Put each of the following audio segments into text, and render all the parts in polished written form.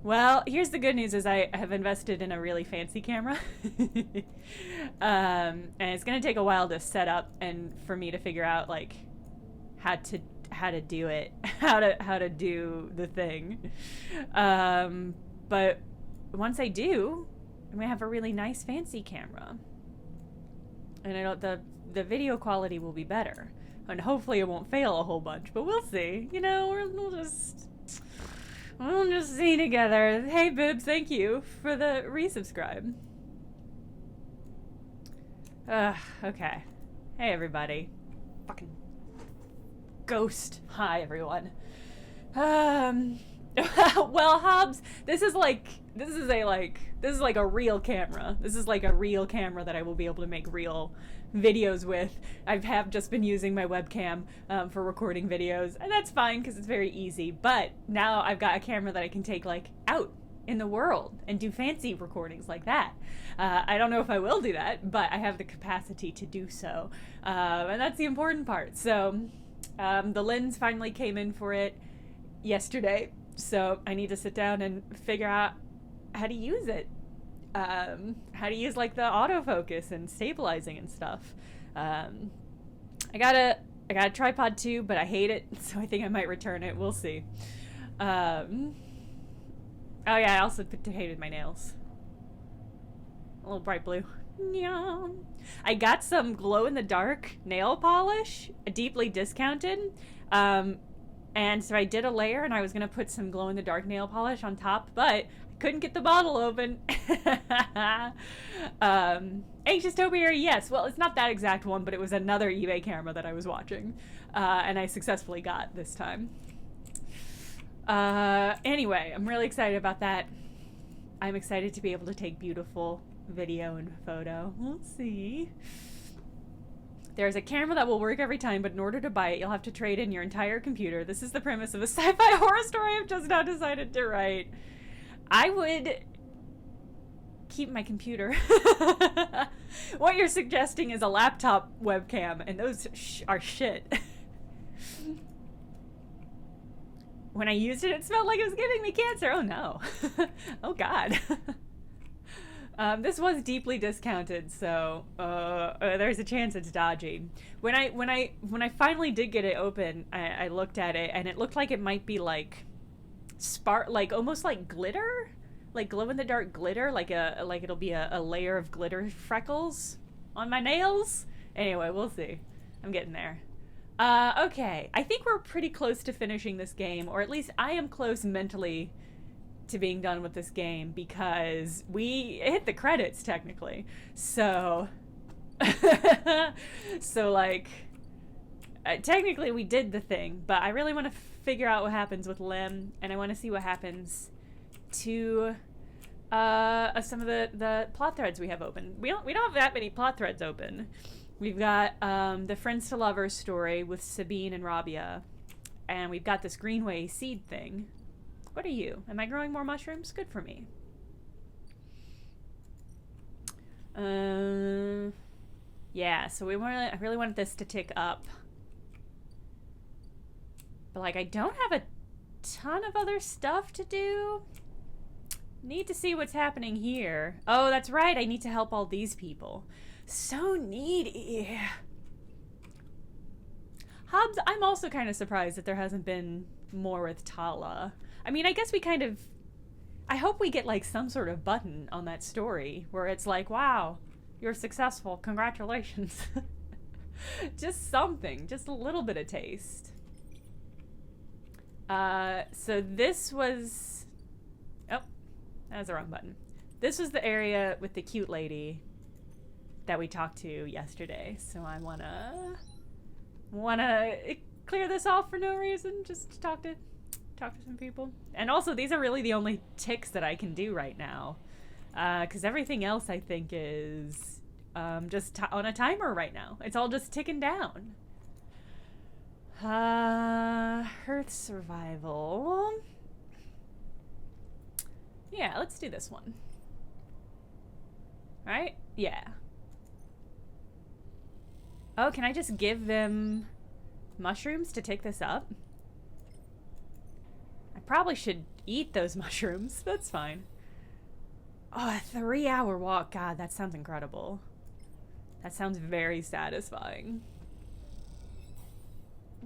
Well, here's the good news: is I have invested in a really fancy camera, and it's gonna take a while to set up and for me to figure out like how to how to do it, how to do the thing. But once I do, I'm gonna have a really nice fancy camera, and the video quality will be better, and hopefully it won't fail a whole bunch. But we'll see. You know, we'll just see together. Hey, Bibs, thank you for the resubscribe. Okay. Hey, everybody. Fucking ghost. Hi, everyone. Well, Hobbs, this is like a real camera. This is like a real camera that I will be able to make real videos with. I have just been using my webcam for recording videos, and that's fine because it's very easy. But now I've got a camera that I can take like out in the world and do fancy recordings like that. I don't know if I will do that, but I have the capacity to do so, and that's the important part. So the lens finally came in for it yesterday, so I need to sit down and figure out how to use it, how to use like the autofocus and stabilizing and stuff. I got a tripod too, but I hate it, so I think I might return it. We'll see. Oh yeah, I also hated my nails. A little bright blue. I got some glow-in-the-dark nail polish, deeply discounted. And so I did a layer, and I was going to put some glow-in-the-dark nail polish on top, but I couldn't get the bottle open. Anxious Topiary, yes. Well, it's not that exact one, but it was another eBay camera that I was watching, and I successfully got this time. Anyway, I'm really excited about that. I'm excited to be able to take beautiful video and photo. We'll see. There's a camera that will work every time, but in order to buy it, you'll have to trade in your entire computer. This is the premise of a sci-fi horror story I've just now decided to write. I would keep my computer. What you're suggesting is a laptop webcam, and those are shit. When I used it, it smelled like it was giving me cancer. Oh no. Oh god. This was deeply discounted, so there's a chance it's dodgy. When I finally did get it open, I looked at it, and it looked like it might be like like almost like glitter, like glow-in-the-dark glitter, like it'll be a layer of glitter freckles on my nails. Anyway, we'll see. I'm getting there. Okay, I think we're pretty close to finishing this game, or at least I am close mentally to being done with this game, because we hit the credits technically. So like technically we did the thing, but I really want to figure out what happens with Lem, and I want to see what happens to some of the plot threads we have open. We don't have that many plot threads open. We've got the Friends to Lovers story with Sabine and Rabia, and we've got this Greenway seed thing. What are you? Am I growing more mushrooms? Good for me. Yeah, so I really want this to tick up. But like, I don't have a ton of other stuff to do. Need to see what's happening here. Oh, that's right, I need to help all these people. So needy. Hobbs, I'm also kind of surprised that there hasn't been more with Tala. I mean, I guess we kind of... I hope we get, like, some sort of button on that story where it's like, wow, you're successful. Congratulations. Just something. Just a little bit of taste. So this was... Oh, that was the wrong button. This was the area with the cute lady that we talked to yesterday. So I wanna clear this off for no reason. Just talk to some people. And also, these are really the only ticks that I can do right now, because everything else I think is just on a timer right now. It's all just ticking down. Earth survival. Yeah, let's do this one. Right? Yeah. Oh, can I just give them mushrooms to take this up? I probably should eat those mushrooms. That's fine. Oh, a 3-hour walk. God, that sounds incredible. That sounds very satisfying.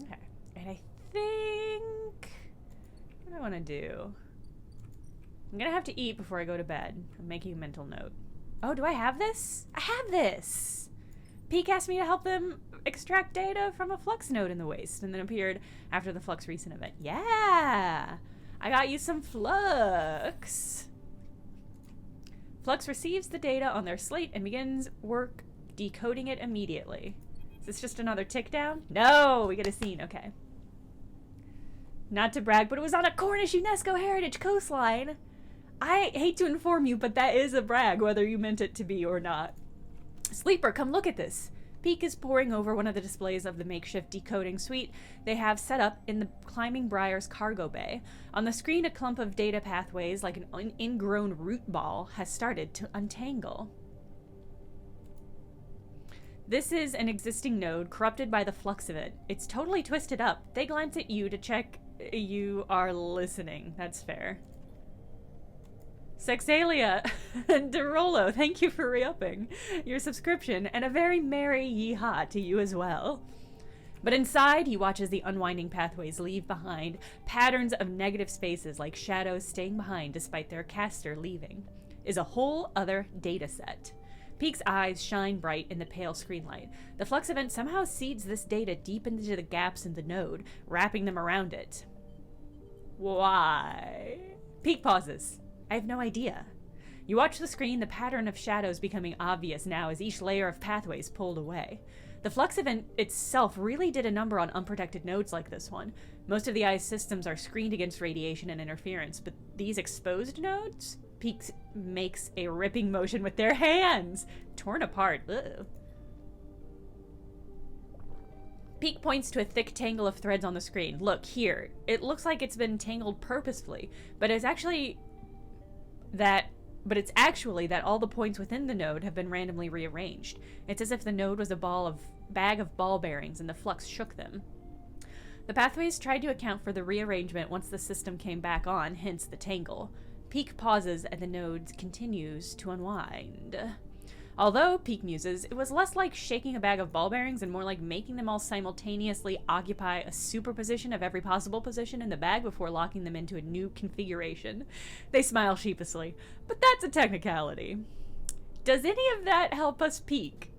Okay. And I think... what do I want to do? I'm gonna have to eat before I go to bed. I'm making a mental note. Oh, do I have this? I have this! Peak asked me to help them extract data from a flux node in the waste, and then appeared after the flux recent event. Yeah! I got you some flux! Flux receives the data on their slate and begins work decoding it immediately. Is this just another tick down? No! We get a scene. Okay. Not to brag, but it was on a Cornish UNESCO Heritage coastline. I hate to inform you, but that is a brag, whether you meant it to be or not. Sleeper, come look at this. Peak is poring over one of the displays of the makeshift decoding suite they have set up in the Climbing Briar's cargo bay. On the screen, a clump of data pathways, like an ingrown root ball, has started to untangle. This is an existing node corrupted by the flux of it. It's totally twisted up. They glance at you to check you are listening. That's fair. Sexalia and Derolo, thank you for re-upping your subscription, and a very merry yeehaw to you as well. But inside, he watches the unwinding pathways leave behind patterns of negative spaces like shadows staying behind despite their caster leaving. Is a whole other data set. Peak's eyes shine bright in the pale screen light. The flux event somehow seeds this data deep into the gaps in the node, wrapping them around it. Why? Peak pauses. I have no idea. You watch the screen, the pattern of shadows becoming obvious now as each layer of pathways pulled away. The flux event itself really did a number on unprotected nodes like this one. Most of the eye's systems are screened against radiation and interference, but these exposed nodes? Peak makes a ripping motion with their hands. Torn apart. Ugh. Peak points to a thick tangle of threads on the screen. Look, here. It looks like it's been tangled purposefully, but it's actually that all the points within the node have been randomly rearranged. It's as if the node was a bag of ball bearings and the flux shook them. The pathways tried to account for the rearrangement once the system came back on, hence the tangle. Peak pauses and the node continues to unwind. Although, Peak muses, it was less like shaking a bag of ball bearings and more like making them all simultaneously occupy a superposition of every possible position in the bag before locking them into a new configuration. They smile sheepishly, but that's a technicality. Does any of that help us, Peak?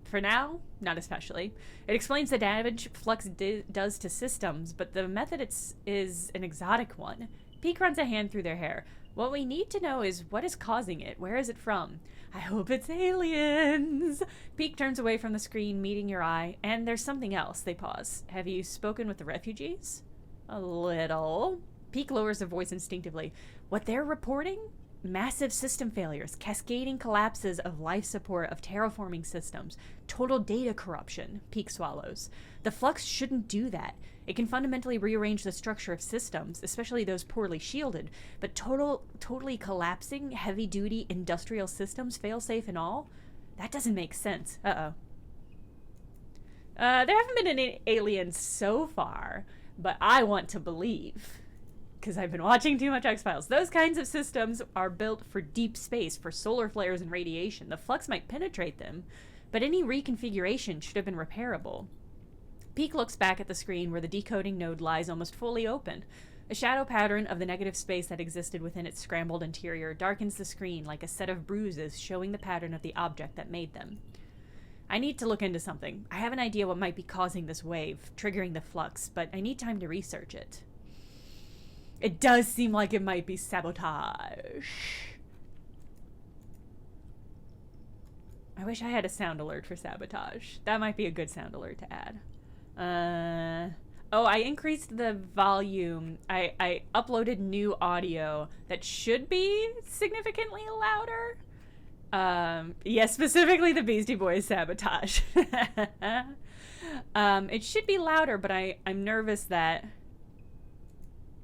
For now, not especially. It explains the damage flux does to systems, but the method is an exotic one. Peak runs a hand through their hair. What we need to know is what is causing it. Where is it from? I hope it's aliens. Peak turns away from the screen, meeting your eye, and there's something else. They pause. Have you spoken with the refugees? A little. Peak lowers their voice instinctively. What they're reporting? Massive system failures, cascading collapses of life support of terraforming systems, total data corruption. Peak swallows. The flux shouldn't do that. It can fundamentally rearrange the structure of systems, especially those poorly shielded, but totally collapsing heavy-duty industrial systems, fail-safe and all? That doesn't make sense. Uh-oh. There haven't been any aliens so far, but I want to believe, because I've been watching too much X-Files. Those kinds of systems are built for deep space, for solar flares and radiation. The flux might penetrate them, but any reconfiguration should have been repairable. Peak looks back at the screen where the decoding node lies almost fully open. A shadow pattern of the negative space that existed within its scrambled interior darkens the screen like a set of bruises showing the pattern of the object that made them. I need to look into something. I have an idea what might be causing this wave, triggering the flux, but I need time to research it. It does seem like it might be sabotage. I wish I had a sound alert for sabotage. That might be a good sound alert to add. I increased the volume. I uploaded new audio that should be significantly louder. Yes, specifically the Beastie Boys sabotage. It should be louder, but I'm nervous that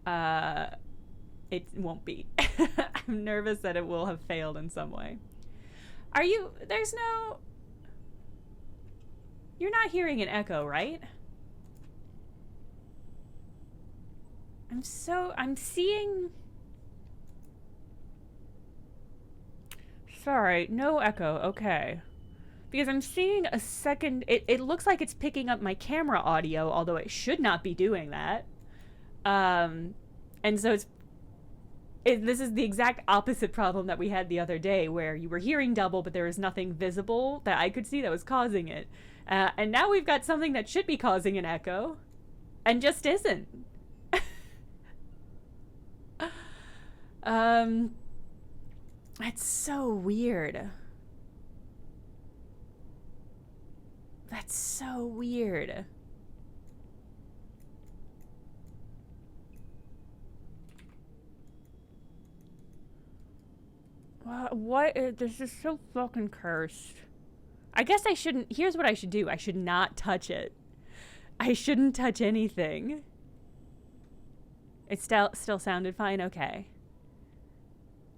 it won't be. I'm nervous that it will have failed in some way. You're not hearing an echo, right? I'm seeing... Sorry, no echo, okay. Because I'm seeing a second... It looks like it's picking up my camera audio, although it should not be doing that. And so this is the exact opposite problem that we had the other day, where you were hearing double, but there was nothing visible that I could see that was causing it. And now we've got something that should be causing an echo, and just isn't. That's so weird. That's so weird. What? This is so fucking cursed. I guess I shouldn't... Here's what I should do. I should not touch it. I shouldn't touch anything. It still sounded fine? Okay.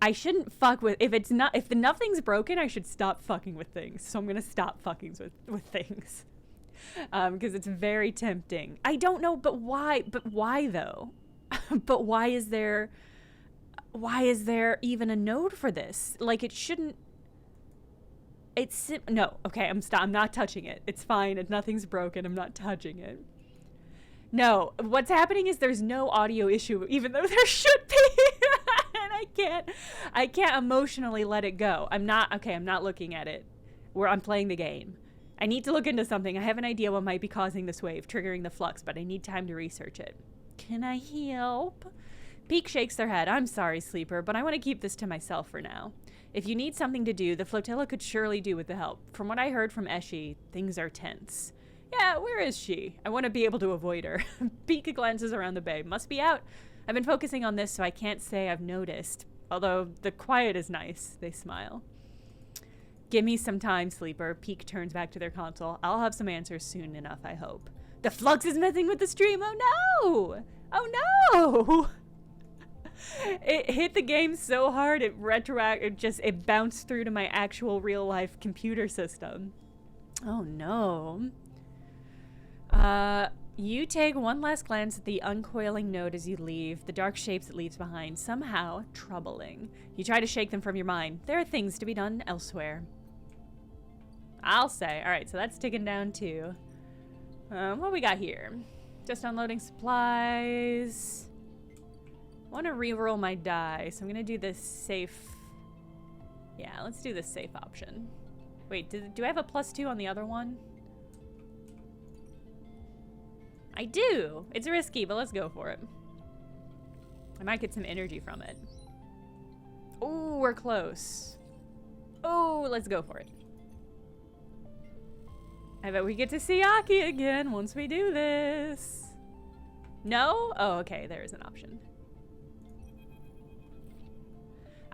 I shouldn't fuck with... If nothing's broken, I should stop fucking with things. So I'm gonna stop fucking with things. Because it's very tempting. I don't know, but why? But why, though? But why is there even a node for this? Like, it shouldn't... No, okay, I'm not touching it. It's fine. Nothing's broken. I'm not touching it. No, what's happening is there's no audio issue, even though there should be. And I can't emotionally let it go. I'm not looking at it. I'm playing the game. I need to look into something. I have an idea what might be causing this wave, triggering the flux, but I need time to research it. Can I help? Peak shakes their head. I'm sorry, Sleeper, but I want to keep this to myself for now. If you need something to do, the flotilla could surely do with the help. From what I heard from Eshi, things are tense. Yeah, where is she? I want to be able to avoid her. Peak glances around the bay. Must be out. I've been focusing on this, so I can't say I've noticed. Although the quiet is nice. They smile. Give me some time, Sleeper. Peak turns back to their console. I'll have some answers soon enough, I hope. The flux is messing with the stream. Oh no! Oh no! It hit the game so hard it bounced through to my actual real life computer system. Oh no. You take one last glance at the uncoiling node as you leave, the dark shapes it leaves behind, somehow troubling. You try to shake them from your mind. There are things to be done elsewhere. I'll say. Alright, so that's ticking down too. What we got here? Just unloading supplies. I want to reroll my die, so I'm going to do this safe. Yeah, let's do this safe option. Wait, do I have a +2 on the other one? I do! It's risky, but let's go for it. I might get some energy from it. Oh, we're close. Oh, let's go for it. I bet we get to see Aki again once we do this. No? Oh, okay, there's an option.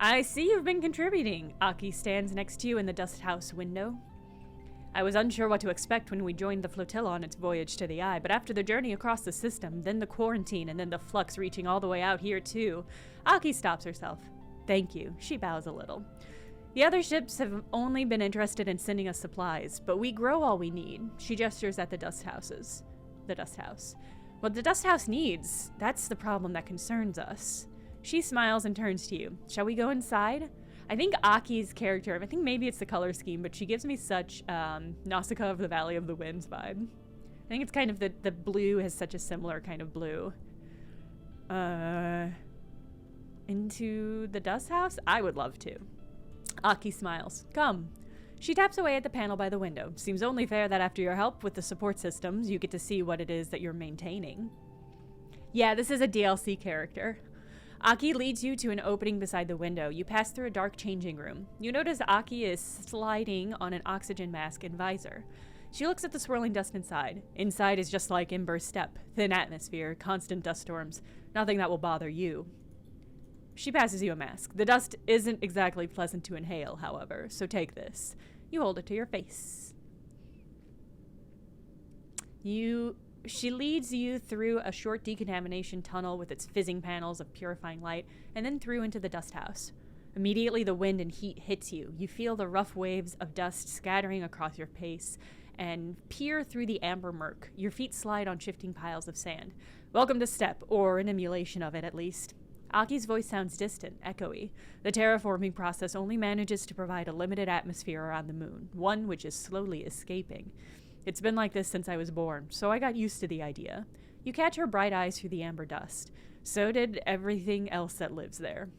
I see you've been contributing. Aki stands next to you in the dust house window. I was unsure what to expect when we joined the flotilla on its voyage to the Eye, but after the journey across the system, then the quarantine, and then the flux reaching all the way out here too, Aki stops herself. Thank you. She bows a little. The other ships have only been interested in sending us supplies, but we grow all we need. She gestures at the dust houses. The dust house. What the dust house needs, that's the problem that concerns us. She smiles and turns to you. Shall we go inside? I think Aki's character, I think maybe it's the color scheme, but she gives me such Nausicaa of the Valley of the Winds vibe. I think it's kind of the blue has such a similar kind of blue. Into the dust house? I would love to. Aki smiles. Come. She taps away at the panel by the window. Seems only fair that after your help with the support systems, you get to see what it is that you're maintaining. Yeah, this is a DLC character. Aki leads you to an opening beside the window. You pass through a dark changing room. You notice Aki is sliding on an oxygen mask and visor. She looks at the swirling dust inside. Inside is just like Ember's Step. Thin atmosphere, constant dust storms. Nothing that will bother you. She passes you a mask. The dust isn't exactly pleasant to inhale, however, so take this. You hold it to your face. She leads you through a short decontamination tunnel with its fizzing panels of purifying light, and then through into the dust house. Immediately the wind and heat hits you. You feel the rough waves of dust scattering across your face and peer through the amber murk. Your feet slide on shifting piles of sand. Welcome to STEP, or an emulation of it at least. Aki's voice sounds distant, echoey. The terraforming process only manages to provide a limited atmosphere around the moon, one which is slowly escaping. It's been like this since I was born, so I got used to the idea. You catch her bright eyes through the amber dust. So did everything else that lives there.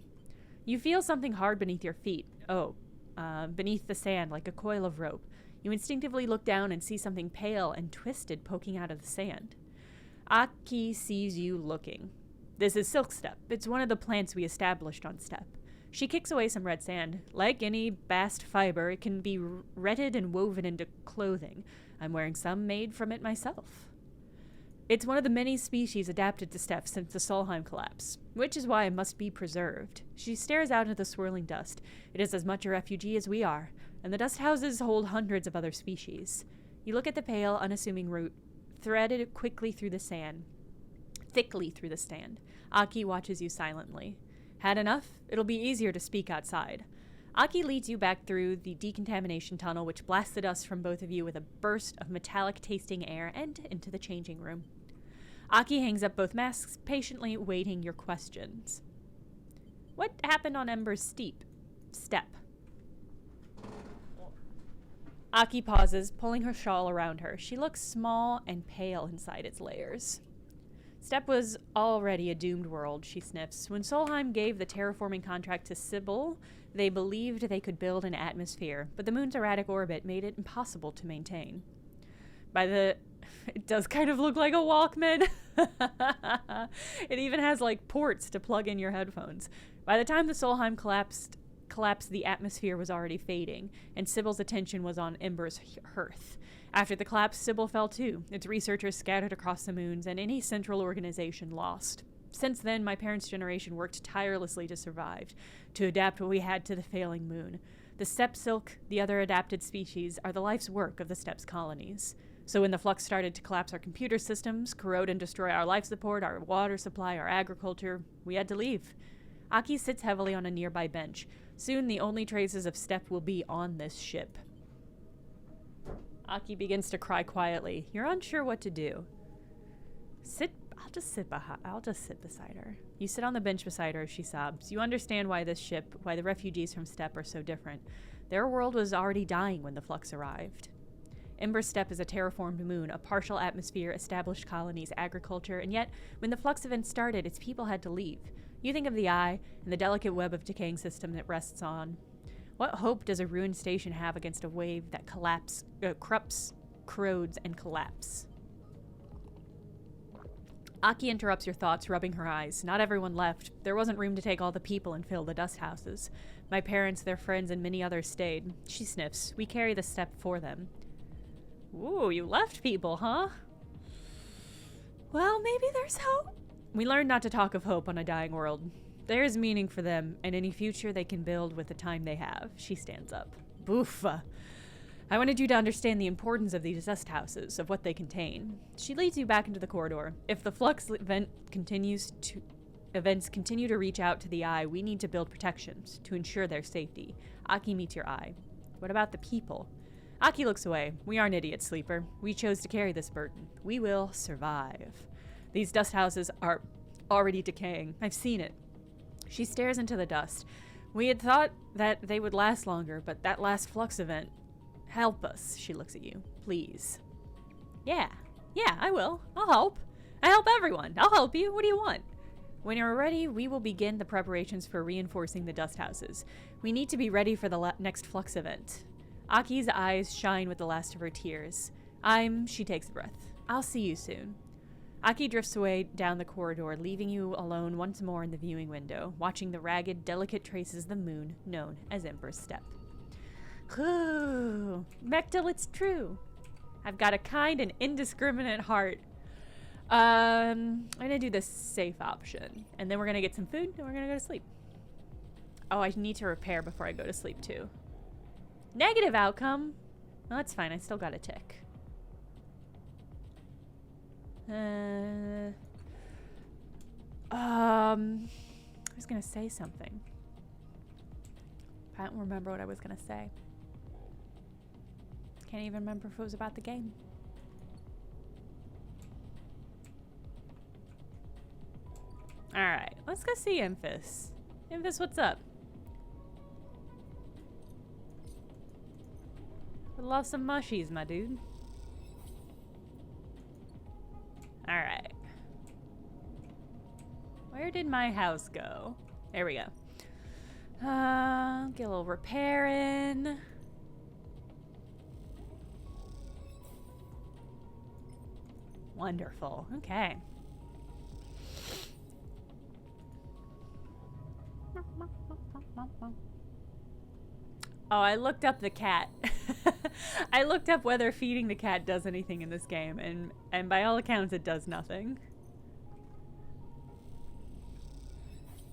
You feel something hard beneath your feet. Beneath the sand, like a coil of rope. You instinctively look down and see something pale and twisted poking out of the sand. Aki sees you looking. This is silk step. It's one of the plants we established on step. She kicks away some red sand. Like any bast fiber, it can be retted and woven into clothing. I'm wearing some made from it myself. It's one of the many species adapted to step since the Solheim collapse, which is why it must be preserved. She stares out into the swirling dust. It is as much a refugee as we are, and the dust houses hold hundreds of other species. You look at the pale, unassuming root, threaded quickly through the sand. Thickly through the sand. Aki watches you silently. Had enough? It'll be easier to speak outside. Aki leads you back through the decontamination tunnel, which blasts the dust from both of you with a burst of metallic-tasting air, and into the changing room. Aki hangs up both masks, patiently waiting your questions. What happened on Ember's step? Aki pauses, pulling her shawl around her. She looks small and pale inside its layers. Step was already a doomed world, she sniffs. When Solheim gave the terraforming contract to Sybil, they believed they could build an atmosphere, but the moon's erratic orbit made it impossible to maintain. It does kind of look like a Walkman. It even has like ports to plug in your headphones. By the time the Solheim collapsed, the atmosphere was already fading, and Sybil's attention was on Ember's hearth. After the collapse, Sybil fell too, its researchers scattered across the moons, and any central organization lost. Since then, my parents' generation worked tirelessly to survive, to adapt what we had to the failing moon. The steppe silk, the other adapted species, are the life's work of the steppe's colonies. So when the flux started to collapse our computer systems, corrode and destroy our life support, our water supply, our agriculture, we had to leave. Aki sits heavily on a nearby bench. Soon the only traces of steppe will be on this ship. Aki begins to cry quietly. You're unsure what to do. I'll just sit beside her. You sit on the bench beside her as she sobs. You understand why the refugees from steppe are so different. Their world was already dying when the flux arrived. Ember Steppe is a terraformed moon, a partial atmosphere, established colonies, agriculture, and yet, when the flux event started, its people had to leave. You think of the eye and the delicate web of decaying system it rests on. What hope does a ruined station have against a wave that corrupts, corrodes, and collapse? Aki interrupts your thoughts, rubbing her eyes. Not everyone left. There wasn't room to take all the people and fill the dust houses. My parents, their friends, and many others stayed. She sniffs. We carry the steppe for them. Ooh, you left people, huh? Well, maybe there's hope. We learned not to talk of hope on a dying world. There is meaning for them, and any future they can build with the time they have. She stands up. Boofa. I wanted you to understand the importance of these dust houses, of what they contain. She leads you back into the corridor. If the flux events continue to reach out to the eye, we need to build protections to ensure their safety. Aki meets your eye. What about the people? Aki looks away. We aren't idiots, Sleeper. We chose to carry this burden. We will survive. These dust houses are already decaying. I've seen it. She stares into the dust. We had thought that they would last longer, but that last flux event... Help us, she looks at you. Please. Yeah, I will. I'll help. I help everyone. I'll help you. What do you want? When you're ready, we will begin the preparations for reinforcing the dust houses. We need to be ready for the next flux event. Aki's eyes shine with the last of her tears. She takes a breath. I'll see you soon. Aki drifts away down the corridor, leaving you alone once more in the viewing window, watching the ragged, delicate traces of the moon known as Emperor's Steppe. Mechtel, it's true. I've got a kind and indiscriminate heart. I'm gonna do the safe option, and then we're gonna get some food, and we're gonna go to sleep. Oh, I need to repair before I go to sleep, too. Negative outcome. Well, that's fine. I still got a tick. I was gonna say something. I don't remember what I was gonna say. Can't even remember if it was about the game. Alright, let's go see Emphas. Emphas, what's up? Would love some mushies, my dude. Alright. Where did my house go? There we go. Get a little repair in. Wonderful. Okay. Oh, I looked up the cat. I looked up whether feeding the cat does anything in this game, and by all accounts, it does nothing.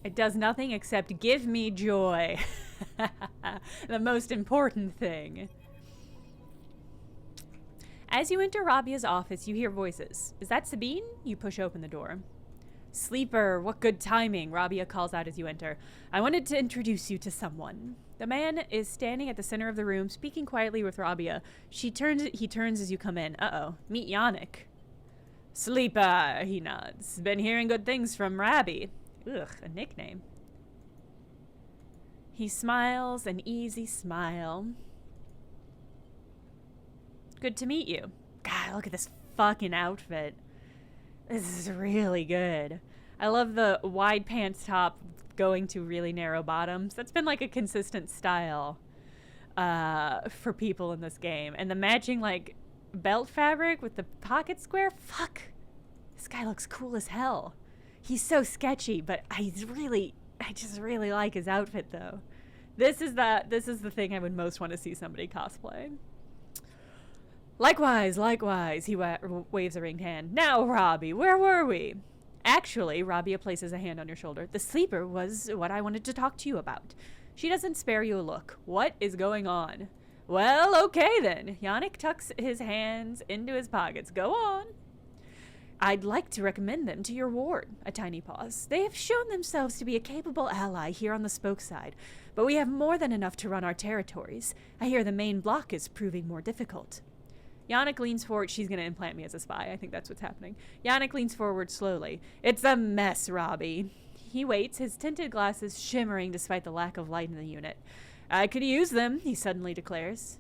It does nothing except give me joy. The most important thing. As you enter Rabia's office, you hear voices. Is that Sabine? You push open the door. Sleeper, what good timing, Rabia calls out as you enter. I wanted to introduce you to someone. The man is standing at the center of the room, speaking quietly with Rabia. He turns as you come in. Uh-oh. Meet Yannick. Sleeper, he nods. Been hearing good things from Rabbi. Ugh, a nickname. He smiles, an easy smile. Good to meet you. God, look at this fucking outfit. This is really good. I love the wide pants top going to really narrow bottoms. That's been like a consistent style for people in this game. And the matching like belt fabric with the pocket square. Fuck. This guy looks cool as hell. He's so sketchy, but I just really like his outfit though. This is the thing I would most want to see somebody cosplay. Likewise, he waves a ringed hand. Now, Robbie, where were we? Actually, Rabia places a hand on your shoulder. The sleeper was what I wanted to talk to you about. She doesn't spare you a look. What is going on? Well, okay then. Yannick tucks his hands into his pockets. Go on. I'd like to recommend them to your ward. A tiny pause. They have shown themselves to be a capable ally here on the spoke side, but we have more than enough to run our territories. I hear the main block is proving more difficult. Yannick leans forward. She's going to implant me as a spy. I think that's what's happening. Yannick leans forward slowly. It's a mess, Robbie. He waits, his tinted glasses shimmering despite the lack of light in the unit. I could use them, he suddenly declares.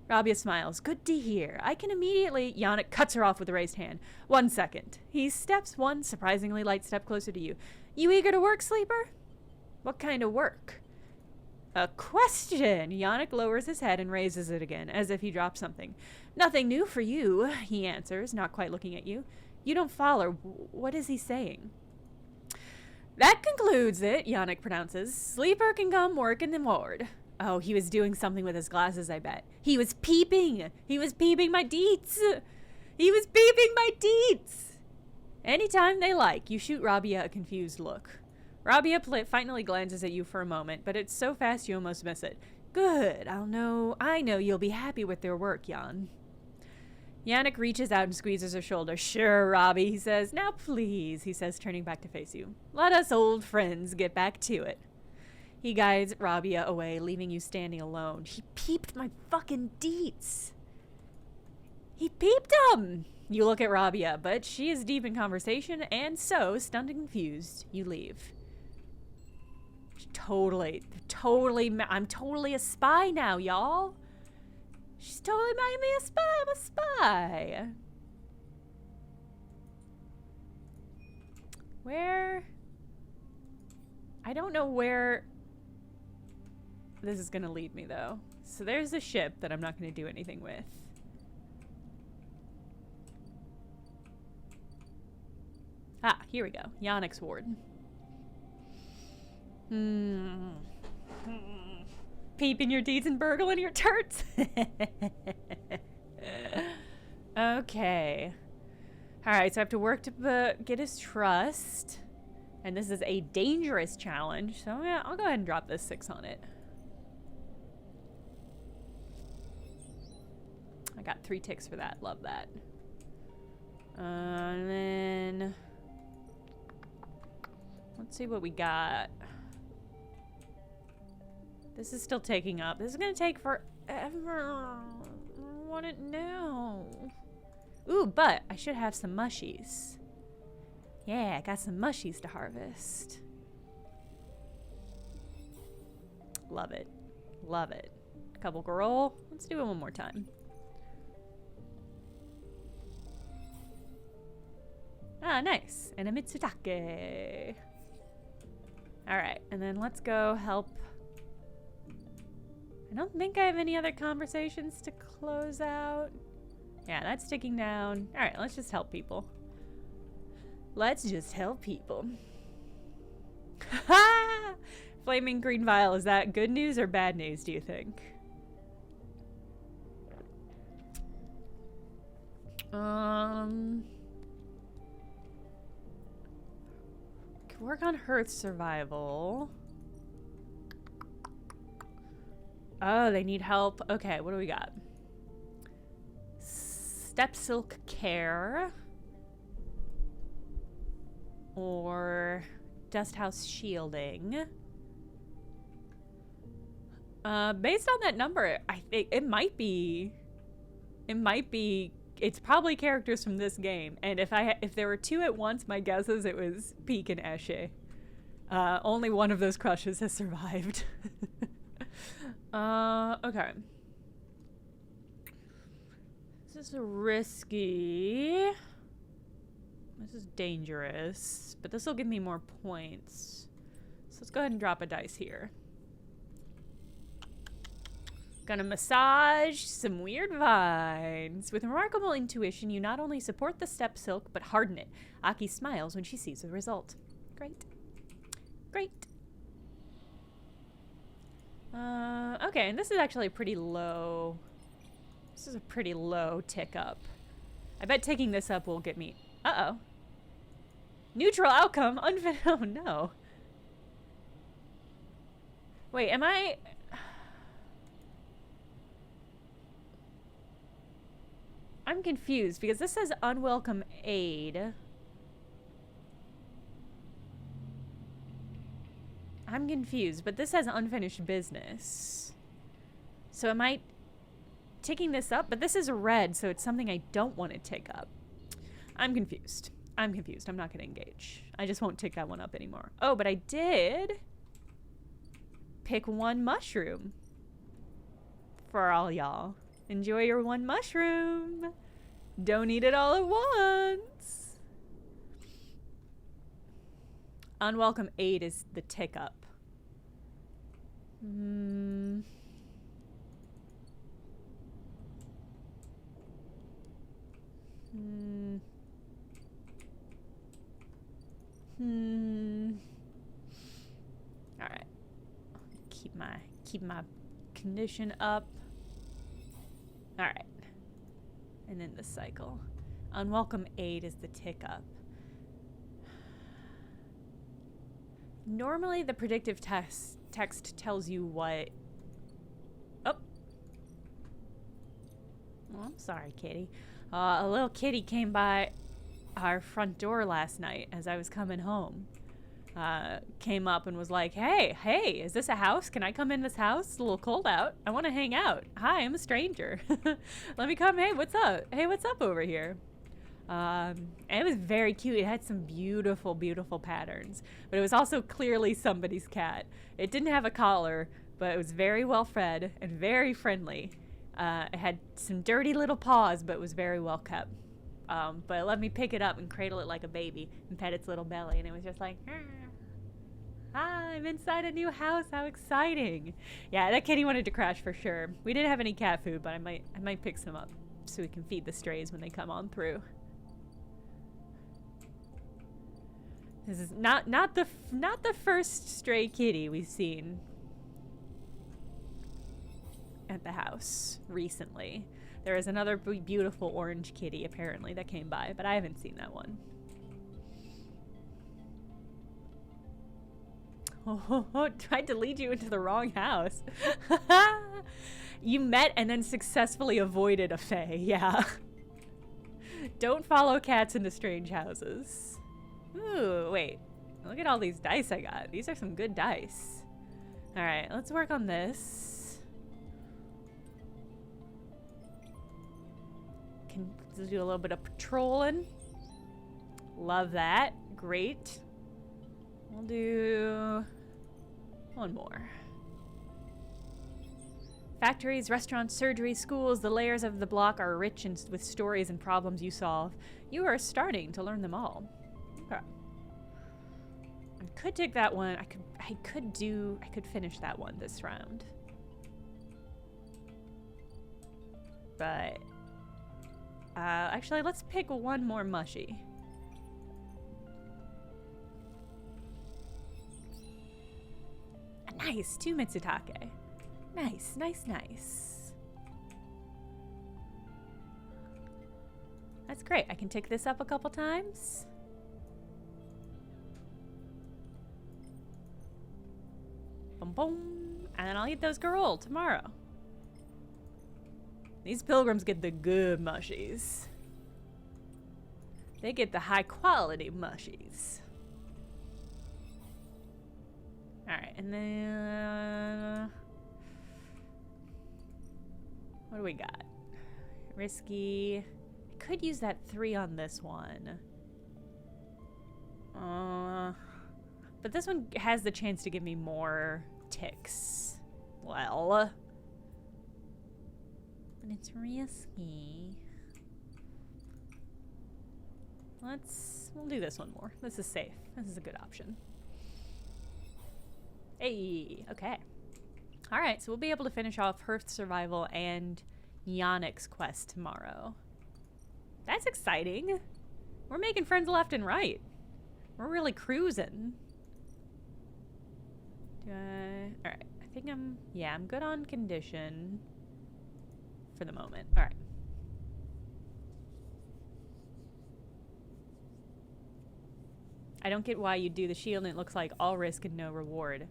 Rabia smiles. Good to hear. I can immediately... Yannick cuts her off with a raised hand. 1 second. He steps one surprisingly light step closer to you. You eager to work, Sleeper? What kind of work? A question. Yannick lowers his head and raises it again, as if he dropped something. Nothing new for you, he answers, not quite looking at you. You don't follow. What is he saying? That concludes it, Yannick pronounces. Sleeper can come work in the ward. Oh, he was doing something with his glasses, I bet. He was peeping. He was peeping my deets. He was peeping my deets. Anytime they like, you shoot Rabia a confused look. Rabia finally glances at you for a moment, but it's so fast you almost miss it. Good. I know you'll be happy with their work, Jan. Yannick reaches out and squeezes her shoulder. Sure, Robbie, he says. Now please, he says, turning back to face you. Let us old friends get back to it. He guides Rabia away, leaving you standing alone. He peeped my fucking deets. He peeped them. You look at Rabia, but she is deep in conversation, and so, stunned and confused, you leave. Totally, I'm totally a spy now, y'all. She's totally making me a spy. I'm a spy. Where? I don't know where this is gonna lead me, though. So there's a ship that I'm not gonna do anything with. Ah, here we go. Yannick's ward. Peeping your deeds and burgling your turts. Okay. Alright, so I have to work to get his trust. And this is a dangerous challenge. So yeah, I'll go ahead and drop this 6 on it. I got 3 ticks for that. Love that. And then... let's see what we got. This is still taking up. This is gonna take forever. I want it now. Ooh, but I should have some mushies. Yeah, I got some mushies to harvest. Love it. Love it. Couple roll. Let's do it one more time. Ah, nice. And a Mitsutake. Alright, and then let's go help. I don't think I have any other conversations to close out. Yeah, that's ticking down. Alright, let's just help people. Let's just help people. Ha! Flaming green vial, is that good news or bad news, do you think? Work on Hearth survival. Oh, they need help. Okay, what do we got? Step silk care. Or dust house shielding. Based on that number, I think it might be. It's probably characters from this game, and if there were two at once, my guess is it was Peek and Eshe. Only one of those crushes has survived. Okay. This is risky. This is dangerous, but this will give me more points. So let's go ahead and drop a dice here. Gonna massage some weird vines. With remarkable intuition, you not only support the step silk, but harden it. Aki smiles when she sees the result. Great. Great. Okay, and this is actually pretty low. This is a pretty low tick up. I bet taking this up will get me... Uh-oh. Neutral outcome. Oh, no. Wait, am I... I'm confused because this says unwelcome aid. I'm confused, but this says unfinished business. So am I ticking this up? But this is red, so it's something I don't want to tick up. I'm confused. I'm confused. I'm not going to engage. I just won't tick that one up anymore. Oh, but I did pick one mushroom for all y'all. Enjoy your one mushroom. Don't eat it all at once. Unwelcome aid is the tick up. All right. Keep my condition up. All right. And then the cycle. Unwelcome aid is the tick up. Normally the predictive text tells you what... Oh. Well, I'm sorry, kitty. A little kitty came by our front door last night as I was coming home. Came up and was like, hey, is this a house? Can I come in this house? It's a little cold out. I want to hang out. Hi, I'm a stranger. Let me come. Hey, what's up? Hey, what's up over here? And it was very cute. It had some beautiful, beautiful patterns, but it was also clearly somebody's cat. It didn't have a collar, but it was very well fed and very friendly. It had some dirty little paws, but was very well kept. But it let me pick it up and cradle it like a baby and pet its little belly, and it was just like, ah, I'm inside a new house. How exciting! Yeah, that kitty wanted to crash for sure. We didn't have any cat food, but I might pick some up so we can feed the strays when they come on through. This is not the first stray kitty we've seen at the house recently. There is another beautiful orange kitty apparently that came by, but I haven't seen that one. Oh, tried to lead you into the wrong house. You met and then successfully avoided a fae, yeah. Don't follow cats into strange houses. Ooh, wait. Look at all these dice I got. These are some good dice. Alright, let's work on this. Can do a little bit of patrolling. Love that. Great. We'll do one more. Factories, restaurants, surgeries, schools, the layers of the block are rich with stories and problems you solve. You are starting to learn them all. Okay. I could take that one. I could finish that one this round. But actually, let's pick one more mushy. Nice, 2 Mitsutake. Nice, nice, nice. That's great. I can tick this up a couple times. Boom, boom. And then I'll eat those girl tomorrow. These pilgrims get the good mushies. They get the high quality mushies. Alright, and then... what do we got? Risky. I could use that 3 on this one. But this one has the chance to give me more ticks. Well. But it's risky. We'll do this one more. This is safe. This is a good option. Hey, okay. Alright, so we'll be able to finish off Hearth Survival and Yannick's quest tomorrow. That's exciting. We're making friends left and right. We're really cruising. Alright, I think I'm good on condition for the moment. Alright. I don't get why you do the shield and it looks like all risk and no reward.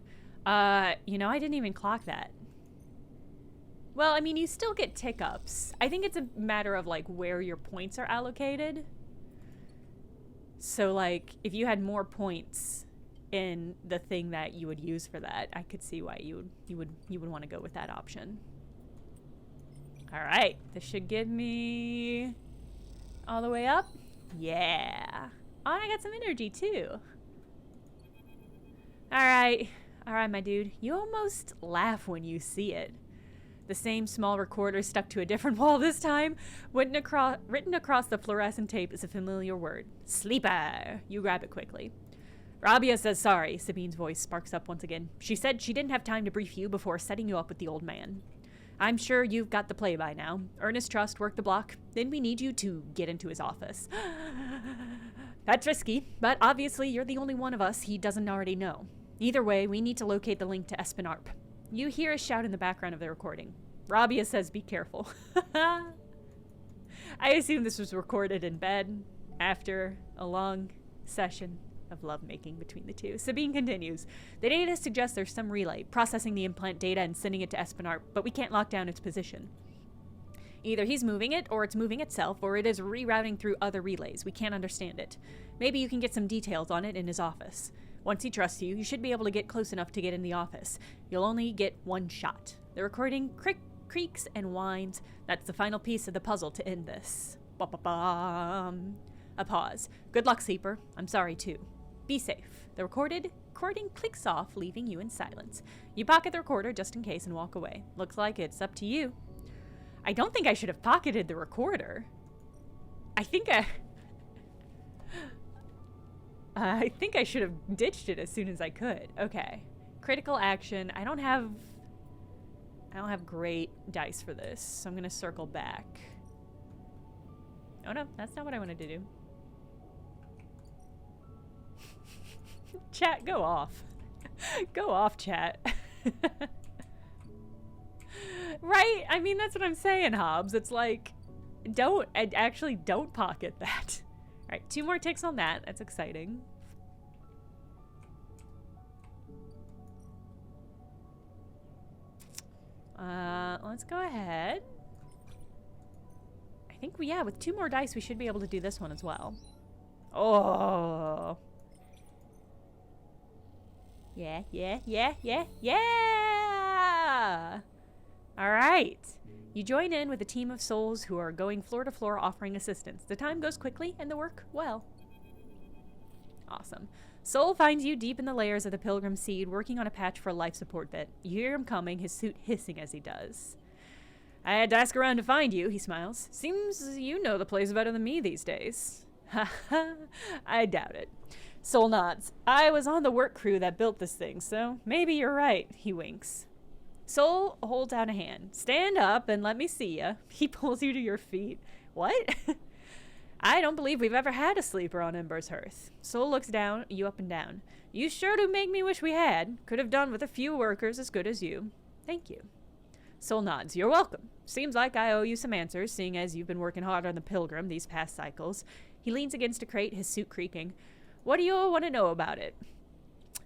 You know, I didn't even clock that. Well, I mean, you still get tick ups. I think it's a matter of like where your points are allocated. So like if you had more points in the thing that you would use for that, I could see why you would want to go with that option. All right, this should give me all the way up. Yeah. Oh, and I got some energy too. All right, my dude. You almost laugh when you see it. The same small recorder stuck to a different wall this time. Written across the fluorescent tape is a familiar word. Sleeper. You grab it quickly. Rabia says sorry. Sabine's voice sparks up once again. She said she didn't have time to brief you before setting you up with the old man. I'm sure you've got the play by now. Ernest Trust, work the block. Then we need you to get into his office. That's risky, but obviously you're the only one of us he doesn't already know. Either way, we need to locate the link to Espinarp. You hear a shout in the background of the recording. Rabia says be careful. I assume this was recorded in bed after a long session of lovemaking between the two. Sabine continues. The data suggests there's some relay, processing the implant data and sending it to Espinarp, but we can't lock down its position. Either he's moving it, or it's moving itself, or it is rerouting through other relays. We can't understand it. Maybe you can get some details on it in his office. Once he trusts you, you should be able to get close enough to get in the office. You'll only get one shot. The recording creaks and whines. That's the final piece of the puzzle to end this. Ba-ba-bum. A pause. Good luck, Sleeper. I'm sorry, too. Be safe. The recording clicks off, leaving you in silence. You pocket the recorder just in case and walk away. Looks like it's up to you. I don't think I should have pocketed the recorder. I think I should have ditched it as soon as I could. Okay. Critical action. I don't have great dice for this, so I'm going to circle back. Oh no, that's not what I wanted to do. Chat, go off. Go off, chat. Right? I mean, that's what I'm saying, Hobbs. It's like, don't pocket that. All right, 2 more ticks on that. That's exciting. Let's go ahead. I think with 2 more dice, we should be able to do this one as well. Oh. Yeah. All right. You join in with a team of souls who are going floor to floor offering assistance. The time goes quickly and the work well. Awesome. Soul finds you deep in the layers of the pilgrim seed, working on a patch for a life support bit. You hear him coming, his suit hissing as he does. I had to ask around to find you, he smiles. Seems you know the place better than me these days. Ha ha, I doubt it. Soul nods. I was on the work crew that built this thing, so maybe you're right, he winks. Soul holds out a hand. Stand up and let me see ya. He pulls you to your feet. What? I don't believe we've ever had a sleeper on Ember's hearth. Soul looks down, you up and down. You sure do make me wish we had. Could have done with a few workers as good as you. Thank you. Soul nods. You're welcome. Seems like I owe you some answers, seeing as you've been working hard on the Pilgrim these past cycles. He leans against a crate, his suit creaking. What do you all want to know about it?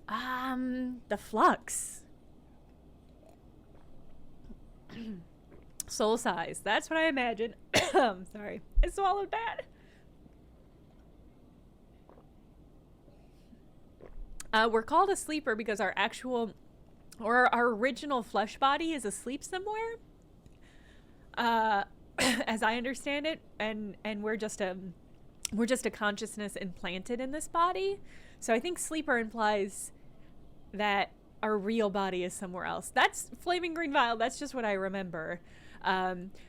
The flux. Soul sighs. That's what I imagine. Sorry. I swallowed bad. We're called a sleeper because our our original flesh body is asleep somewhere. As I understand it, and we're just a consciousness implanted in this body. So I think sleeper implies that our real body is somewhere else. That's Flaming Green Vial. That's just what I remember.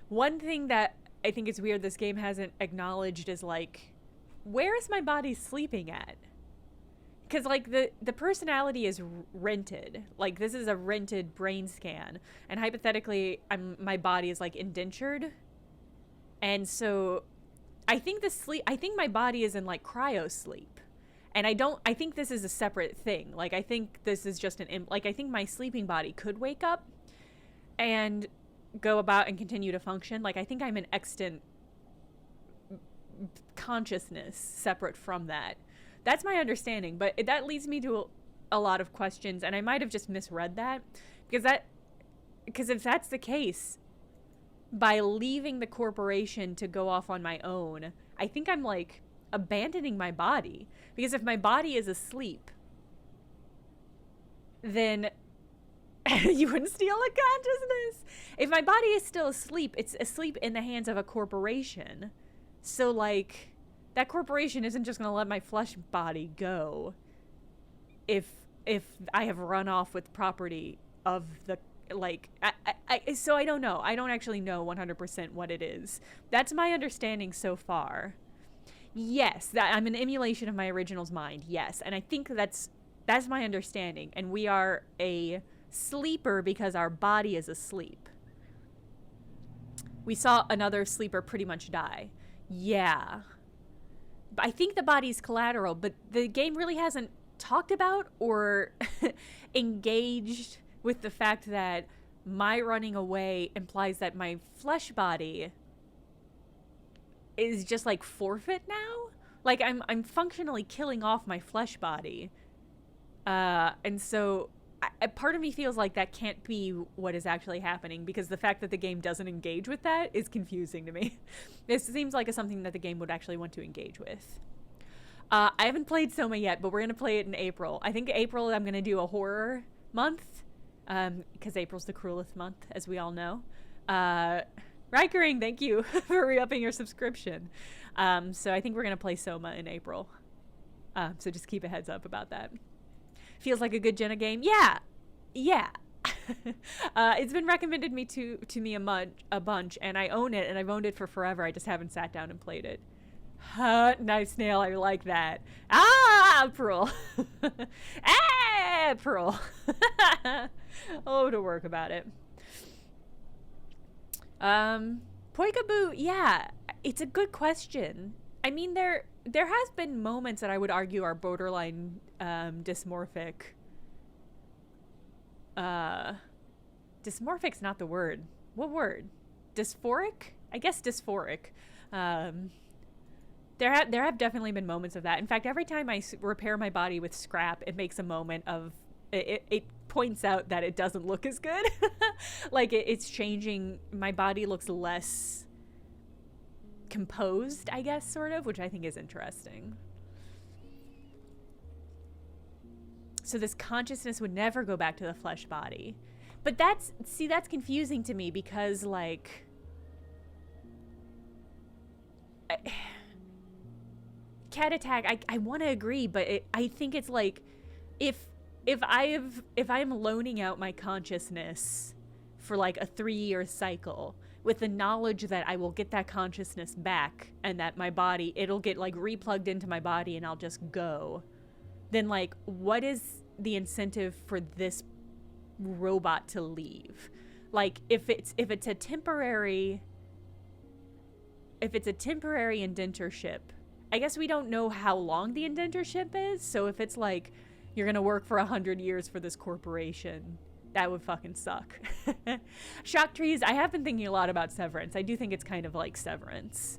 One thing that I think is weird this game hasn't acknowledged is, like, where is my body sleeping at? Because, like, the personality is rented. Like, this is a rented brain scan. And hypothetically, my body is, like, indentured. And so I think my body is in, like, cryo sleep. And I think this is a separate thing. Like, I think this is just I think my sleeping body could wake up and go about and continue to function. Like, I think I'm an extant consciousness separate from that. That's my understanding, but that leads me to a lot of questions, and I might have just misread that, because if that's the case, by leaving the corporation to go off on my own, I think I'm, like, abandoning my body. Because if my body is asleep, then you wouldn't steal a consciousness. If my body is still asleep, it's asleep in the hands of a corporation. So, like, that corporation isn't just going to let my flesh body go if I have run off with property of the, like, so I don't know. I don't actually know 100% what it is. That's my understanding so far. Yes, that I'm an emulation of my original's mind. Yes, and I think that's my understanding. And we are a sleeper because our body is asleep. We saw another sleeper pretty much die. Yeah. I think the body's collateral, but the game really hasn't talked about or engaged with the fact that my running away implies that my flesh body is just, like, forfeit now. Like, I'm functionally killing off my flesh body. And so part of me feels like that can't be what is actually happening, because the fact that the game doesn't engage with that is confusing to me. This seems like something that the game would actually want to engage with. I haven't played Soma yet, but we're going to play it in April. I think April I'm going to do a horror month, because April's the cruelest month, as we all know. Rikering, thank you for re-upping your subscription. So I think we're going to play Soma in April. So just keep a heads up about that. Feels like a good Jenna game. Yeah. It's been recommended to me a bunch, and I own it, and I've owned it for forever. I just haven't sat down and played it. Nice snail, I like that. April. April. Oh, to work about it. Poikaboo, yeah, it's a good question. I mean, there has been moments that I would argue are borderline dysmorphic. Dysmorphic's not the word. What word? Dysphoric? I guess dysphoric. There have definitely been moments of that. In fact, every time I repair my body with scrap, it makes a moment of it points out that it doesn't look as good. Like, it's changing. My body looks less composed, I guess, sort of, which I think is interesting. So this consciousness would never go back to the flesh body. But that's confusing to me, because, like, cat attack, I want to agree, but I think it's like, if I'm loaning out my consciousness for like a 3-year cycle with the knowledge that I will get that consciousness back and that my body, it'll get like replugged into my body and I'll just go, then like, what is the incentive for this robot to leave? Like, if it's a temporary indentureship, I guess we don't know how long the indentureship is. So if it's like, you're gonna work for 100 years for this corporation, that would fucking suck. Shock trees, I have been thinking a lot about Severance. I do think it's kind of like Severance.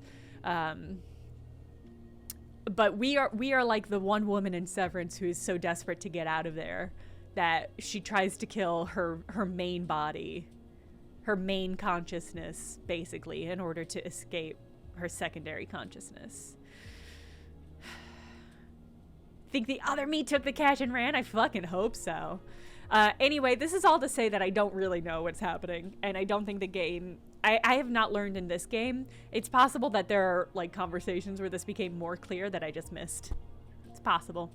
But we are like the one woman in Severance who is so desperate to get out of there that she tries to kill her main body, her main consciousness, basically, in order to escape her secondary consciousness. Think the other me took the cash and ran? I fucking hope so. Anyway, this is all to say that I don't really know what's happening, and I don't think the game... I have not learned in this game. It's possible that there are, like, conversations where this became more clear that I just missed. It's possible.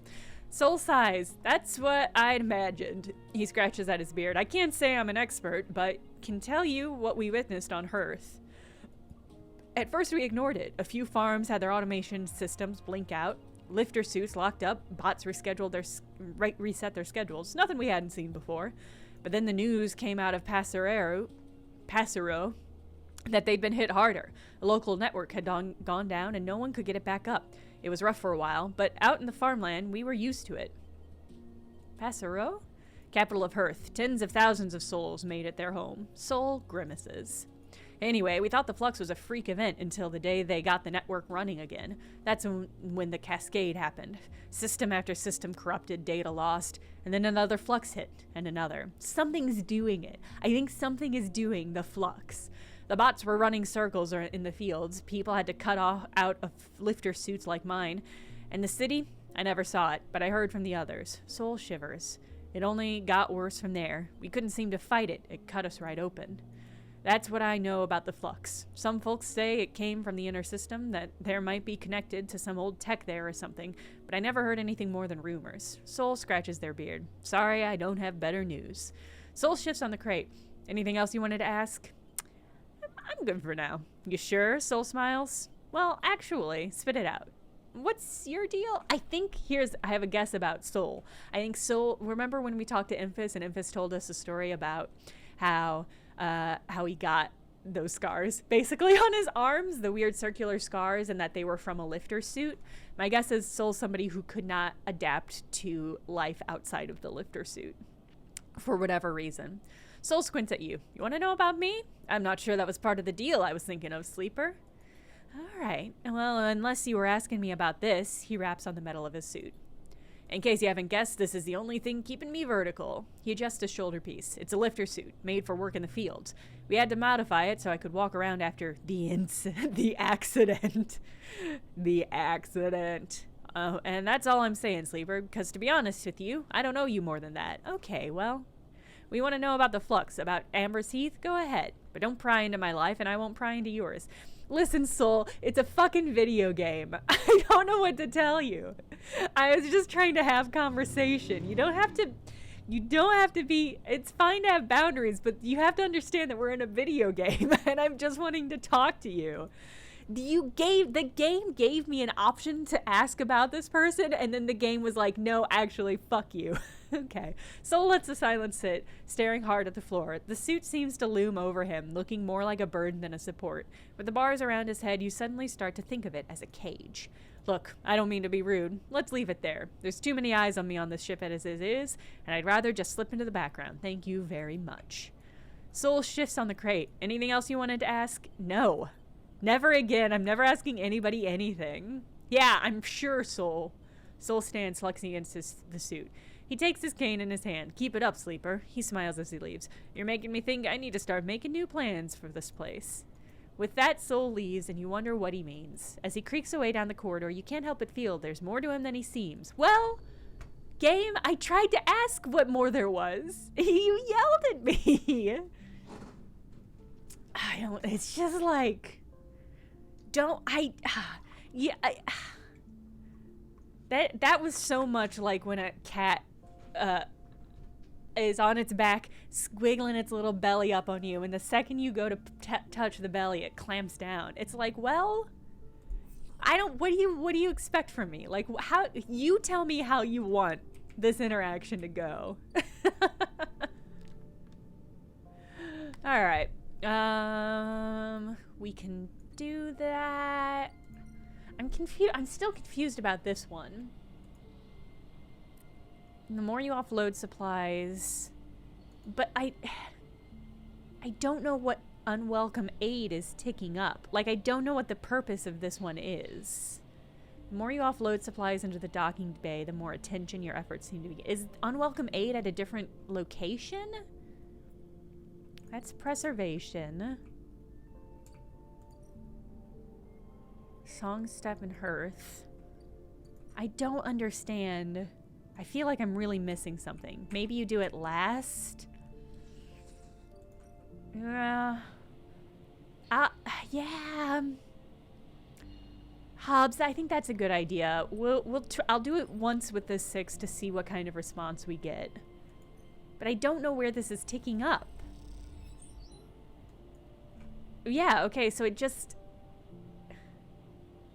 Soul size. That's what I'd imagined. He scratches at his beard. I can't say I'm an expert, but can tell you what we witnessed on Hearth. At first we ignored it. A few farms had their automation systems blink out. Lifter suits locked up. Bots reset their schedules. Nothing we hadn't seen before. But then the news came out of Passero that they'd been hit harder. A local network had gone down and no one could get it back up. It was rough for a while, but out in the farmland, we were used to it. Passero? Capital of Hearth. Tens of thousands of souls made it their home. Soul grimaces. Anyway, we thought the flux was a freak event until the day they got the network running again. That's when the cascade happened. System after system corrupted, data lost, and then another flux hit, and another. Something's doing it. I think something is doing the flux. The bots were running circles in the fields. People had to cut out of lifter suits like mine. And the city? I never saw it, but I heard from the others. Soul shivers. It only got worse from there. We couldn't seem to fight it. It cut us right open. That's what I know about the flux. Some folks say it came from the inner system, that there might be connected to some old tech there or something, but I never heard anything more than rumors. Soul scratches their beard. Sorry, I don't have better news. Soul shifts on the crate. Anything else you wanted to ask? I'm good for now. You sure? Soul smiles. Well, actually, spit it out. What's your deal? I have a guess about Soul. I think Soul, remember when we talked to Infus and Infus told us a story about how he got those scars basically on his arms, the weird circular scars, and that they were from a lifter suit. My guess is Soul's somebody who could not adapt to life outside of the lifter suit for whatever reason. Soul squints at you. You want to know about me? I'm not sure that was part of the deal I was thinking of, Sleeper. All right. Well, unless you were asking me about this, he raps on the metal of his suit. In case you haven't guessed, this is the only thing keeping me vertical. He adjusts his shoulder piece. It's a lifter suit, made for work in the fields. We had to modify it so I could walk around after the accident. The accident. And that's all I'm saying, Sleeper, because to be honest with you, I don't know you more than that. Okay, well, we want to know about the flux, about Amber's Heath? Go ahead. But don't pry into my life, and I won't pry into yours. Listen, Soul, it's a fucking video game. I don't know what to tell you. I was just trying to have conversation. You don't have to be, it's fine to have boundaries, but you have to understand that we're in a video game, and I'm just wanting to talk to you. The game gave me an option to ask about this person, and then the game was like, no, actually, fuck you. Okay. Soul lets the silence sit, staring hard at the floor. The suit seems to loom over him, looking more like a burden than a support. With the bars around his head, you suddenly start to think of it as a cage. Look, I don't mean to be rude. Let's leave it there. There's too many eyes on me on this ship as it is, and I'd rather just slip into the background. Thank you very much. Soul shifts on the crate. Anything else you wanted to ask? No. Never again. I'm never asking anybody anything. Yeah, I'm sure, Soul. Soul stands flexing against the suit. He takes his cane in his hand. Keep it up, Sleeper. He smiles as he leaves. You're making me think I need to start making new plans for this place. With that, Soul leaves, and you wonder what he means. As he creaks away down the corridor, you can't help but feel there's more to him than he seems. Well, game, I tried to ask what more there was. You yelled at me. it's just like, That was so much like when a cat is on its back, squiggling its little belly up on you, and the second you go to touch the belly, it clamps down. It's like, well, I don't. What do you expect from me? Like, how you tell me how you want this interaction to go. All right. We can do that. I'm confused. I'm still confused about this one. The more you offload supplies, but I don't know what unwelcome aid is ticking up. Like, I don't know what the purpose of this one is. The more you offload supplies into the docking bay, the more attention your efforts seem to be. Is unwelcome aid at a different location? That's preservation. Song, step, and hearth. I don't understand. I feel like I'm really missing something. Maybe you do it last? Yeah. Hobbs, I think that's a good idea. I'll do it once with this 6 to see what kind of response we get. But I don't know where this is ticking up. Yeah, okay, so it just...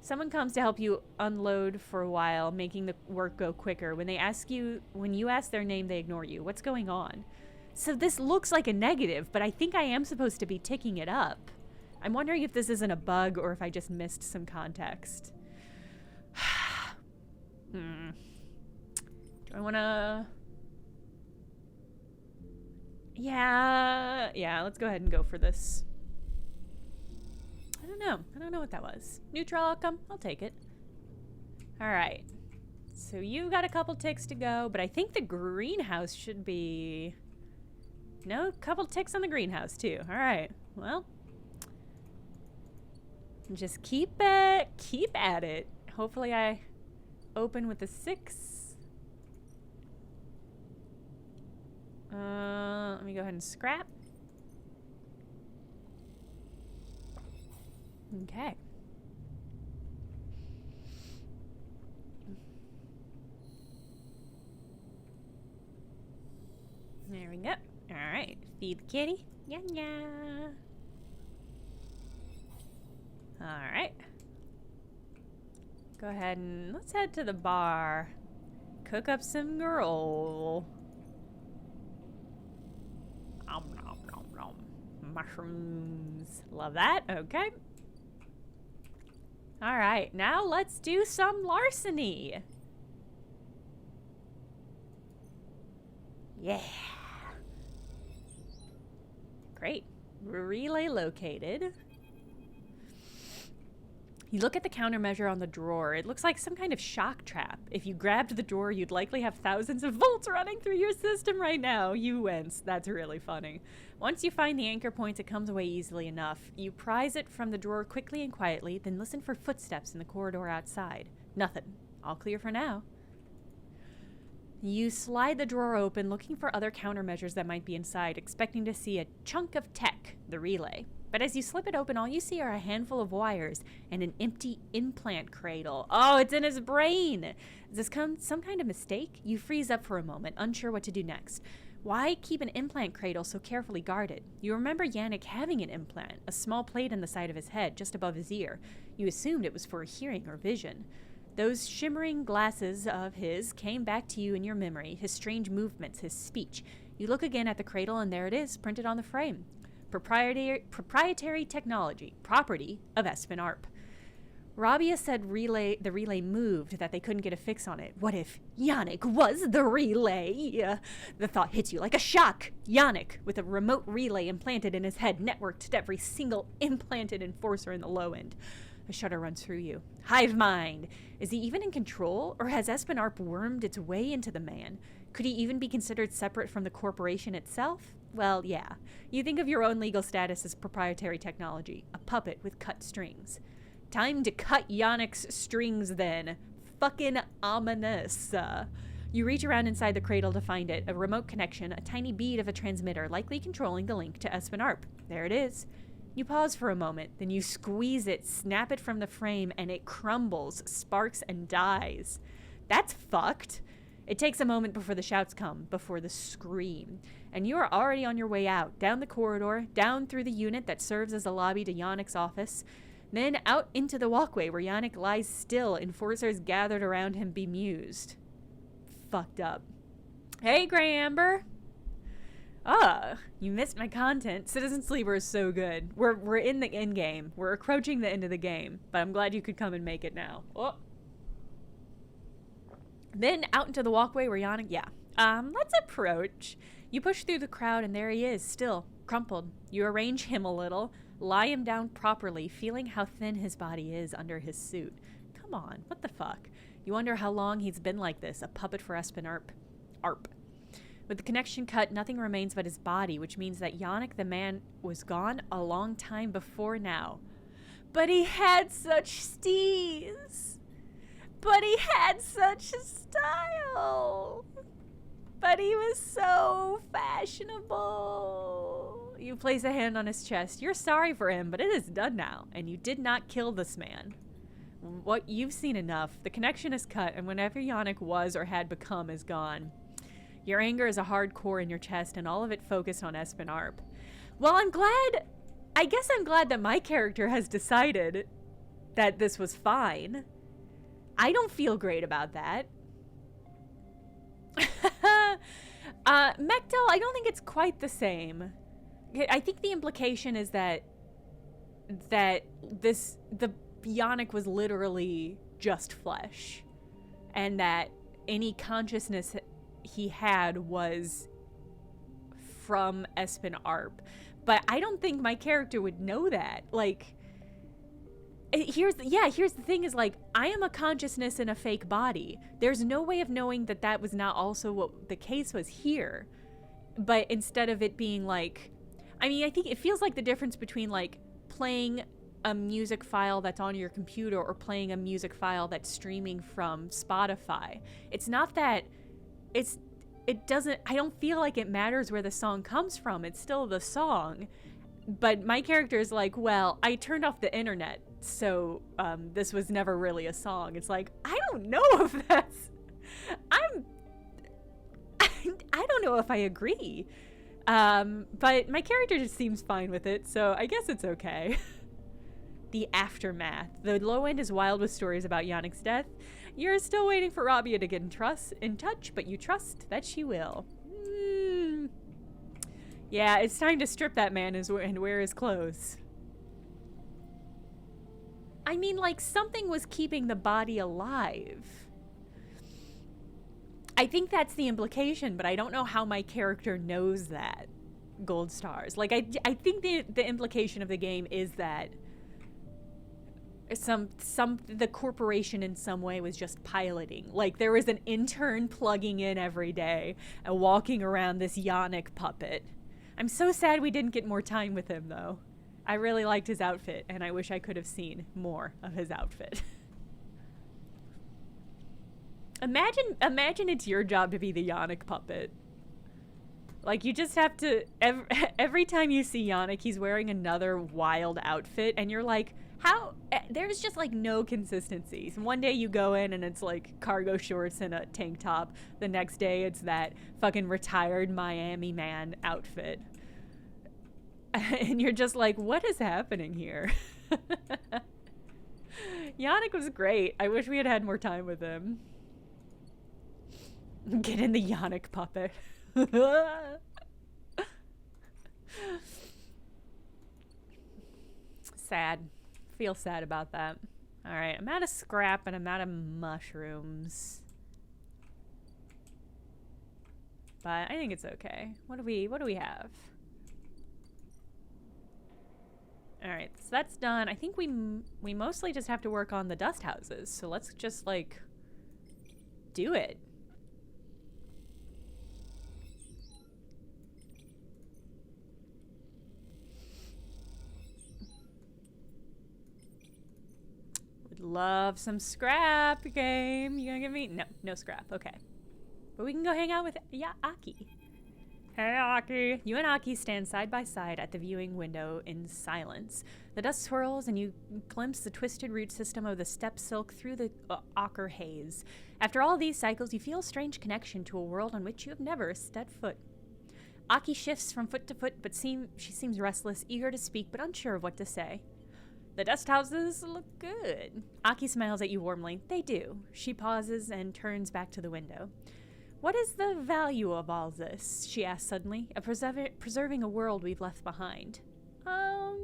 Someone comes to help you unload for a while, making the work go quicker. When you ask their name, they ignore you. What's going on? So this looks like a negative, but I think I am supposed to be ticking it up. I'm wondering if this isn't a bug or if I just missed some context. Do I want to... Yeah, let's go ahead and go for this. I don't know what that was. Neutral outcome? I'll take it. Alright. So you've got a couple ticks to go, but I think the greenhouse should be... No, a couple ticks on the greenhouse too. Alright. Well. Just keep at it. Hopefully I open with a 6. Let me go ahead and scrap. Okay. There we go. Alright. Feed the kitty. Yeah. Alright. Go ahead and let's head to the bar. Cook up some girl. Nom, nom, nom, nom. Mushrooms. Love that. Okay. Alright, now let's do some larceny. Yeah. Great. Relay located. You look at the countermeasure on the drawer. It looks like some kind of shock trap. If you grabbed the drawer, you'd likely have thousands of volts running through your system right now. You wince. That's really funny. Once you find the anchor points, it comes away easily enough. You prise it from the drawer quickly and quietly, then listen for footsteps in the corridor outside. Nothing. All clear for now. You slide the drawer open, looking for other countermeasures that might be inside, expecting to see a chunk of tech, the relay. But as you slip it open, all you see are a handful of wires and an empty implant cradle. Oh, it's in his brain! Is this some kind of mistake? You freeze up for a moment, unsure what to do next. Why keep an implant cradle so carefully guarded? You remember Yannick having an implant, a small plate on the side of his head, just above his ear. You assumed it was for hearing or vision. Those shimmering glasses of his came back to you in your memory, his strange movements, his speech. You look again at the cradle, and there it is, printed on the frame. Proprietary technology, property of Espen Arp. Rabia said the relay moved, that they couldn't get a fix on it. What if Yannick was the relay? The thought hits you like a shock. Yannick, with a remote relay implanted in his head, networked to every single implanted enforcer in the low end. A shudder runs through you. Hive mind! Is he even in control, or has Espen Arp wormed its way into the man? Could he even be considered separate from the corporation itself? Well, yeah. You think of your own legal status as proprietary technology, a puppet with cut strings. Time to cut Yannick's strings, then. Fucking ominous. You reach around inside the cradle to find it, a remote connection, a tiny bead of a transmitter, likely controlling the link to Espen Arp. There it is. You pause for a moment, then you squeeze it, snap it from the frame, and it crumbles, sparks, and dies. That's fucked. It takes a moment before the shouts come, before the scream. And you are already on your way out, down the corridor, down through the unit that serves as a lobby to Yannick's office, then out into the walkway where Yannick lies still, enforcers gathered around him bemused. Fucked up. Hey, Grey Amber. You missed my content. Citizen Sleeper is so good. We're in the end game. We're approaching the end of the game, but I'm glad you could come and make it now. Oh. Then out into the walkway where Yannick, let's approach. You push through the crowd and there he is, still, crumpled. You arrange him a little, lie him down properly, feeling how thin his body is under his suit. Come on, what the fuck? You wonder how long he's been like this, a puppet for Espen Arp. With the connection cut, nothing remains but his body, which means that Yannick the man was gone a long time before now. But he had such steez. But he had such a style. But he was so fashionable. You place a hand on his chest. You're sorry for him, but it is done now, and you did not kill this man. What you've seen enough. The connection is cut, and whatever Yannick was or had become is gone. Your anger is a hard core in your chest, and all of it focused on Espen Arp. Well, I guess I'm glad that my character has decided that this was fine. I don't feel great about that. Mechtel, I don't think it's quite the same. I think the implication is that the Yannick was literally just flesh, and that any consciousness he had was from Espen Arp. But I don't think my character would know that. Like, here's the thing is, like, I am a consciousness in a fake body. There's no way of knowing that that was not also what the case was here. But instead of it being like, I mean, I think it feels like the difference between, like, playing a music file that's on your computer or playing a music file that's streaming from Spotify. It's not that I don't feel like it matters where the song comes from. It's still the song. But my character is like, well, I turned off the internet, so this was never really a song. It's like, I don't know if that's... I don't know if I agree. But my character just seems fine with it, so I guess it's okay. The aftermath. The low end is wild with stories about Yannick's death. You're still waiting for Rabia to get in touch, but you trust that she will. Yeah, it's time to strip that man and wear his clothes. I mean, like, something was keeping the body alive. I think that's the implication, but I don't know how my character knows that. Gold stars. Like, I think the implication of the game is that the corporation in some way was just piloting. Like, there was an intern plugging in every day and walking around this Yannick puppet. I'm so sad we didn't get more time with him, though. I really liked his outfit, and I wish I could have seen more of his outfit. Imagine it's your job to be the Yannick puppet. Like, you just have to... Every time you see Yannick, he's wearing another wild outfit, and you're like, how... There's just, like, no consistencies. One day you go in, and it's, like, cargo shorts and a tank top. The next day, it's that fucking retired Miami man outfit. And you're just like, what is happening here? Yannick was great. I wish we had had more time with him. Get in the Yannick puppet. Sad. Feel sad about that. Alright, I'm out of scrap and I'm out of mushrooms. But I think it's okay. What do we have? Alright, so that's done. I think we mostly just have to work on the dust houses. So let's just, like, do it. Would love some scrap, game. You gonna give me? No scrap. Okay. But we can go hang out with Aki. Hey, Aki. You and Aki stand side by side at the viewing window in silence. The dust swirls and you glimpse the twisted root system of the steppe silk through the ochre haze. After all these cycles, you feel a strange connection to a world on which you have never stepped foot. Aki shifts from foot to foot, but she seems restless, eager to speak, but unsure of what to say. The dust houses look good. Aki smiles at you warmly. They do. She pauses and turns back to the window. What is the value of all this? She asks suddenly, of preserving a world we've left behind. That's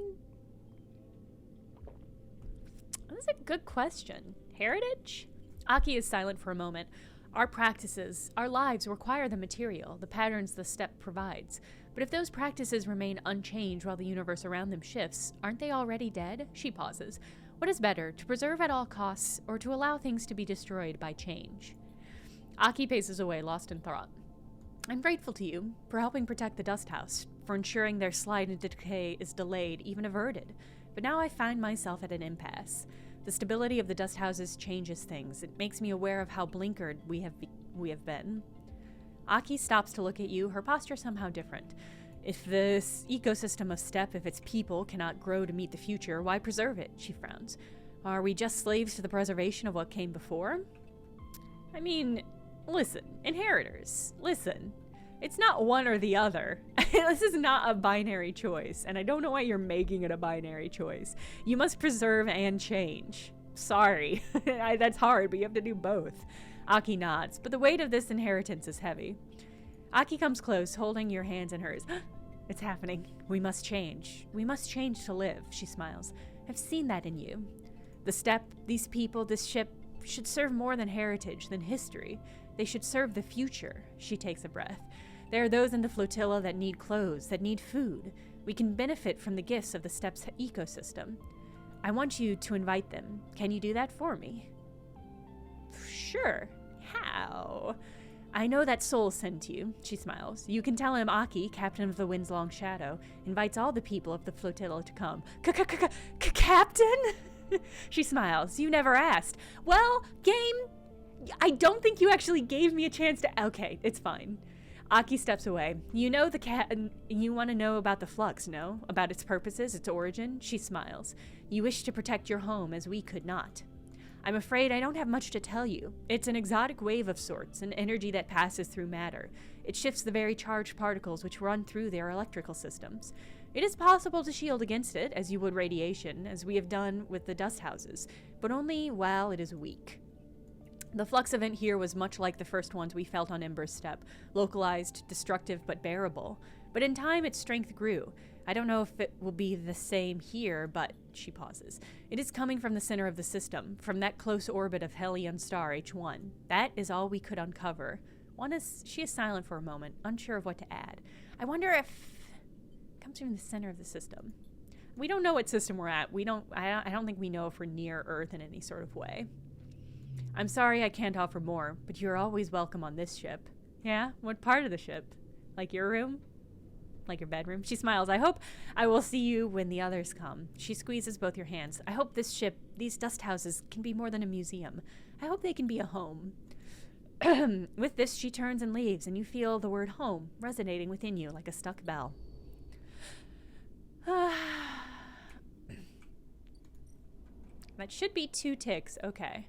a good question. Heritage? Aki is silent for a moment. Our practices, our lives require the material, the patterns the steppe provides. But if those practices remain unchanged while the universe around them shifts, aren't they already dead? She pauses. What is better, to preserve at all costs, or to allow things to be destroyed by change? Aki paces away, lost in thought. I'm grateful to you for helping protect the dust house, for ensuring their slide into decay is delayed, even averted. But now I find myself at an impasse. The stability of the dust houses changes things. It makes me aware of how blinkered we have been. Aki stops to look at you, her posture somehow different. If this ecosystem of steppe, if its people cannot grow to meet the future, why preserve it? She frowns. Are we just slaves to the preservation of what came before? I mean, listen, inheritors, listen. It's not one or the other. This is not a binary choice, and I don't know why you're making it a binary choice. You must preserve and change. Sorry, that's hard, but you have to do both. Aki nods, but the weight of this inheritance is heavy. Aki comes close, holding your hands in hers. It's happening. We must change. We must change to live, she smiles. I've seen that in you. The steppe, these people, this ship should serve more than heritage, than history. They should serve the future. She takes a breath. There are those in the flotilla that need clothes, that need food. We can benefit from the gifts of the steppe's ecosystem. I want you to invite them. Can you do that for me? Sure. How? I know that Soul sent you, she smiles. You can tell him Aki, captain of the wind's long shadow, invites all the people of the flotilla to come. Captain? She smiles. You never asked. Well, game, I don't think you actually gave me a chance to... Okay, it's fine. Aki steps away. You know the cat... You want to know about the flux, no? About its purposes, its origin? She smiles. You wish to protect your home as we could not. I'm afraid I don't have much to tell you. It's an exotic wave of sorts, an energy that passes through matter. It shifts the very charged particles which run through their electrical systems. It is possible to shield against it, as you would radiation, as we have done with the dust houses, but only while it is weak. The flux event here was much like the first ones we felt on Ember's steppe, localized, destructive, but bearable. But in time, its strength grew. I don't know if it will be the same here, but... She pauses. It is coming from the center of the system, from that close orbit of Hellion star H1. That is all we could uncover. She is silent for a moment, unsure of what to add. I wonder if... It comes from the center of the system. We don't know what system we're at. I don't think we know if we're near Earth in any sort of way. I'm sorry I can't offer more, but you're always welcome on this ship. Yeah? What part of the ship? Like your room? Like your bedroom? She smiles. I hope I will see you when the others come. She squeezes both your hands. I hope this ship, these dust houses, can be more than a museum. I hope they can be a home. With this, she turns and leaves, and you feel the word home resonating within you like a stuck bell. That should be 2 ticks. Okay.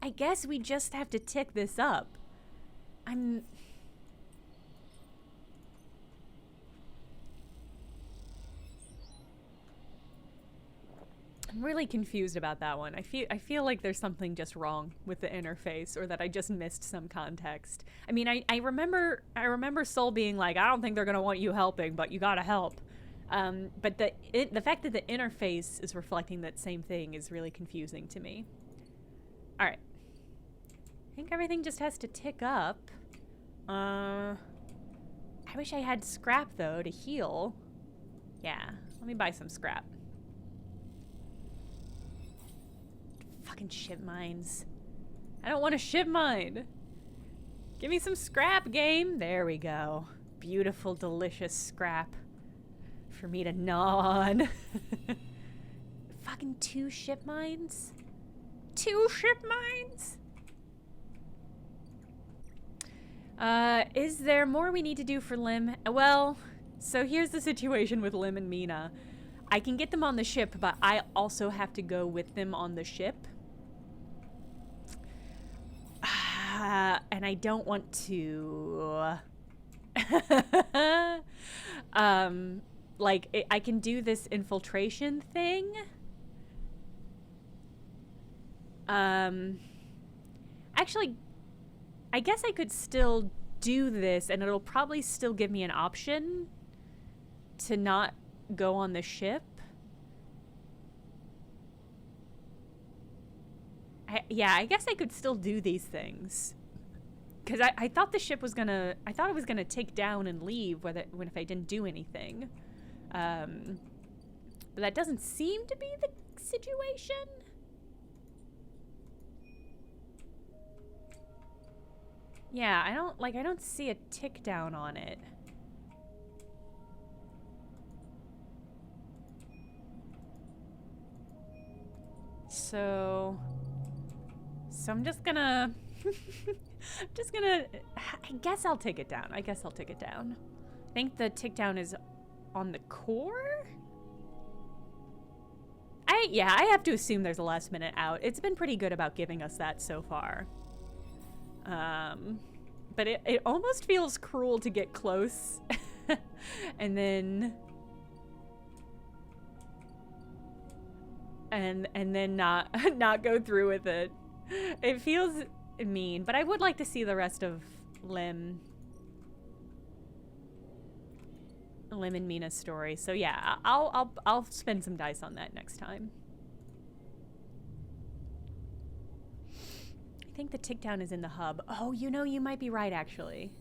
I guess we just have to tick this up. I'm really confused about that one. I feel like there's something just wrong with the interface, or that I just missed some context. I mean, I remember Soul being like, I don't think they're gonna want you helping, but you gotta help. But the fact that the interface is reflecting that same thing is really confusing to me. All right. I think everything just has to tick up. I wish I had scrap though to heal. Yeah, let me buy some scrap. Fucking ship mines. I don't want a ship mine. Give me some scrap, game. There we go. Beautiful, delicious scrap for me to gnaw on. Fucking 2 ship mines? 2 ship mines? Is there more we need to do for Lim? Well, so here's the situation with Lim and Mina. I can get them on the ship, but I also have to go with them on the ship. And I don't want to... like, I can do this infiltration thing. Actually, I guess I could still do this, and it'll probably still give me an option to not go on the ship. Yeah, I guess I could still do these things. Because I thought the ship was gonna... I thought it was gonna take down and leave if I didn't do anything. But that doesn't seem to be the situation. Yeah, I don't see a tick down on it. So I'm just gonna... I guess I'll take it down. I think the tick down is on the core? I have to assume there's a last minute out. It's been pretty good about giving us that so far. But it almost feels cruel to get close and then not go through with it. It feels mean, but I would like to see the rest of Lim and Mina's story. So yeah, I'll spend some dice on that next time. I think the tick down is in the hub. Oh, you might be right, actually.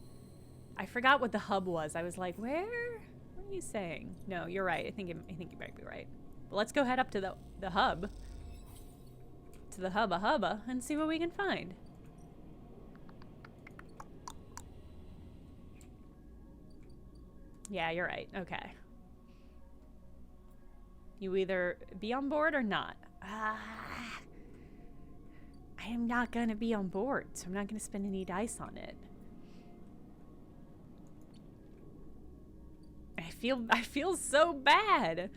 I forgot what the hub was. I was like, where? What are you saying? No, you're right. I think you might be right. But let's go head up to the hub. To the hubba and see what we can find. Yeah, you're right. Okay. You either be on board or not. I am not gonna be on board, so I'm not gonna spend any dice on it. I feel so bad.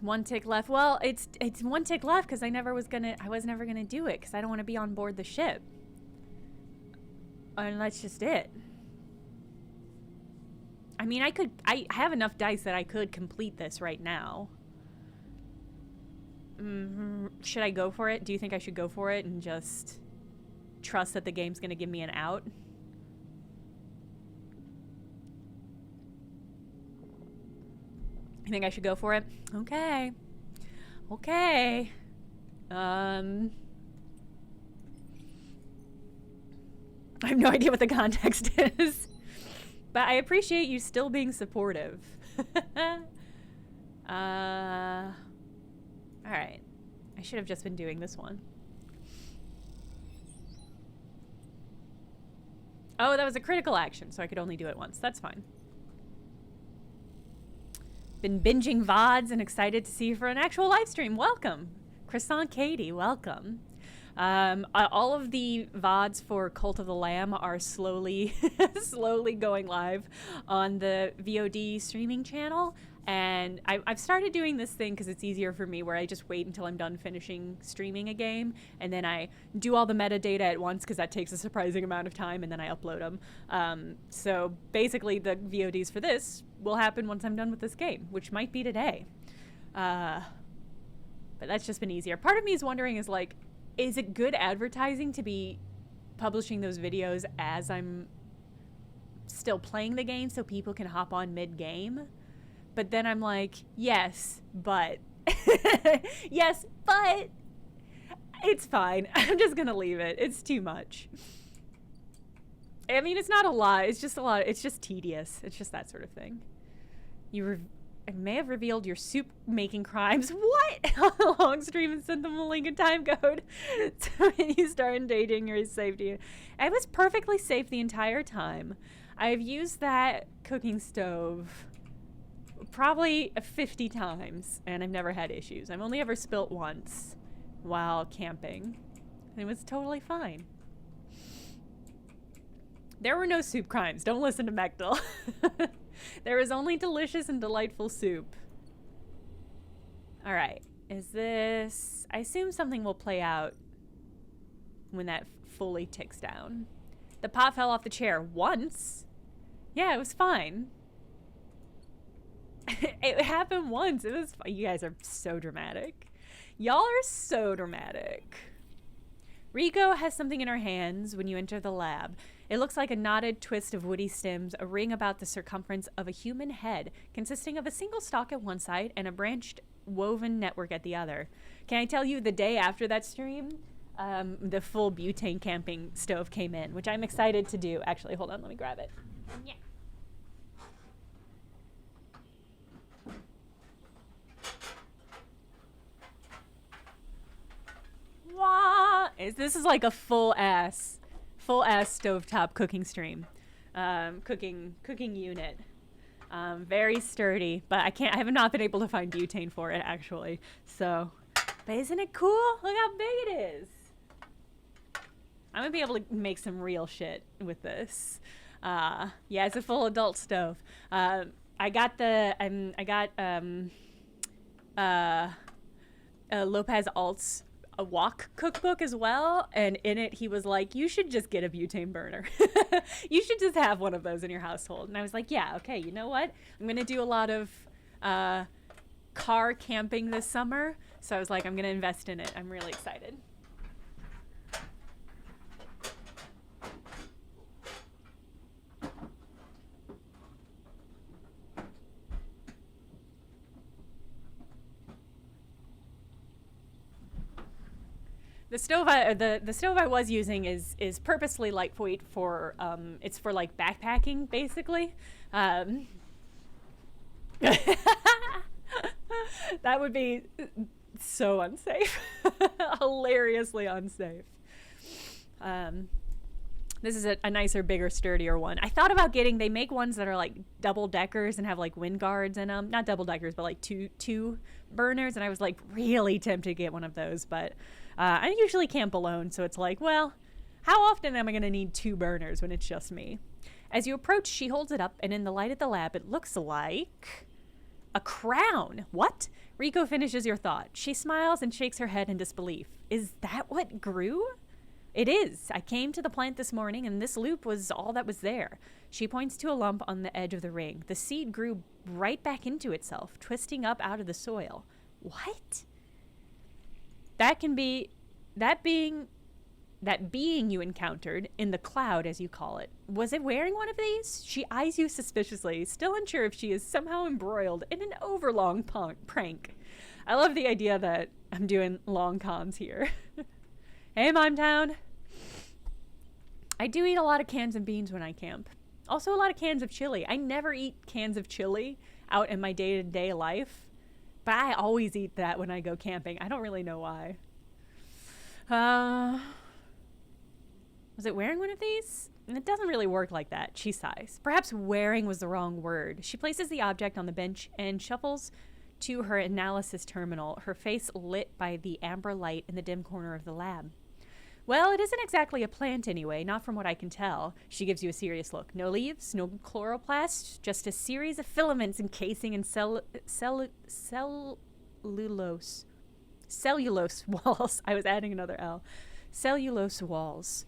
One tick left. Well, it's one tick left because I was never gonna do it because I don't want to be on board the ship. And that's just it. I mean, I have enough dice that I could complete this right now. Should I go for it? Do you think I should go for it and just trust that the game's gonna give me an out? You think I should go for it? Okay. Okay. I have no idea what the context is. But I appreciate you still being supportive. Alright. I should have just been doing this one. Oh, that was a critical action, so I could only do it once. That's fine. Been binging VODs and excited to see you for an actual live stream. Welcome. Croissant Katie, welcome. All of the VODs for Cult of the Lamb are slowly going live on the VOD streaming channel. And I've started doing this thing because it's easier for me where I just wait until I'm done finishing streaming a game. And then I do all the metadata at once because that takes a surprising amount of time. And then I upload them. So basically the VODs for this will happen once I'm done with this game, which might be today. But that's just been easier. Part of me is wondering is it good advertising to be publishing those videos as I'm still playing the game so people can hop on mid-game? But then I'm like, yes, but yes, but it's fine. I'm just gonna leave it. It's too much. I mean, it's not a lot. It's just a lot. It's just tedious. It's just that sort of thing. I may have revealed your soup making crimes. What? On a long stream and sent them a link and time code. So when you start endangering your safety. I was perfectly safe the entire time. I've used that cooking stove probably 50 times and I've never had issues. I've only ever spilt once while camping. And it was totally fine. There were no soup crimes. Don't listen to Mechtel. There is only delicious and delightful soup. All right. Is this... I assume something will play out when that fully ticks down. The pot fell off the chair once. Yeah, it was fine. It happened once. It was fine. You guys are so dramatic. Y'all are so dramatic. Riko has something in her hands when you enter the lab. It looks like a knotted twist of woody stems, a ring about the circumference of a human head, consisting of a single stalk at one side and a branched woven network at the other. Can I tell you, the day after that stream, the full butane camping stove came in, which I'm excited to do. Actually, hold on, let me grab it. Yeah. Wah! This is like a full ass stovetop cooking stream, cooking unit. Very sturdy, but I have not been able to find butane for it actually. So, but isn't it cool? Look how big it is. I'm gonna be able to make some real shit with this. Yeah, it's a full adult stove. I got Lopez Alt's a wok cookbook as well, and in it he was like, you should just get a butane burner. You should just have one of those in your household. And I was like, yeah, okay, you know what, I'm gonna do a lot of car camping this summer, so I was like, I'm gonna invest in it. I'm really excited. The stove I was using is purposely lightweight for it's for like backpacking basically. That would be so unsafe. Hilariously unsafe. This is a nicer, bigger, sturdier one. I thought about they make ones that are like double deckers and have like wind guards in them. Not double deckers, but like two burners. And I was like really tempted to get one of those, but I usually camp alone. So it's like, well, how often am I going to need two burners when it's just me? As you approach, she holds it up, and in the light of the lab, it looks like a crown. What? Riko finishes your thought. She smiles and shakes her head in disbelief. Is that what grew? It is. I came to the plant this morning, and this loop was all that was there. She points to a lump on the edge of the ring. The seed grew right back into itself, twisting up out of the soil. What? That being you encountered in the cloud, as you call it. Was it wearing one of these? She eyes you suspiciously, still unsure if she is somehow embroiled in an overlong prank. I love the idea that I'm doing long comms here. Hey, Mime Town. I do eat a lot of cans of beans when I camp. Also a lot of cans of chili. I never eat cans of chili out in my day-to-day life, but I always eat that when I go camping. I don't really know why. Was it wearing one of these? It doesn't really work like that, she sighs. Perhaps wearing was the wrong word. She places the object on the bench and shuffles to her analysis terminal, her face lit by the amber light in the dim corner of the lab. Well, it isn't exactly a plant anyway, not from what I can tell. She gives you a serious look. No leaves, no chloroplast, just a series of filaments encasing in cellulose walls. I was adding another L. Cellulose walls.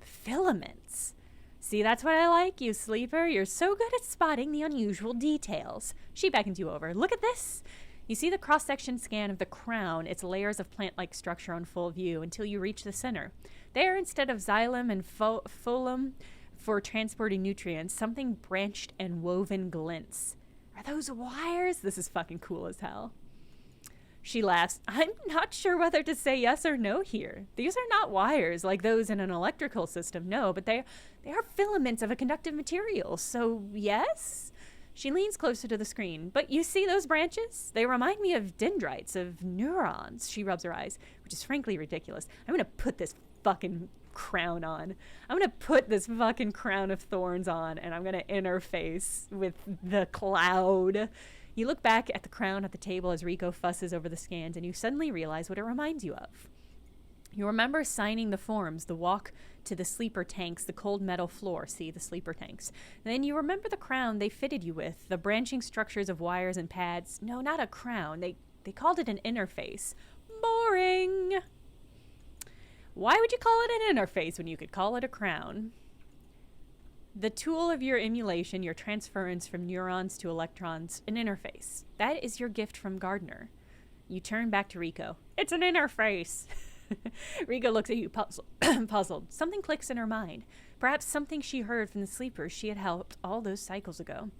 Filaments. See, that's what I like, you sleeper. You're so good at spotting the unusual details. She beckons you over. Look at this. You see the cross-section scan of the crown, its layers of plant-like structure on full view until you reach the center. There, instead of xylem and phloem for transporting nutrients, something branched and woven glints. Are those wires? This is fucking cool as hell. She laughs. I'm not sure whether to say yes or no here. These are not wires like those in an electrical system, no, but they are filaments of a conductive material, so yes? She leans closer to the screen. But you see those branches? They remind me of dendrites, of neurons. She rubs her eyes, which is frankly ridiculous. I'm going to put this fucking crown on. I'm going to put this fucking crown of thorns on, and I'm going to interface with the cloud. You look back at the crown at the table as Riko fusses over the scans, and you suddenly realize what it reminds you of. You remember signing the forms, the walk to the sleeper tanks, the cold metal floor. See, the sleeper tanks. And then you remember the crown they fitted you with, the branching structures of wires and pads. No, not a crown. They called it an interface. Boring. Why would you call it an interface when you could call it a crown? The tool of your emulation, your transference from neurons to electrons, an interface. That is your gift from Gardner. You turn back to Rico. It's an interface. Rico looks at you puzzled. Something clicks in her mind. Perhaps something she heard from the sleepers she had helped all those cycles ago.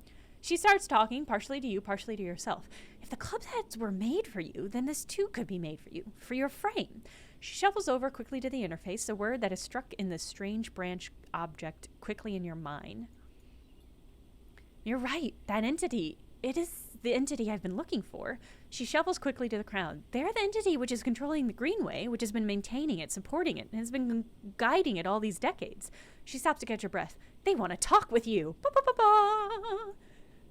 She starts talking, partially to you, partially to yourself. If the club heads were made for you, then this too could be made for you, for your frame. She shuffles over quickly to the interface, a word that is struck in this strange branch object quickly in your mind. You're right, that entity. It is the entity I've been looking for. She shuffles quickly to the crown. They're the entity which is controlling the Greenway, which has been maintaining it, supporting it, and has been guiding it all these decades. She stops to catch her breath. They want to talk with you. Ba-ba-ba-ba.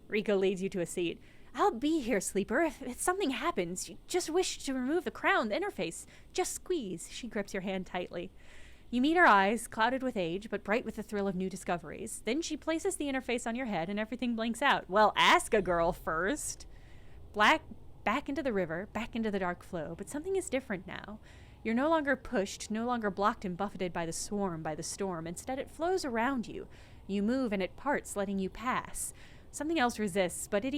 Rico leads you to a seat. I'll be here, Sleeper. If something happens, you just wish to remove the crown, the interface. Just squeeze. She grips your hand tightly. You meet her eyes, clouded with age, but bright with the thrill of new discoveries. Then she places the interface on your head, and everything blinks out. Well, ask a girl first. Back into the river, back into the dark flow, but something is different now. You're no longer pushed, no longer blocked and buffeted by the storm. Instead, it flows around you. You move, and it parts, letting you pass. Something else resists, but it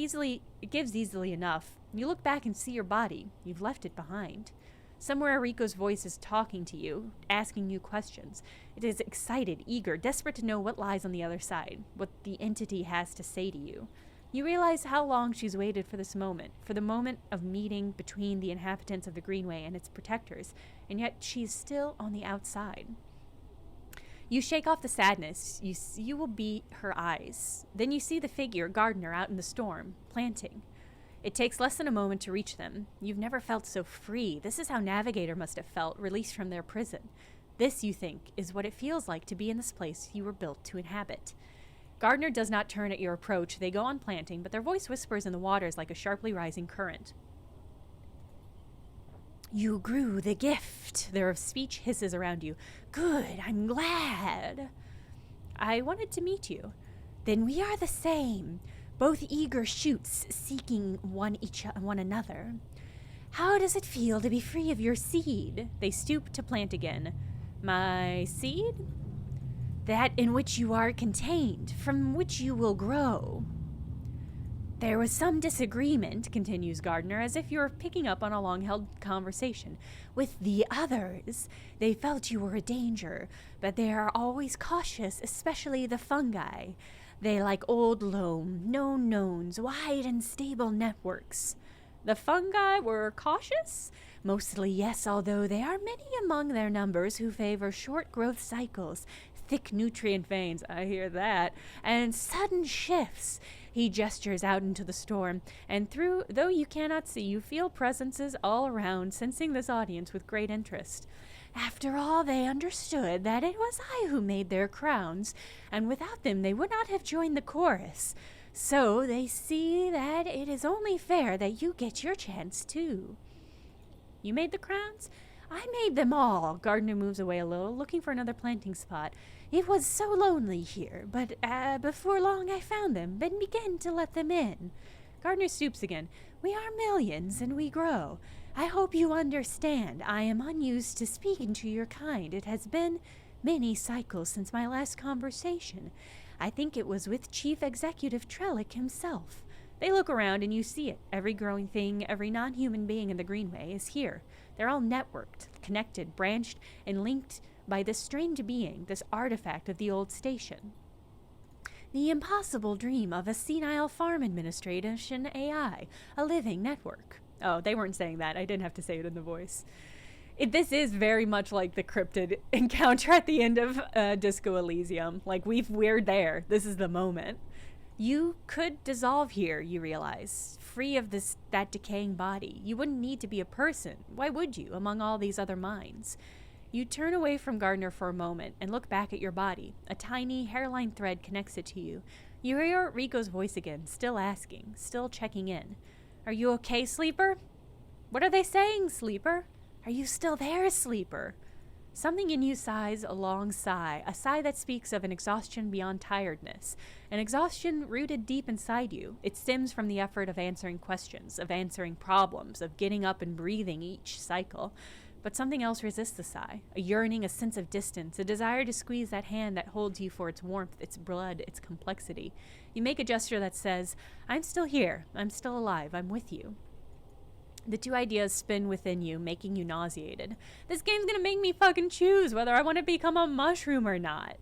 gives easily enough. You look back and see your body. You've left it behind. Somewhere Rico's voice is talking to you, asking you questions. It is excited, eager, desperate to know what lies on the other side, what the entity has to say to you. You realize how long she's waited for this moment, for the moment of meeting between the inhabitants of the Greenway and its protectors, and yet she's still on the outside. You shake off the sadness. You will be her eyes. Then you see the figure, Gardner, out in the storm, planting. It takes less than a moment to reach them. You've never felt so free. This is how Navigator must have felt, released from their prison. This, you think, is what it feels like to be in this place you were built to inhabit. Gardner does not turn at your approach. They go on planting, but their voice whispers in the waters like a sharply rising current. You grew the gift. Their speech hisses around you. Good, I'm glad. I wanted to meet you. Then we are the same. Both eager shoots seeking one another. How does it feel to be free of your seed? They stoop to plant again. My seed? That in which you are contained, from which you will grow. There was some disagreement, continues Gardner, as if you're picking up on a long-held conversation, with the others. They felt you were a danger, but they are always cautious, especially the fungi. They like old loam, known knowns, wide and stable networks. The fungi were cautious? Mostly yes, although there are many among their numbers who favor short growth cycles, thick nutrient veins, I hear that, and sudden shifts. He gestures out into the storm, and though you cannot see, you feel presences all around, sensing this audience with great interest. After all, they understood that it was I who made their crowns, and without them they would not have joined the chorus. So they see that it is only fair that you get your chance too. You made the crowns? I made them all. Gardner moves away a little, looking for another planting spot. It was so lonely here, but before long I found them, and began to let them in. Gardner stoops again. We are millions, and we grow. I hope you understand. I am unused to speaking to your kind. It has been many cycles since my last conversation. I think it was with Chief Executive Trellick himself. They look around and you see it. Every growing thing, every non-human being in the Greenway is here. They're all networked, connected, branched, and linked by this strange being, this artifact of the old station. The impossible dream of a senile farm administration AI, a living network. Oh, they weren't saying that. I didn't have to say it in the voice. This is very much like the cryptid encounter at the end of Disco Elysium. Like, we're there. This is the moment. You could dissolve here, you realize, free of that decaying body. You wouldn't need to be a person. Why would you, among all these other minds? You turn away from Gardner for a moment and look back at your body. A tiny hairline thread connects it to you. You hear Rico's voice again, still asking, still checking in. Are you okay, Sleeper? What are they saying, Sleeper? Are you still there, Sleeper? Something in you sighs a long sigh, a sigh that speaks of an exhaustion beyond tiredness, an exhaustion rooted deep inside you. It stems from the effort of answering questions, of answering problems, of getting up and breathing each cycle. But something else resists the sigh, a yearning, a sense of distance, a desire to squeeze that hand that holds you for its warmth, its blood, its complexity. You make a gesture that says, I'm still here, I'm still alive, I'm with you. The two ideas spin within you, making you nauseated. This game's gonna make me fucking choose whether I want to become a mushroom or not.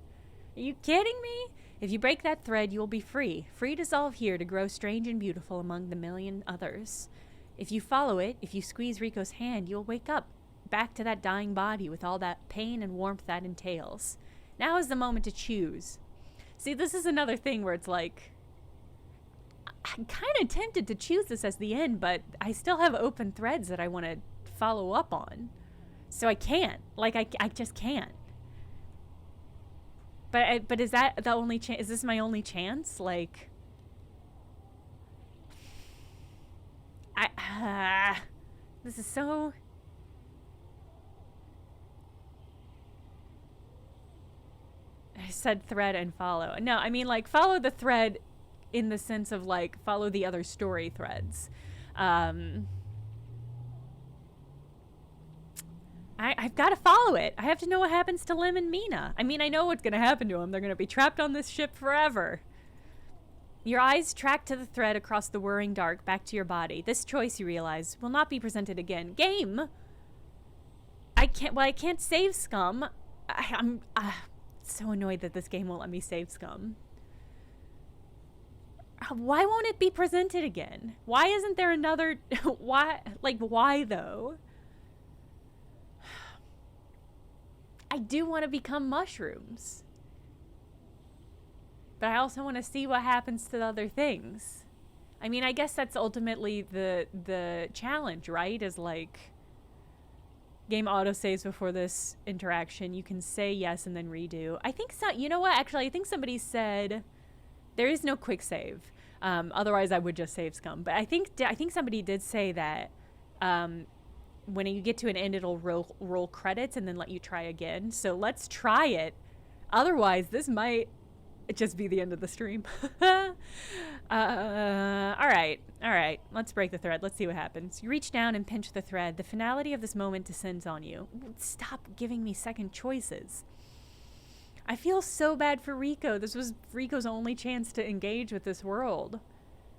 Are you kidding me? If you break that thread, you'll be free. Free to dissolve here to grow strange and beautiful among the million others. If you follow it, if you squeeze Rico's hand, you'll wake up, back to that dying body with all that pain and warmth that entails. Now is the moment to choose. See, this is another thing where it's like, I'm kind of tempted to choose this as the end, but I still have open threads that I want to follow up on. So I can't. Like, I just can't. But is that the only chance? Is this my only chance? Like, this is so... I said thread and follow. No, I mean, like, follow the thread in the sense of, like, follow the other story threads. I've got to follow it. I have to know what happens to Lim and Mina. I mean, I know what's going to happen to them. They're going to be trapped on this ship forever. Your eyes track to the thread across the whirring dark, back to your body. This choice, you realize, will not be presented again. Game! I can't save Scum. I'm so annoyed that this game won't let me save Scum. Why won't it be presented again? Why isn't there another... why though? I do want to become mushrooms. But I also want to see what happens to the other things. I mean, I guess that's ultimately the challenge, right? Is like... Game autosaves before this interaction. You can say yes and then redo. I think so. You know what? Actually, I think somebody said... There is no quick save. Otherwise, I would just save Scum. But I think somebody did say that when you get to an end, it'll roll credits and then let you try again. So let's try it. Otherwise, this might just be the end of the stream. All right. Let's break the thread. Let's see what happens. You reach down and pinch the thread. The finality of this moment descends on you. Stop giving me second choices. I feel so bad for Rico. This was Rico's only chance to engage with this world.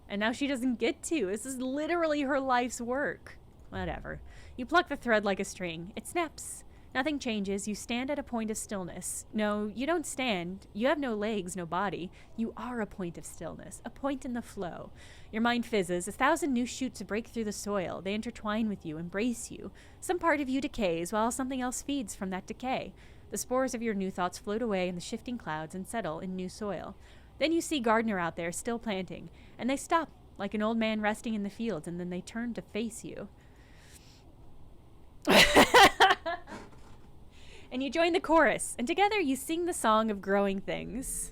And now she doesn't get to. This is literally her life's work. Whatever. You pluck the thread like a string. It snaps. Nothing changes. You stand at a point of stillness. No, you don't stand. You have no legs, no body. You are a point of stillness. A point in the flow. Your mind fizzes. 1,000 new shoots break through the soil. They intertwine with you, embrace you. Some part of you decays, while something else feeds from that decay. The spores of your new thoughts float away in the shifting clouds and settle in new soil. Then you see Gardner out there, still planting, and they stop, like an old man resting in the fields, and then they turn to face you. And you join the chorus, and together you sing the song of growing things.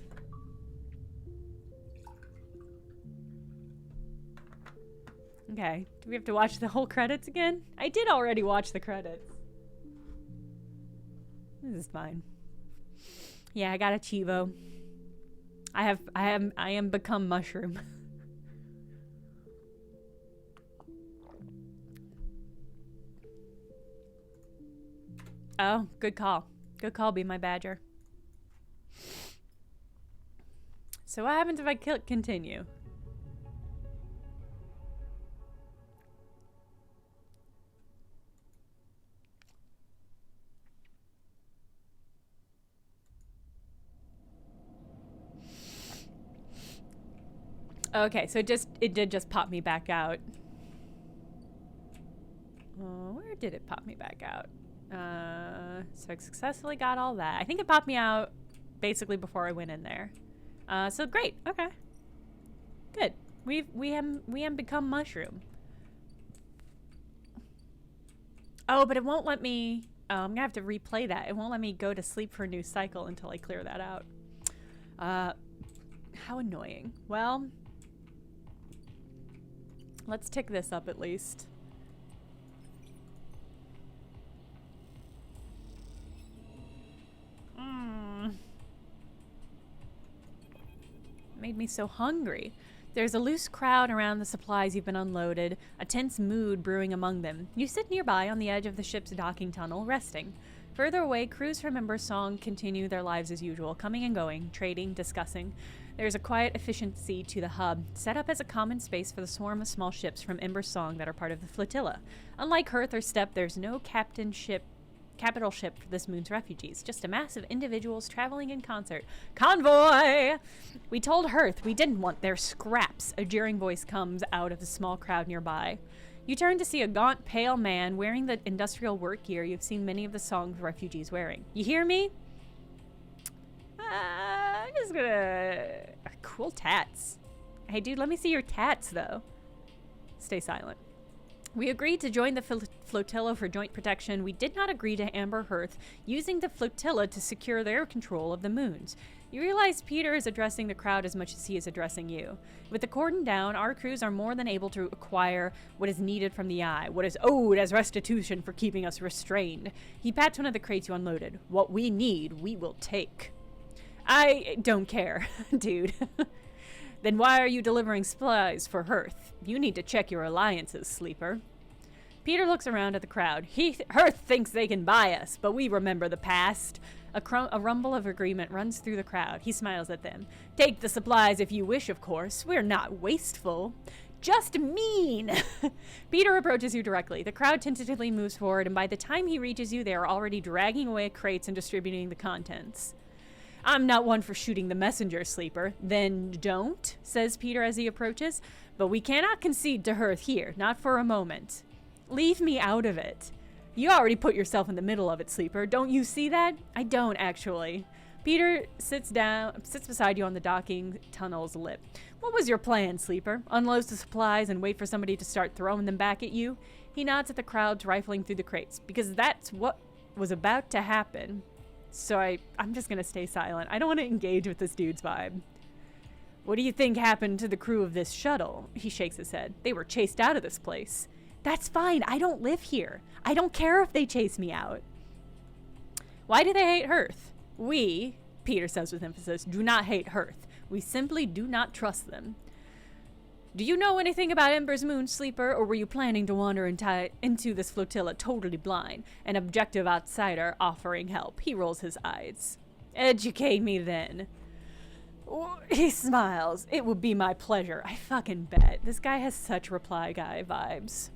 Okay, do we have to watch the whole credits again? I did already watch the credits. This is fine. Yeah, I got a Chivo. I am become mushroom. Oh, good call. Good call, be my badger. So what happens if I continue? Okay, so it did just pop me back out. Where did it pop me back out? So I successfully got all that. I think it popped me out basically before I went in there. So great. Okay. Good. We have become mushroom. Oh, but it won't let me. Oh, I'm gonna have to replay that. It won't let me go to sleep for a new cycle until I clear that out. How annoying. Well, let's tick this up at least. Made me so hungry. There's a loose crowd around the supplies you've been unloaded, a tense mood brewing among them. You sit nearby on the edge of the ship's docking tunnel, resting. Further away, crews from Ember Song continue their lives as usual, coming and going, trading, discussing. There's a quiet efficiency to the hub, set up as a common space for the swarm of small ships from Ember Song that are part of the flotilla. Unlike Hearth or Steppe, there's no capital ship for this moon's refugees, just a mass of individuals traveling in concert. Convoy! We told Hearth we didn't want their scraps. A jeering voice comes out of the small crowd nearby. You turn to see a gaunt, pale man wearing the industrial work gear you've seen many of the Song's refugees wearing. You hear me? I'm just gonna... Cool tats. Hey, dude, let me see your tats, though. Stay silent. We agreed to join the flotilla for joint protection. We did not agree to amber Hearth using the flotilla to secure their control of the moons. You realize Peter is addressing the crowd as much as he is addressing you. With the cordon down, our crews are more than able to acquire what is needed from the eye, what is owed as restitution for keeping us restrained. He pats one of the crates you unloaded. What we need, we will take. I don't care, dude. Then why are you delivering supplies for Hearth? You need to check your alliances, Sleeper. Peter looks around at the crowd. Hearth thinks they can buy us, but we remember the past. A rumble of agreement runs through the crowd. He smiles at them. Take the supplies if you wish, of course. We're not wasteful. Just mean. Peter approaches you directly. The crowd tentatively moves forward, and by the time he reaches you, they are already dragging away crates and distributing the contents. I'm not one for shooting the messenger, Sleeper. Then don't, says Peter as he approaches. But we cannot concede to Hearth here, not for a moment. Leave me out of it. You already put yourself in the middle of it, Sleeper. Don't you see that? I don't, actually. Peter sits beside you on the docking tunnel's lip. What was your plan, Sleeper? Unload the supplies and wait for somebody to start throwing them back at you? He nods at the crowd rifling through the crates, because that's what was about to happen. So I'm just gonna stay silent. I don't want to engage with this dude's vibe. What do you think happened to the crew of this shuttle? He shakes his head. They were chased out of this place. That's fine. I don't live here. I don't care if they chase me out. Why do they hate Hearth? We, Peter says with emphasis, do not hate Hearth. We simply do not trust them. Do you know anything about Ember's moon, Sleeper, or were you planning to wander into this flotilla totally blind, an objective outsider offering help? He rolls his eyes. Educate me then. He smiles. It would be my pleasure. I fucking bet. This guy has such reply guy vibes.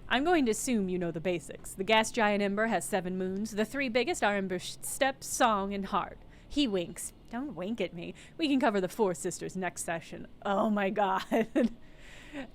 I'm going to assume you know the basics. The gas giant Ember has 7 moons. The 3 biggest are Ember, Steppe, Song, and Heart. He winks. Don't wink at me. We can cover the 4 sisters next session. Oh my god.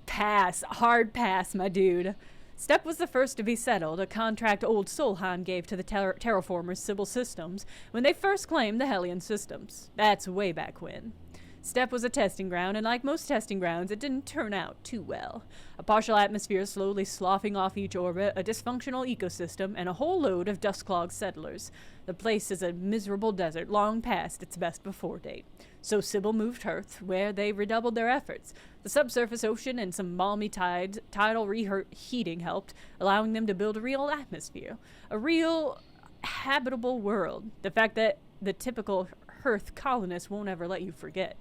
Pass. Hard pass, my dude. Steppe was the first to be settled, a contract old Solheim gave to the terraformers Sybil Systems when they first claimed the Hellion systems. That's way back when. Steppe was a testing ground, and like most testing grounds, it didn't turn out too well. A partial atmosphere slowly sloughing off each orbit, a dysfunctional ecosystem, and a whole load of dust-clogged settlers. The place is a miserable desert, long past its best before date. So Sybil moved Hearth, where they redoubled their efforts. The subsurface ocean and some balmy tidal reheating helped, allowing them to build a real atmosphere. A real habitable world. The fact that the typical Hearth colonist won't ever let you forget.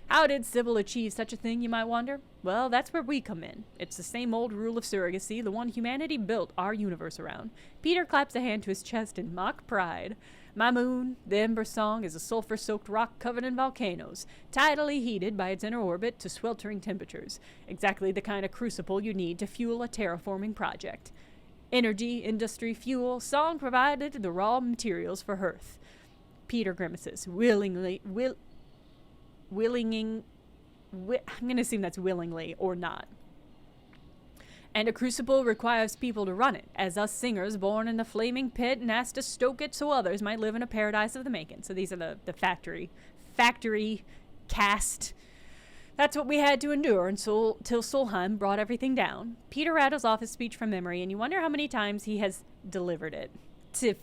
How did Sybil achieve such a thing, you might wonder? Well, that's where we come in. It's the same old rule of surrogacy, the one humanity built our universe around. Peter claps a hand to his chest in mock pride. My moon, the Ember Song, is a sulfur-soaked rock covered in volcanoes, tidally heated by its inner orbit to sweltering temperatures. Exactly the kind of crucible you need to fuel a terraforming project. Energy, industry, fuel, Song provided the raw materials for Hearth. Peter grimaces. I'm going to assume that's willingly or not. And a crucible requires people to run it, as us singers born in the flaming pit and asked to stoke it so others might live in a paradise of the making. So these are the factory cast. That's what we had to endure until Solheim brought everything down. Peter rattles off his speech from memory, and you wonder how many times he has delivered it.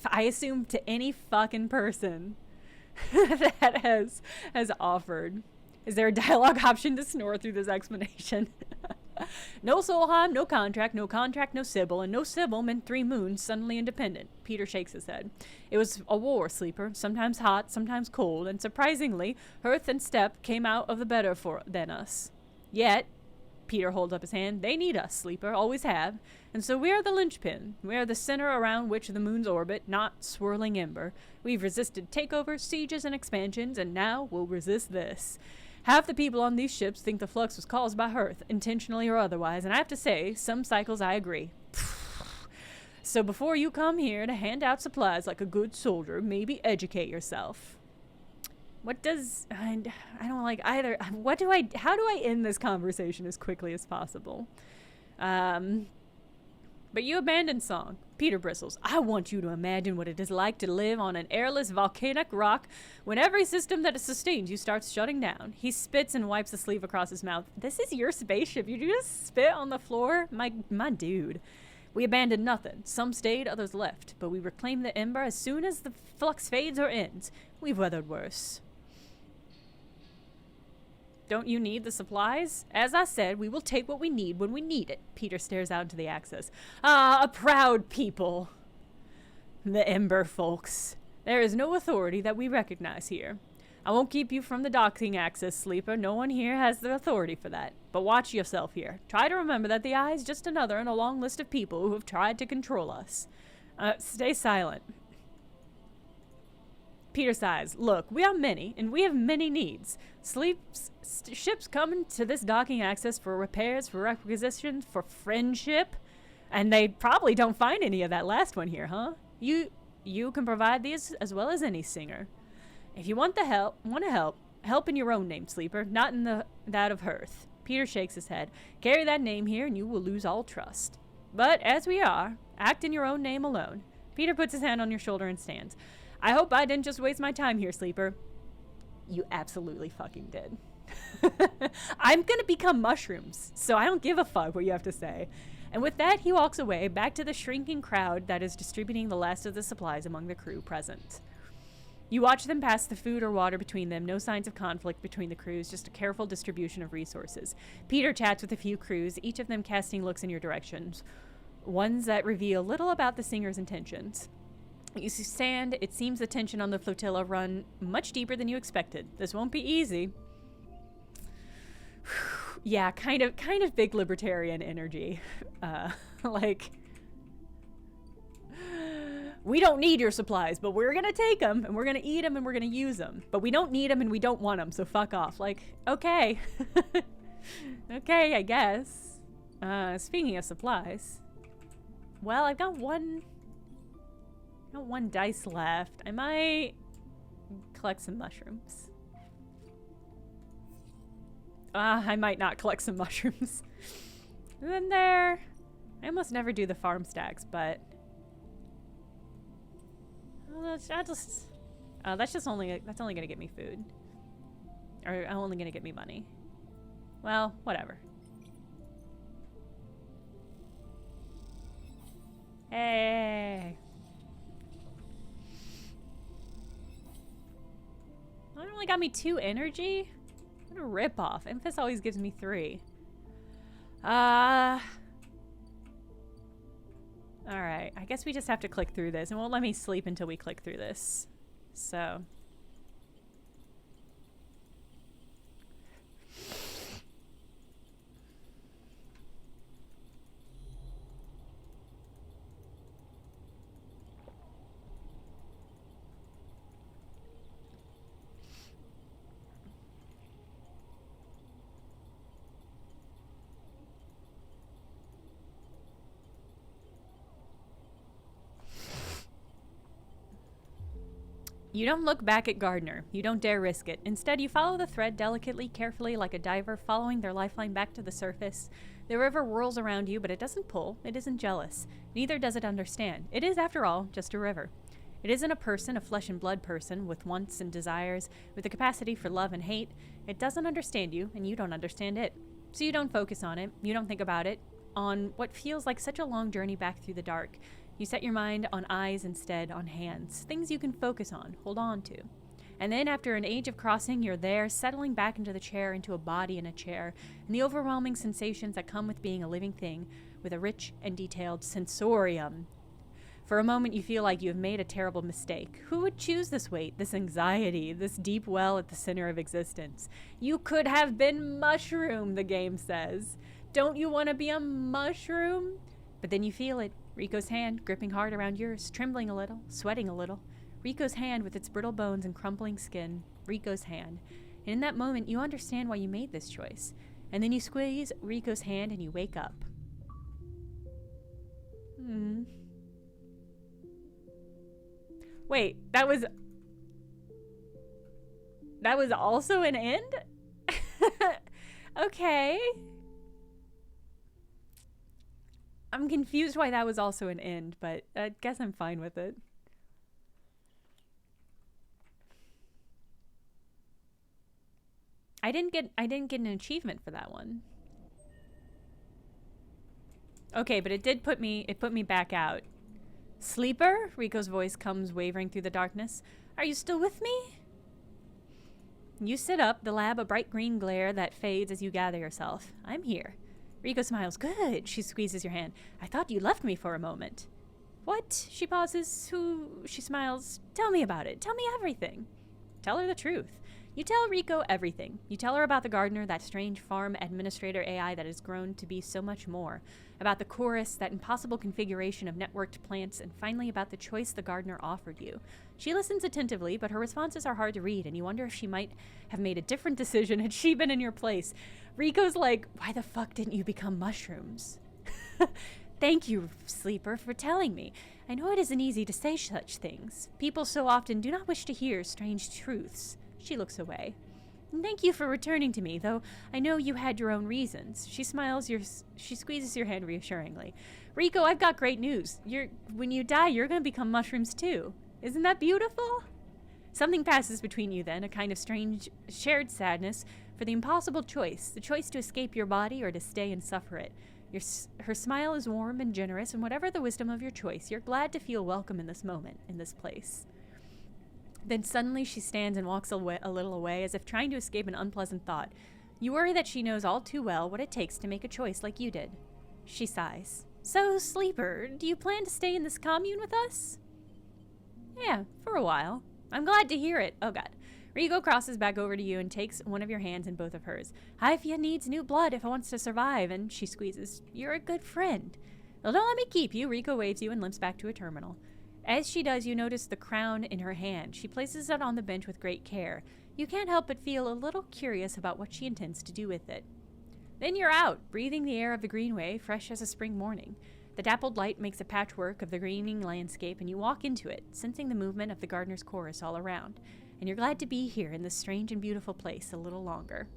I assume to any fucking person that has offered. Is there a dialogue option to snore through this explanation? No Solheim, no contract, no Sybil, and no Sybil meant 3 moons suddenly independent. Peter shakes his head. It was a war, Sleeper, sometimes hot, sometimes cold, and surprisingly, Hearth and Steppe came out of the better than us. Yet, Peter holds up his hand, they need us, Sleeper, always have, and so we are the linchpin. We are the center around which the moons orbit, not swirling ember. We've resisted takeovers, sieges, and expansions, and now we'll resist this. Half the people on these ships think the flux was caused by Hearth, intentionally or otherwise, and I have to say, some cycles I agree. So before you come here to hand out supplies like a good soldier, maybe educate yourself. What does... I don't like either... How do I end this conversation as quickly as possible? But you abandoned song. Peter bristles. I want you to imagine what it is like to live on an airless volcanic rock when every system that sustains you starts shutting down. He spits and wipes the sleeve across his mouth. This is your spaceship. You just spit on the floor? My dude. We abandoned nothing. Some stayed, others left. But we reclaimed the ember as soon as the flux fades or ends. We've weathered worse. Don't you need the supplies? As I said, we will take what we need when we need it. Peter stares out into the axis. Ah, a proud people. The Ember folks. There is no authority that we recognize here. I won't keep you from the docking axis, Sleeper. No one here has the authority for that. But watch yourself here. Try to remember that the Eye is just another in a long list of people who have tried to control us. Stay silent. Peter sighs. Look, we are many, and we have many needs. Ships coming to this docking access for repairs, for requisitions, for friendship. And they probably don't find any of that last one here, huh? You can provide these as well as any singer. If you want to help in your own name, Sleeper, not in that of Hearth. Peter shakes his head. Carry that name here and you will lose all trust. But as we are, act in your own name alone. Peter puts his hand on your shoulder and stands. I hope I didn't just waste my time here, Sleeper. You absolutely fucking did. I'm gonna become mushrooms, so I don't give a fuck what you have to say. And with that, he walks away, back to the shrinking crowd that is distributing the last of the supplies among the crew present. You watch them pass the food or water between them, no signs of conflict between the crews, just a careful distribution of resources. Peter chats with a few crews, each of them casting looks in your directions, ones that reveal little about the singer's intentions. You stand, it seems the tension on the flotilla run much deeper than you expected. This won't be easy. Yeah, kind of big libertarian energy. Like, we don't need your supplies, but we're gonna take them, and we're gonna eat them, and we're gonna use them. But we don't need them, and we don't want them, so fuck off. Like, okay. Okay, I guess. Speaking of supplies. Well, I've got one dice left. I might collect some mushrooms. I might not collect some mushrooms. And then I almost never do the farm stacks, but that's only gonna get me food. Or only gonna get me money. Well, whatever. Hey. It only got me 2 energy? What a ripoff. Emphas always gives me 3. Alright. I guess we just have to click through this. It won't let me sleep until we click through this. So... You don't look back at Gardner. You don't dare risk it. Instead, you follow the thread delicately, carefully, like a diver following their lifeline back to the surface. The river whirls around you, but it doesn't pull. It isn't jealous. Neither does it understand. It is, after all, just a river. It isn't a person, a flesh and blood person, with wants and desires, with the capacity for love and hate. It doesn't understand you, and you don't understand it. So you don't focus on it. You don't think about it. On what feels like such a long journey back through the dark. You set your mind on eyes instead, on hands, things you can focus on, hold on to. And then after an age of crossing, you're there, settling back into the chair, into a body in a chair, and the overwhelming sensations that come with being a living thing with a rich and detailed sensorium. For a moment, you feel like you have made a terrible mistake. Who would choose this weight, this anxiety, this deep well at the center of existence? You could have been mushroom, the game says. Don't you want to be a mushroom? But then you feel it. Rico's hand gripping hard around yours, trembling a little, sweating a little. Rico's hand with its brittle bones and crumpling skin. Rico's hand. And in that moment, you understand why you made this choice. And then you squeeze Rico's hand and you wake up. Wait, that was also an end? Okay. I'm confused why that was also an end, but I guess I'm fine with it. I didn't get an achievement for that one. Okay, but it put me back out. Sleeper? Rico's voice comes wavering through the darkness. Are you still with me? You sit up, the lab a bright green glare that fades as you gather yourself. I'm here. Rico smiles. Good. She squeezes your hand. I thought you left me for a moment. What? She pauses. Who? She smiles. Tell me about it. Tell me everything. Tell her the truth. You tell Rico everything. You tell her about the gardener, that strange farm administrator AI that has grown to be so much more. About the chorus, that impossible configuration of networked plants, and finally about the choice the gardener offered you. She listens attentively, but her responses are hard to read, and you wonder if she might have made a different decision had she been in your place. Rico's like, why the fuck didn't you become mushrooms? Thank you, Sleeper, for telling me. I know it isn't easy to say such things. People so often do not wish to hear strange truths. She looks away. Thank you for returning to me, though I know you had your own reasons. She smiles. She squeezes your hand reassuringly. Rico, I've got great news. When you die, you're going to become mushrooms too. Isn't that beautiful? Something passes between you then, a kind of strange shared sadness for the impossible choice, the choice to escape your body or to stay and suffer it. Her smile is warm and generous, and whatever the wisdom of your choice, you're glad to feel welcome in this moment, in this place. Then suddenly she stands and walks a little away, as if trying to escape an unpleasant thought. You worry that she knows all too well what it takes to make a choice like you did. She sighs. So, Sleeper, do you plan to stay in this commune with us? Yeah, for a while. I'm glad to hear it. Oh, God. Rico crosses back over to you and takes one of your hands in both of hers. Hyphia needs new blood if it wants to survive, and she squeezes. You're a good friend. Well, don't let me keep you. Rico waves you and limps back to a terminal. As she does, you notice the crown in her hand. She places it on the bench with great care. You can't help but feel a little curious about what she intends to do with it. Then you're out, breathing the air of the greenway, fresh as a spring morning. The dappled light makes a patchwork of the greening landscape, and you walk into it, sensing the movement of the gardener's chorus all around. And you're glad to be here in this strange and beautiful place a little longer.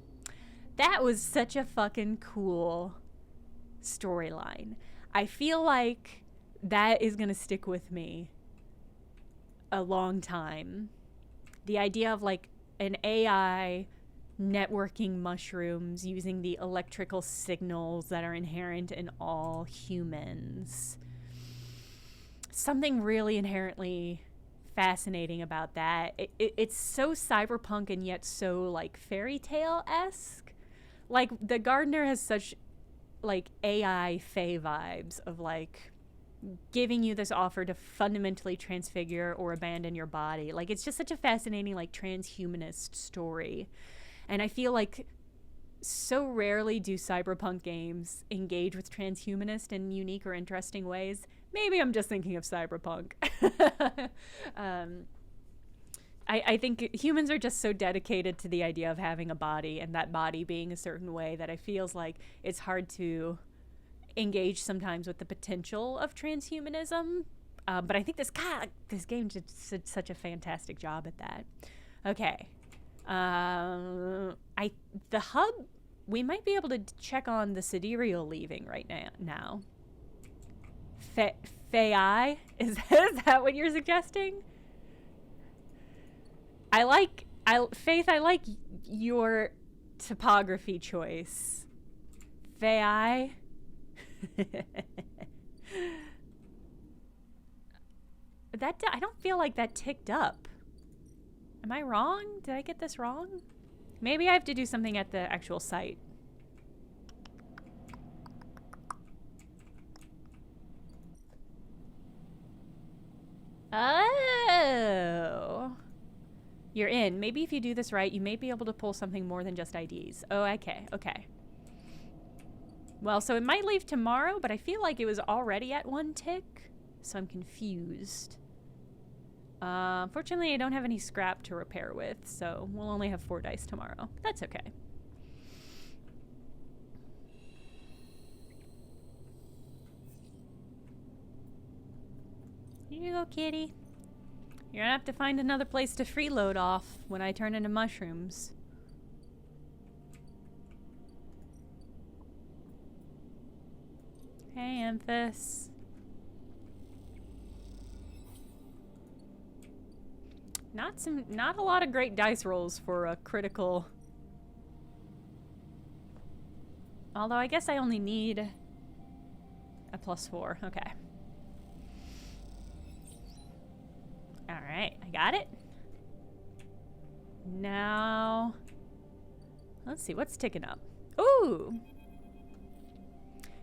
That was such a fucking cool storyline. I feel like that is going to stick with me a long time. The idea of like an AI networking mushrooms using the electrical signals that are inherent in all humans. Something really inherently fascinating about that. It's so cyberpunk and yet so like fairy tale-esque. Like the gardener has such like AI fae vibes of like giving you this offer to fundamentally transfigure or abandon your body. Like it's just such a fascinating like transhumanist story. And I feel like so rarely do cyberpunk games engage with transhumanist in unique or interesting ways. Maybe I'm just thinking of cyberpunk. I think humans are just so dedicated to the idea of having a body and that body being a certain way that it feels like it's hard to engage sometimes with the potential of transhumanism. But I think this game did such a fantastic job at that. Okay. The hub, we might be able to check on the sidereal leaving right now. Fae? Is that what you're suggesting? Faith, I like your topography choice. Fae? I don't feel like that ticked up. Am I wrong? Did I get this wrong? Maybe I have to do something at the actual site. Oh. You're in. Maybe if you do this right, you may be able to pull something more than just IDs. Oh, okay, okay. Well, so it might leave tomorrow, but I feel like it was already at 1 tick, so I'm confused. Fortunately, I don't have any scrap to repair with, so we'll only have 4 dice tomorrow. That's okay. Here you go, kitty. You're gonna have to find another place to freeload off when I turn into mushrooms. Hey, Emphas. Not a lot of great dice rolls for a critical. Although I guess I only need a +4. Okay. Alright, I got it. Now, let's see, what's ticking up? Ooh!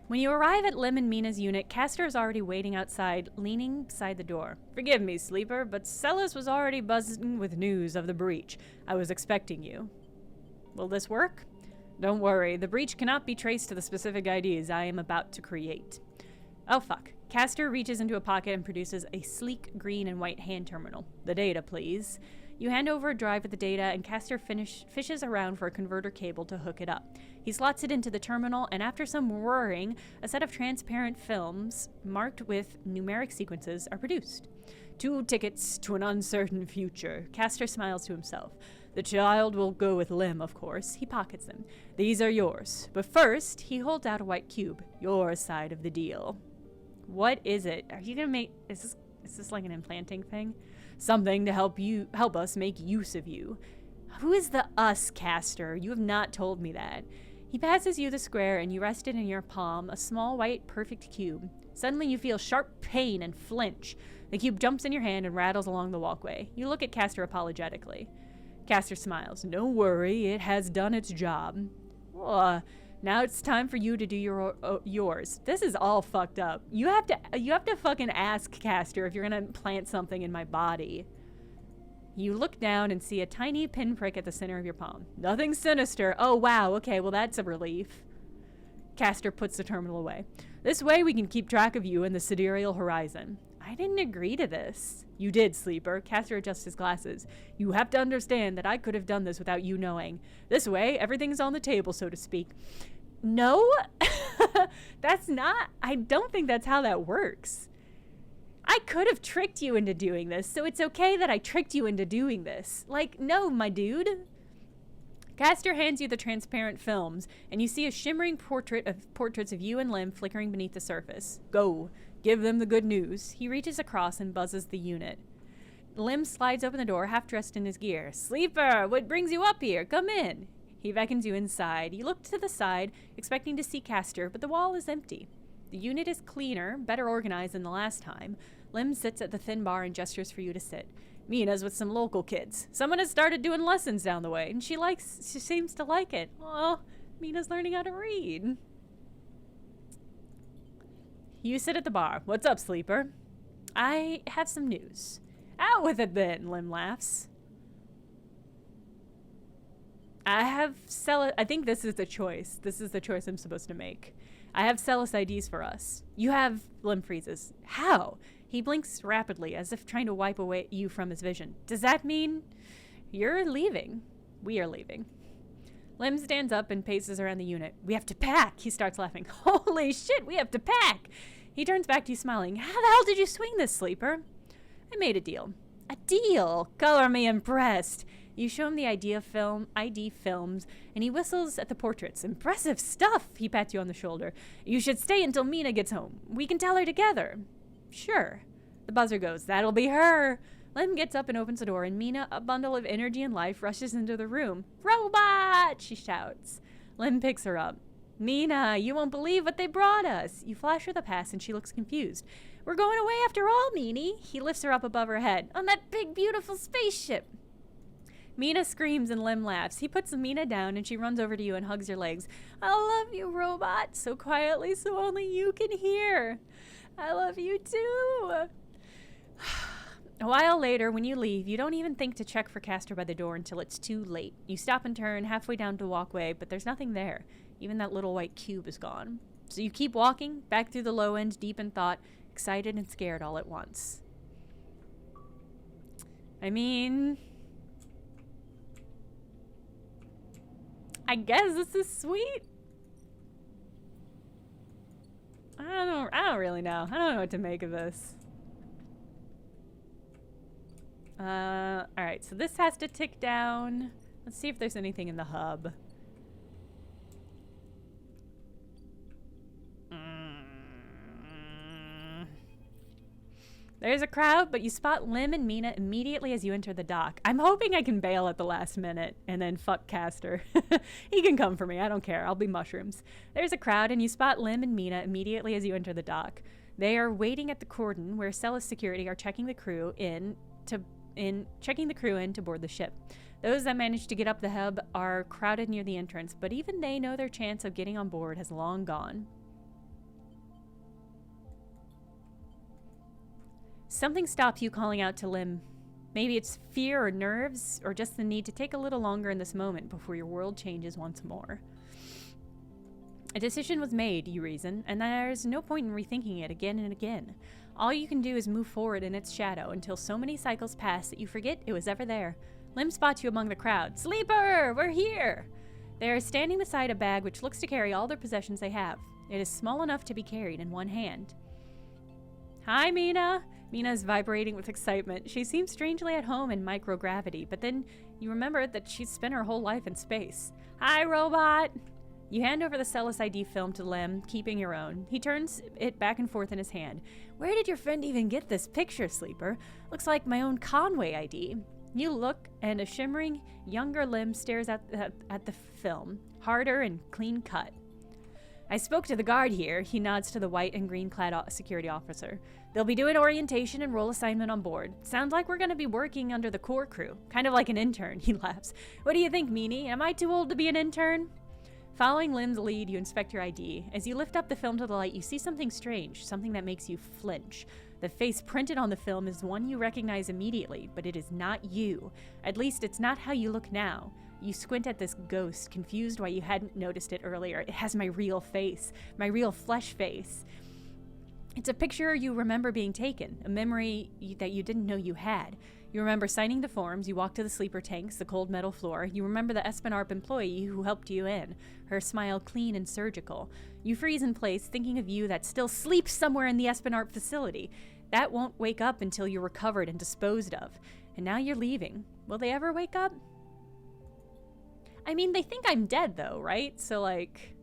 When you arrive at Lim and Mina's unit, Castor is already waiting outside, leaning beside the door. Forgive me, Sleeper, but Celis was already buzzing with news of the breach. I was expecting you. Will this work? Don't worry, the breach cannot be traced to the specific IDs I am about to create. Oh fuck. Castor reaches into a pocket and produces a sleek green and white hand terminal. The data, please. You hand over a drive with the data, and Castor fishes around for a converter cable to hook it up. He slots it into the terminal, and after some whirring, a set of transparent films marked with numeric sequences are produced. 2 tickets to an uncertain future. Castor smiles to himself. The child will go with Lim, of course. He pockets them. These are yours. But first, he holds out a white cube. Your side of the deal. What is it? Are you gonna make... Is this like an implanting thing? Something to help us make use of you. Who is the us, Castor? You have not told me that. He passes you the square and you rest it in your palm, a small white perfect cube. Suddenly you feel sharp pain and flinch. The cube jumps in your hand and rattles along the walkway. You look at Castor apologetically. Castor smiles. Don't worry, it has done its job. Now it's time for you to do yours. This is all fucked up. You have to fucking ask Castor if you're gonna plant something in my body. You look down and see a tiny pinprick at the center of your palm. Nothing sinister. Oh wow, okay, well that's a relief. Castor puts the terminal away. This way we can keep track of you in the sidereal horizon. I didn't agree to this. You did, Sleeper. Castor adjusts his glasses. You have to understand that I could have done this without you knowing. This way, everything's on the table, so to speak. No, that's not, I don't think that's how that works. I could have tricked you into doing this, so it's okay that I tricked you into doing this. Like, no, my dude. Castor hands you the transparent films, and you see a shimmering portraits of you and Lim flickering beneath the surface. Go. Give them the good news. He reaches across and buzzes the unit. Lim slides open the door, half dressed in his gear. Sleeper, what brings you up here? Come in. He beckons you inside. You look to the side, expecting to see Castor, but the wall is empty. The unit is cleaner, better organized than the last time. Lim sits at the thin bar and gestures for you to sit. Mina's with some local kids. Someone has started doing lessons down the way, and she seems to like it. Oh, Mina's learning how to read. You sit at the bar. What's up, Sleeper? I have some news. Out with it then, Lim laughs. I think this is the choice. This is the choice I'm supposed to make. I have Celis IDs for us. You have... Lim freezes. How? He blinks rapidly, as if trying to wipe away you from his vision. Does that mean... You're leaving. We are leaving. Lim stands up and paces around the unit. We have to pack. He starts laughing. Holy shit, we have to pack. He turns back to you smiling. How the hell did you swing this, Sleeper? I made a deal. A deal? Color me impressed. You show him the ID films, and he whistles at the portraits. Impressive stuff, he pats you on the shoulder. You should stay until Mina gets home. We can tell her together. Sure. The buzzer goes. That'll be her. Lim gets up and opens the door, and Mina, a bundle of energy and life, rushes into the room. Robot! She shouts. Lim picks her up. Mina, you won't believe what they brought us. You flash her the pass, and she looks confused. We're going away after all, Meanie. He lifts her up above her head. On that big, beautiful spaceship. Mina screams and Lim laughs. He puts Mina down and she runs over to you and hugs your legs. I love you, robot. So quietly, so only you can hear. I love you too. A while later, when you leave, you don't even think to check for Castor by the door until it's too late. You stop and turn halfway down the walkway, but there's nothing there. Even that little white cube is gone. So you keep walking, back through the low end, deep in thought, excited and scared all at once. I mean, I guess this is sweet. I don't really know. I don't know what to make of this. Alright, so this has to tick down. Let's see if there's anything in the hub. There's a crowd, but you spot Lim and Mina immediately as you enter the dock. I'm hoping I can bail at the last minute and then fuck Castor. He can come for me. I don't care. I'll be mushrooms. There's a crowd, and you spot Lim and Mina immediately as you enter the dock. They are waiting at the cordon where Celis security are checking the crew in to board the ship. Those that manage to get up the hub are crowded near the entrance, but even they know their chance of getting on board has long gone. Something stops you calling out to Lim. Maybe it's fear or nerves, or just the need to take a little longer in this moment before your world changes once more. A decision was made, you reason, and there's no point in rethinking it again and again. All you can do is move forward in its shadow until so many cycles pass that you forget it was ever there. Lim spots you among the crowd. Sleeper! We're here! They are standing beside a bag which looks to carry all their possessions they have. It is small enough to be carried in one hand. Hi, Mina! Mina is vibrating with excitement. She seems strangely at home in microgravity, but then you remember that she's spent her whole life in space. Hi, robot! You hand over the Celis ID film to Lim, keeping your own. He turns it back and forth in his hand. Where did your friend even get this picture, Sleeper? Looks like my own Conway ID. You look, and a shimmering, younger Lim stares at the film, harder and clean cut. I spoke to the guard here. He nods to the white and green clad security officer. They'll be doing orientation and role assignment on board. Sounds like we're going to be working under the core crew. Kind of like an intern, he laughs. What do you think, Meanie? Am I too old to be an intern? Following Lim's lead, you inspect your ID. As you lift up the film to the light, you see something strange, something that makes you flinch. The face printed on the film is one you recognize immediately, but it is not you. At least it's not how you look now. You squint at this ghost, confused why you hadn't noticed it earlier. It has my real face, my real flesh face. It's a picture you remember being taken, a memory that you didn't know you had. You remember signing the forms, you walk to the sleeper tanks, the cold metal floor. You remember the Espenarp employee who helped you in, her smile clean and surgical. You freeze in place, thinking of you that still sleeps somewhere in the Espenarp facility. That won't wake up until you're recovered and disposed of. And now you're leaving. Will they ever wake up? I mean, they think I'm dead, though, right? So, like,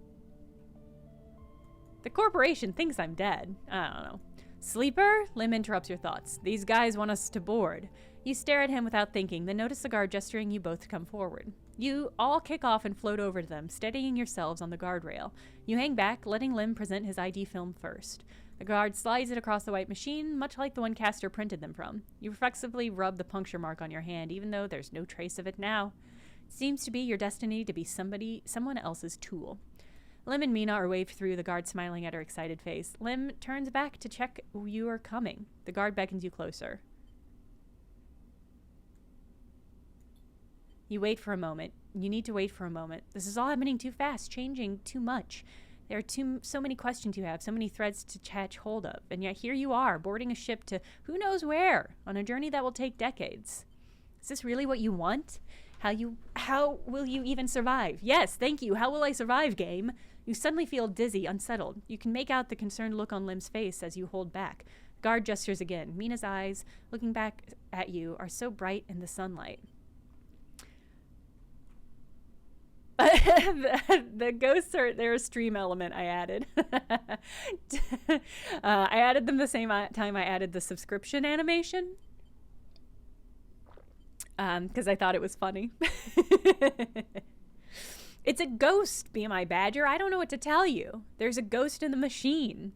the corporation thinks I'm dead. I don't know. Sleeper? Lim interrupts your thoughts. These guys want us to board. You stare at him without thinking, then notice the guard gesturing you both to come forward. You all kick off and float over to them, steadying yourselves on the guardrail. You hang back, letting Lim present his ID film first. The guard slides it across the white machine, much like the one Castor printed them from. You reflexively rub the puncture mark on your hand, even though there's no trace of it now. It seems to be your destiny to be someone else's tool. Lim and Mina are waved through, the guard smiling at her excited face. Lim turns back to check you are coming. The guard beckons you closer. You wait for a moment. You need to wait for a moment. This is all happening too fast, changing too much. There are so many questions you have, so many threads to catch hold of, and yet here you are, boarding a ship to who knows where, on a journey that will take decades. Is this really what you want? How will you even survive? Yes, thank you. How will I survive, game? You suddenly feel dizzy, unsettled. You can make out the concerned look on Lim's face as you hold back. Guard gestures again. Mina's eyes, looking back at you, are so bright in the sunlight. The ghosts are, they're a stream element I added. I added them the same time I added the subscription animation. Because I thought it was funny. It's a ghost, BMI Badger. I don't know what to tell you. There's a ghost in the machine.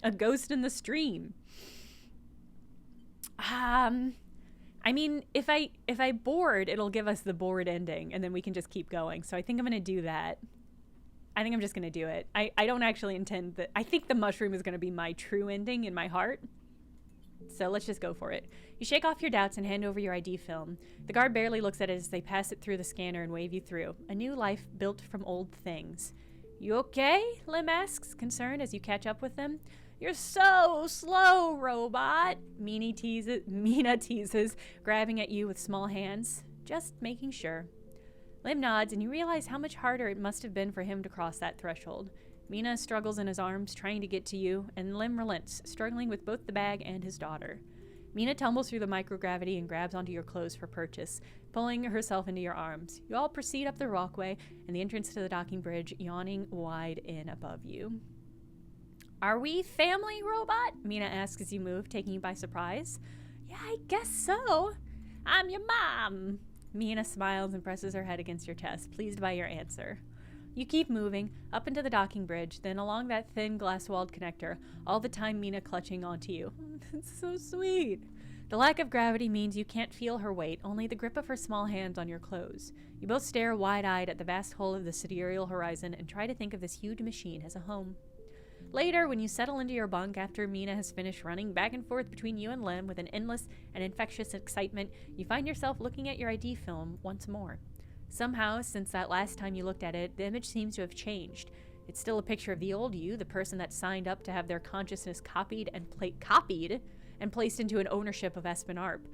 A ghost in the stream. I mean, if I board, it'll give us the board ending, and then we can just keep going. So I think I'm gonna do that. I think I'm just gonna do it. I don't actually intend that. I think the mushroom is gonna be my true ending in my heart. So let's just go for it. You shake off your doubts and hand over your ID film. The guard barely looks at it as they pass it through the scanner and wave you through. A new life built from old things. You okay? Lim asks, concerned as you catch up with them. You're so slow, robot. Mina teases, grabbing at you with small hands. Just making sure. Lim nods, and you realize how much harder it must have been for him to cross that threshold. Mina struggles in his arms, trying to get to you, and Lim relents, struggling with both the bag and his daughter. Mina tumbles through the microgravity and grabs onto your clothes for purchase, pulling herself into your arms. You all proceed up the walkway and the entrance to the docking bridge, yawning wide in above you. Are we family, robot? Mina asks as you move, taking you by surprise. Yeah, I guess so. I'm your mom. Mina smiles and presses her head against your chest, pleased by your answer. You keep moving, up into the docking bridge, then along that thin glass-walled connector, all the time Mina clutching onto you. It's so sweet. The lack of gravity means you can't feel her weight, only the grip of her small hands on your clothes. You both stare wide-eyed at the vast whole of the sidereal horizon and try to think of this huge machine as a home. Later, when you settle into your bunk after Mina has finished running back and forth between you and Lim with an endless and infectious excitement, you find yourself looking at your ID film once more. Somehow, since that last time you looked at it, the image seems to have changed. It's still a picture of the old you, the person that signed up to have their consciousness copied and placed into an ownership of Espen Arp.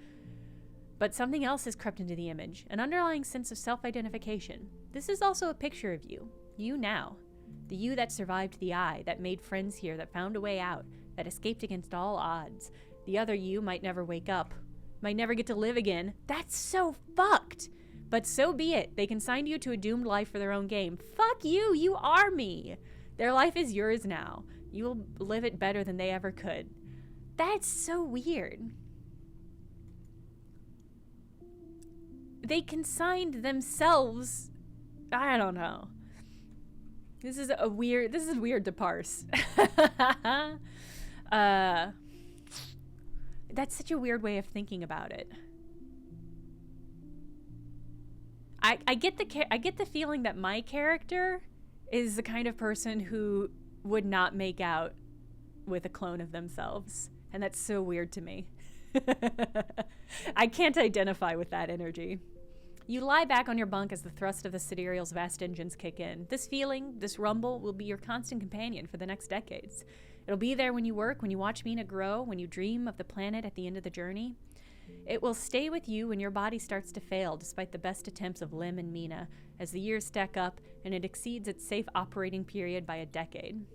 But something else has crept into the image, an underlying sense of self-identification. This is also a picture of you now. The you that survived the eye, that made friends here, that found a way out, that escaped against all odds. The other you might never wake up, might never get to live again. That's so fucked! But so be it. They consigned you to a doomed life for their own game. Fuck you! You are me! Their life is yours now. You will live it better than they ever could. That's so weird. They consigned themselves... I don't know. This is weird to parse. That's such a weird way of thinking about it. I get the feeling that my character is the kind of person who would not make out with a clone of themselves. And that's so weird to me. I can't identify with that energy. You lie back on your bunk as the thrust of the sidereal's vast engines kick in. This feeling, this rumble, will be your constant companion for the next decades. It'll be there when you work, when you watch Mina grow, when you dream of the planet at the end of the journey. It will stay with you when your body starts to fail, despite the best attempts of Lim and Mina, as the years stack up and it exceeds its safe operating period by a decade.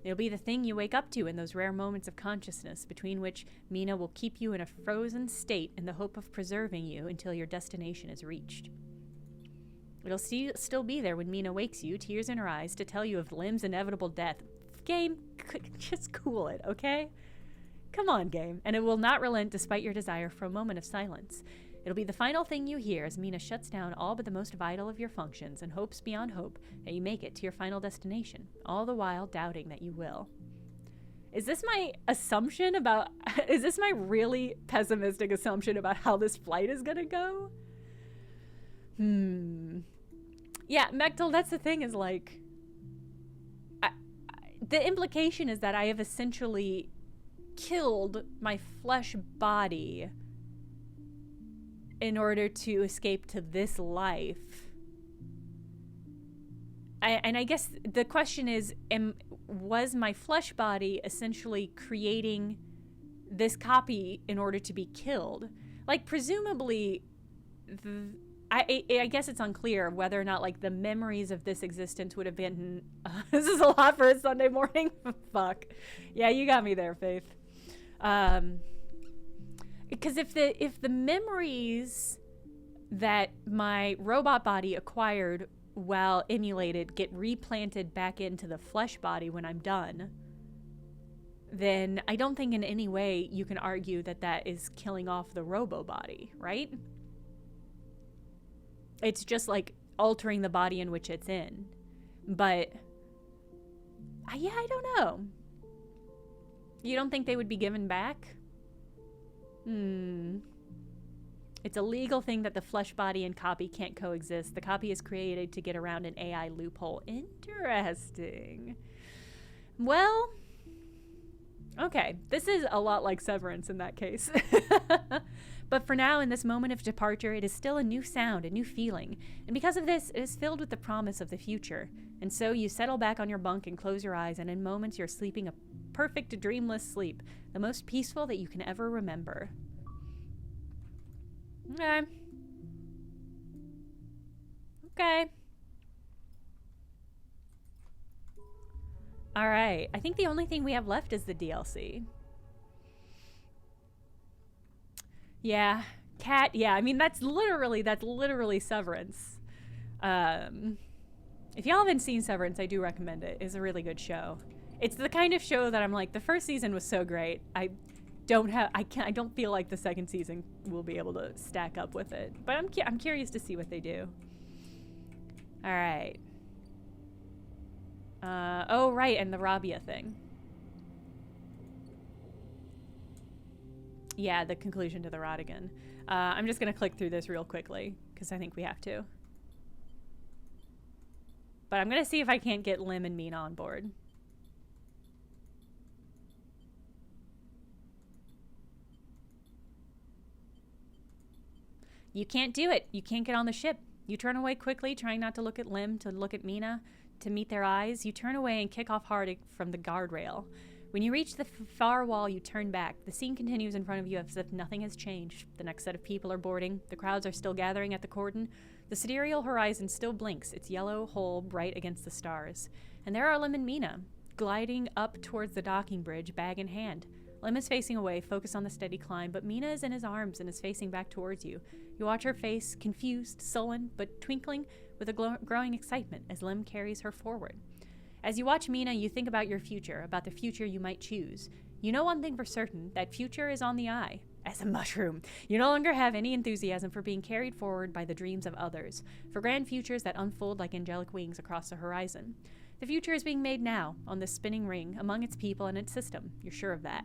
It'll be the thing you wake up to in those rare moments of consciousness, between which Mina will keep you in a frozen state in the hope of preserving you until your destination is reached. It'll still be there when Mina wakes you, tears in her eyes, to tell you of Lim's inevitable death. Game, just cool it, okay? Come on, game. And it will not relent despite your desire for a moment of silence. It'll be the final thing you hear as Mina shuts down all but the most vital of your functions and hopes beyond hope that you make it to your final destination, all the while doubting that you will. Is this my assumption about... Is this my really pessimistic assumption about how this flight is gonna go? Yeah, Mechtel, that's the thing, is like... the implication is that I have essentially killed my flesh body in order to escape to this life. And I guess the question is, was my flesh body essentially creating this copy in order to be killed? Like, presumably, I guess it's unclear whether or not, like, the memories of this existence would have been... this is a lot for a Sunday morning. Fuck. Yeah, you got me there, Faith. Because if the memories that my robot body acquired while emulated get replanted back into the flesh body when I'm done, then I don't think in any way you can argue that that is killing off the robo body, right? It's just like altering the body in which it's in. But yeah, I don't know. You don't think they would be given back? It's a legal thing that the flesh body and copy can't coexist. The copy is created to get around an AI loophole. Interesting. Well, okay. This is a lot like Severance in that case. But for now, in this moment of departure, it is still a new sound, a new feeling. And because of this, it is filled with the promise of the future. And so you settle back on your bunk and close your eyes, and in moments you're sleeping a perfect dreamless sleep, the most peaceful that you can ever remember. Okay. Okay. Alright, I think the only thing we have left is the DLC. Yeah, Cat, yeah, I mean, that's literally Severance. If y'all haven't seen Severance, I do recommend it. It's a really good show. It's the kind of show that I'm like, the first season was so great. I don't feel like the second season will be able to stack up with it. But I'm curious to see what they do. All right. Oh, right, and the Rabia thing. Yeah, the conclusion to the Rodigan. I'm just going to click through this real quickly, because I think we have to. But I'm going to see if I can't get Lim and Mina on board. You can't do it. You can't get on the ship. You turn away quickly, trying not to look at Lim, to look at Mina, to meet their eyes. You turn away and kick off hard from the guardrail. When you reach the far wall, you turn back. The scene continues in front of you as if nothing has changed. The next set of people are boarding. The crowds are still gathering at the cordon. The sidereal horizon still blinks, its yellow hull bright against the stars. And there are Lim and Mina, gliding up towards the docking bridge, bag in hand. Lim is facing away, focused on the steady climb, but Mina is in his arms and is facing back towards you. You watch her face, confused, sullen, but twinkling with a growing excitement as Lim carries her forward. As you watch Mina, you think about your future, about the future you might choose. You know one thing for certain, that future is on the eye. As a mushroom, you no longer have any enthusiasm for being carried forward by the dreams of others, for grand futures that unfold like angelic wings across the horizon. The future is being made now, on this spinning ring, among its people and its system. You're sure of that.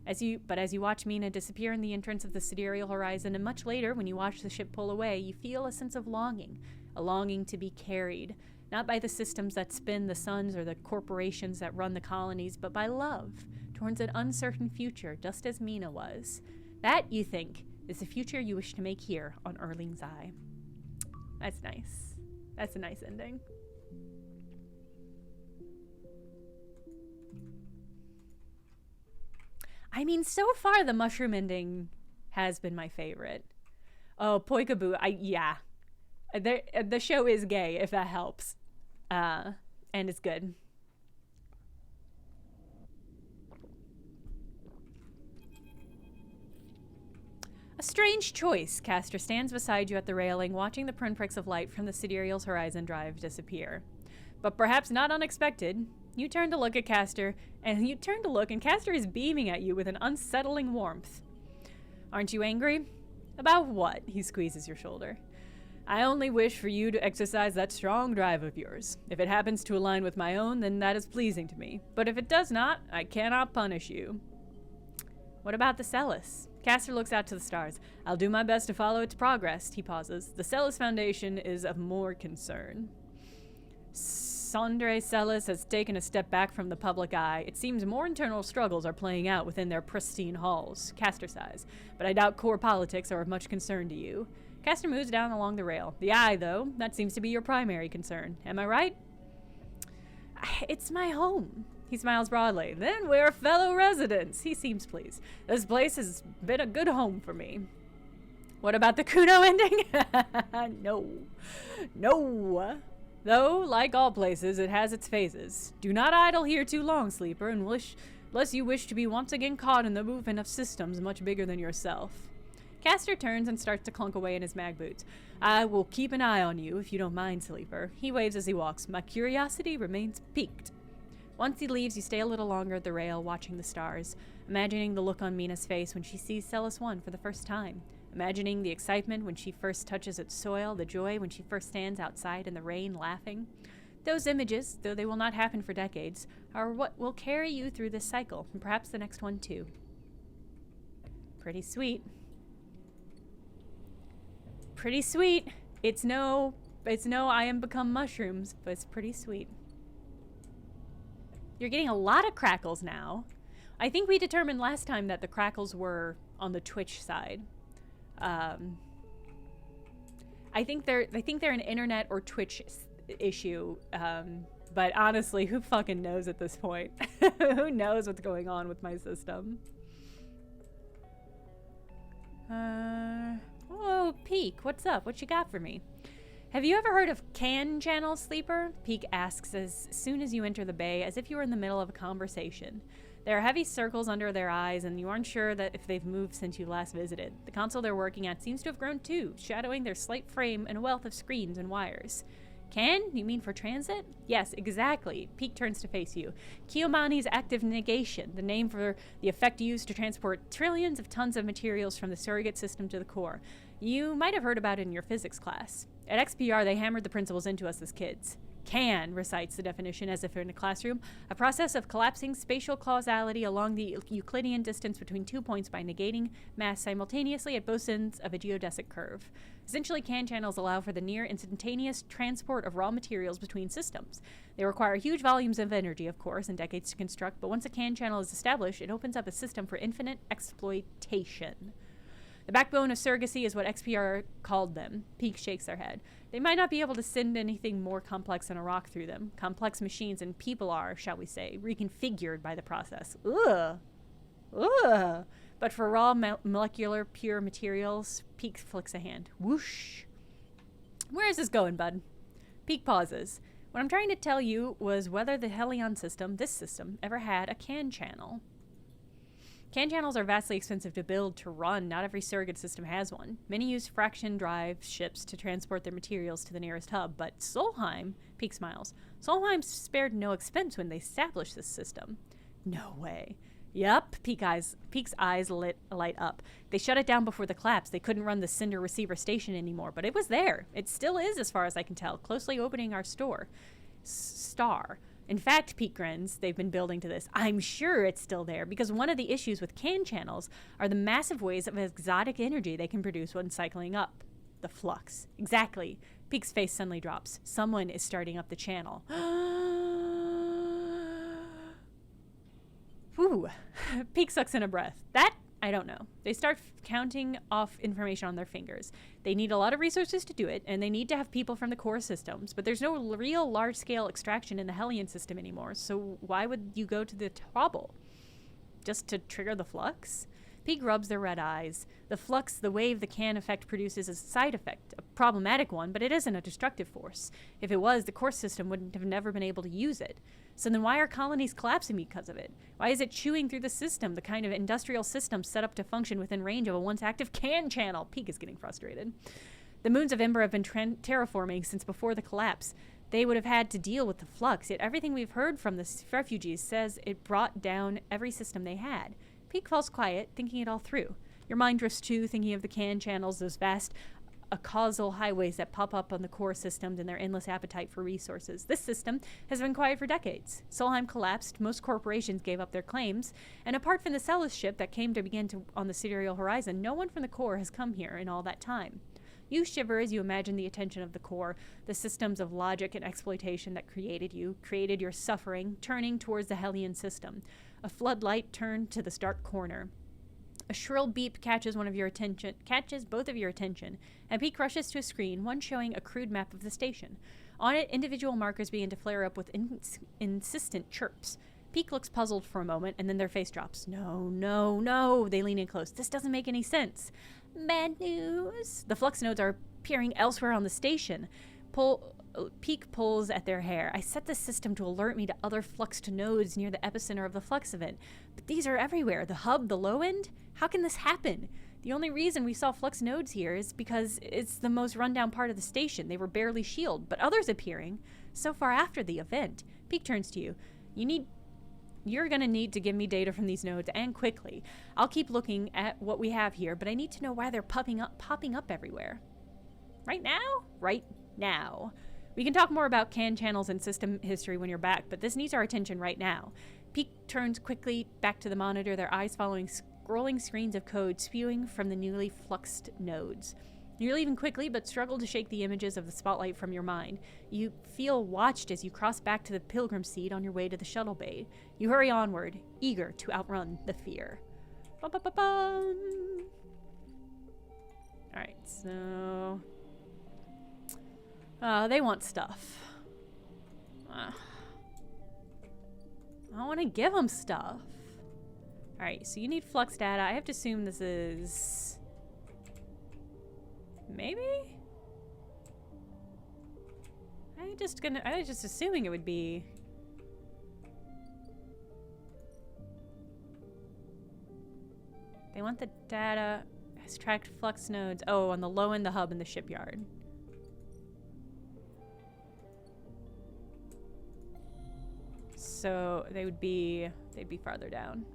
As you watch Mina disappear in the entrance of the sidereal horizon, and much later, when you watch the ship pull away, you feel a sense of longing, a longing to be carried, not by the systems that spin the suns or the corporations that run the colonies, but by love, towards an uncertain future, just as Mina was. That, you think, is the future you wish to make here on Erling's Eye. That's nice. That's a nice ending. I mean, so far the mushroom ending has been my favorite. Oh, Poikaboo, yeah. The show is gay, if that helps. And it's good. A strange choice. Castor stands beside you at the railing, watching the pinpricks of light from the sidereal's horizon drive disappear. But perhaps not unexpected, you turn to look at Castor, and Castor is beaming at you with an unsettling warmth. Aren't you angry? About what? He squeezes your shoulder. I only wish for you to exercise that strong drive of yours. If it happens to align with my own, then that is pleasing to me. But if it does not, I cannot punish you. What about the Celis? Castor looks out to the stars. I'll do my best to follow its progress. He pauses. The Celis Foundation is of more concern. Sandre Celis has taken a step back from the public eye. It seems more internal struggles are playing out within their pristine halls. Castor sighs. But I doubt core politics are of much concern to you. Castor moves down along the rail. The eye, though, that seems to be your primary concern. Am I right? It's my home. He smiles broadly. Then we're fellow residents. He seems pleased. This place has been a good home for me. What about the Kuno ending? No. Though, like all places, it has its phases. Do not idle here too long, sleeper, unless you wish to be once again caught in the movement of systems much bigger than yourself. Castor turns and starts to clunk away in his mag boots. I will keep an eye on you, if you don't mind, sleeper. He waves as he walks. My curiosity remains piqued. Once he leaves, you stay a little longer at the rail, watching the stars, imagining the look on Mina's face when she sees Celis 1 for the first time, imagining the excitement when she first touches its soil, the joy when she first stands outside in the rain laughing. Those images, though they will not happen for decades, are what will carry you through this cycle, and perhaps the next one too. Pretty sweet. pretty sweet. It's no I am become mushrooms, but it's pretty sweet. You're getting a lot of crackles now. I think we determined last time that the crackles were on the Twitch side. I think they're an internet or Twitch issue. But honestly, who fucking knows at this point? Who knows what's going on with my system? Oh, Peak, what's up? What you got for me? Have you ever heard of can channel sleeper? Peak asks as soon as you enter the bay, as if you were in the middle of a conversation. There are heavy circles under their eyes, and you aren't sure that if they've moved since you last visited. The console they're working at seems to have grown too, shadowing their slight frame and a wealth of screens and wires. Can? You mean for transit? Yes, exactly. Peak turns to face you. Kiyomani's active negation, the name for the effect used to transport trillions of tons of materials from the surrogate system to the core. You might have heard about it in your physics class. At XPR, they hammered the principles into us as kids. Can, recites the definition as if in a classroom, a process of collapsing spatial causality along the Euclidean distance between 2 points by negating mass simultaneously at both ends of a geodesic curve. Essentially, can channels allow for the near instantaneous transport of raw materials between systems. They require huge volumes of energy, of course, and decades to construct, but once a can channel is established, it opens up a system for infinite exploitation. The backbone of surrogacy is what XPR called them. Peak shakes their head. They might not be able to send anything more complex than a rock through them. Complex machines and people are, shall we say, reconfigured by the process. Ugh. Ugh. But for raw molecular pure materials, Peak flicks a hand. Whoosh. Where is this going, bud? Peak pauses. What I'm trying to tell you was whether the Helion system, this system, ever had a can channel. Can channels are vastly expensive to build, to run. Not every surrogate system has one. Many use fraction drive ships to transport their materials to the nearest hub, but Solheim, Peak smiles, Solheim spared no expense when they established this system. No way. Yup, Peak's eyes light up. They shut it down before the collapse. They couldn't run the Cinder receiver station anymore, but it was there. It still is, as far as I can tell, closely opening our star. In fact, Peak grins, they've been building to this. I'm sure it's still there, because one of the issues with can channels are the massive waves of exotic energy they can produce when cycling up. The flux. Exactly. Peak's face suddenly drops. Someone is starting up the channel. Whew. Peak sucks in a breath. That, I don't know. They start counting off information on their fingers. They need a lot of resources to do it, and they need to have people from the core systems, but there's no real large-scale extraction in the Helion system anymore, so why would you go to the trouble? Just to trigger the flux? Peak rubs their red eyes. The flux, the wave the can effect produces is a side effect, a problematic one, but it isn't a destructive force. If it was, the core system wouldn't have never been able to use it. So then why are colonies collapsing because of it? Why is it chewing through the system, the kind of industrial system set up to function within range of a once active can channel? Peak is getting frustrated. The moons of Ember have been terraforming since before the collapse. They would have had to deal with the flux, yet everything we've heard from the refugees says it brought down every system they had. Peak falls quiet, thinking it all through. Your mind drifts too, thinking of the can channels, those vast causal highways that pop up on the core systems and their endless appetite for resources. This system has been quiet for decades. Solheim collapsed, most corporations gave up their claims, and apart from the Celis ship that came to begin on the sidereal horizon, no one from the core has come here in all that time. You shiver as you imagine the attention of the core, the systems of logic and exploitation that created you, created your suffering, turning towards the Helion system. A floodlight turned to the stark corner. A shrill beep catches both of your attention, and Peak rushes to a screen, one showing a crude map of the station. On it, individual markers begin to flare up with insistent chirps. Peak looks puzzled for a moment, and then their face drops. No. They lean in close. This doesn't make any sense. Bad news. The flux nodes are appearing elsewhere on the station. Peak pulls at their hair. I set the system to alert me to other fluxed nodes near the epicenter of the flux event. But these are everywhere. The hub, the low end? How can this happen? The only reason we saw flux nodes here is because it's the most rundown part of the station. They were barely shielded, but others appearing so far after the event. Peak turns to you. You're going to need to give me data from these nodes, and quickly. I'll keep looking at what we have here, but I need to know why they're popping up everywhere. Right now? Right now. We can talk more about can channels and system history when you're back, but this needs our attention right now. Peak turns quickly back to the monitor, their eyes following scrolling screens of code spewing from the newly fluxed nodes. You're leaving quickly, but struggle to shake the images of the spotlight from your mind. You feel watched as you cross back to the pilgrim seat on your way to the shuttle bay. You hurry onward, eager to outrun the fear. Ba-ba-ba-bum. Alright, so... they want stuff. I don't want to give them stuff. Alright, so you need flux data. I have to assume this is... Maybe? I was just assuming it would be... They want the data. Extract flux nodes. Oh, on the low end, the hub, and the shipyard. So they'd be farther down.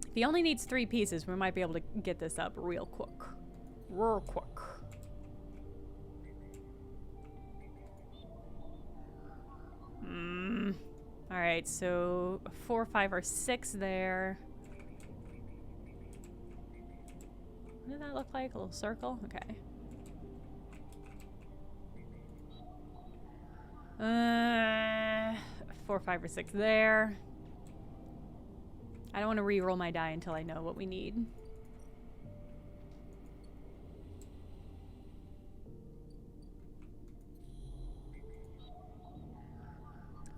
If he only needs 3 pieces, we might be able to get this up real quick. Real quick. Alright, so 4, 5, or 6 there. What did that look like? A little circle? Okay. 4, 5, or 6 there. I don't want to re-roll my die until I know what we need.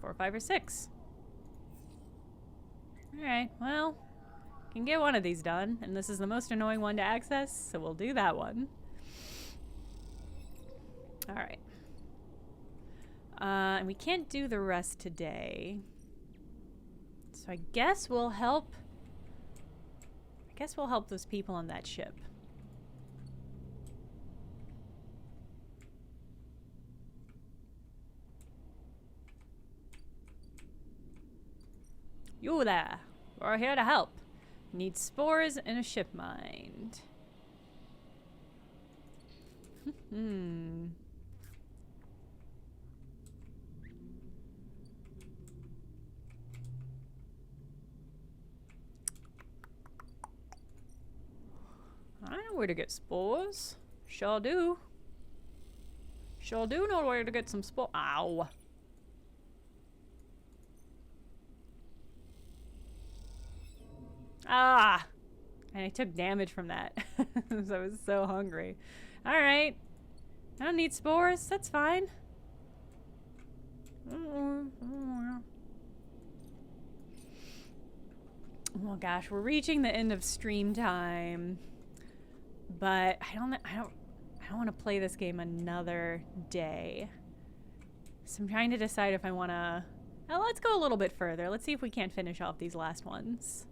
Four, 5, or 6. Alright, well, can get one of these done, and this is the most annoying one to access, so we'll do that one. Alright. And we can't do the rest today. So I guess we'll help... those people on that ship. You there. We're here to help. Need spores and a ship mind. I know where to get spores. Sure do. Sure do know where to get some spores. Ow. Ah! And I took damage from that. I was so hungry. Alright. I don't need spores. That's fine. Oh gosh, we're reaching the end of stream time. But I don't want to play this game another day. So I'm trying to decide if I want to... Oh, let's go a little bit further. Let's see if we can't finish off these last ones.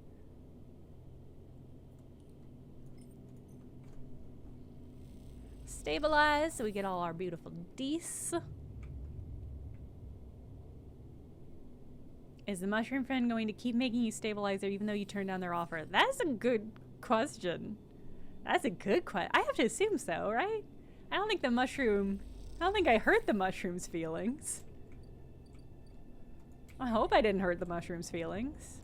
Stabilize so we get all our beautiful D's. Is the mushroom friend going to keep making you stabilizer even though you turn down their offer? That's a good question. That's a good question. I have to assume so, right? I don't think I hurt the mushroom's feelings. I hope I didn't hurt the mushroom's feelings.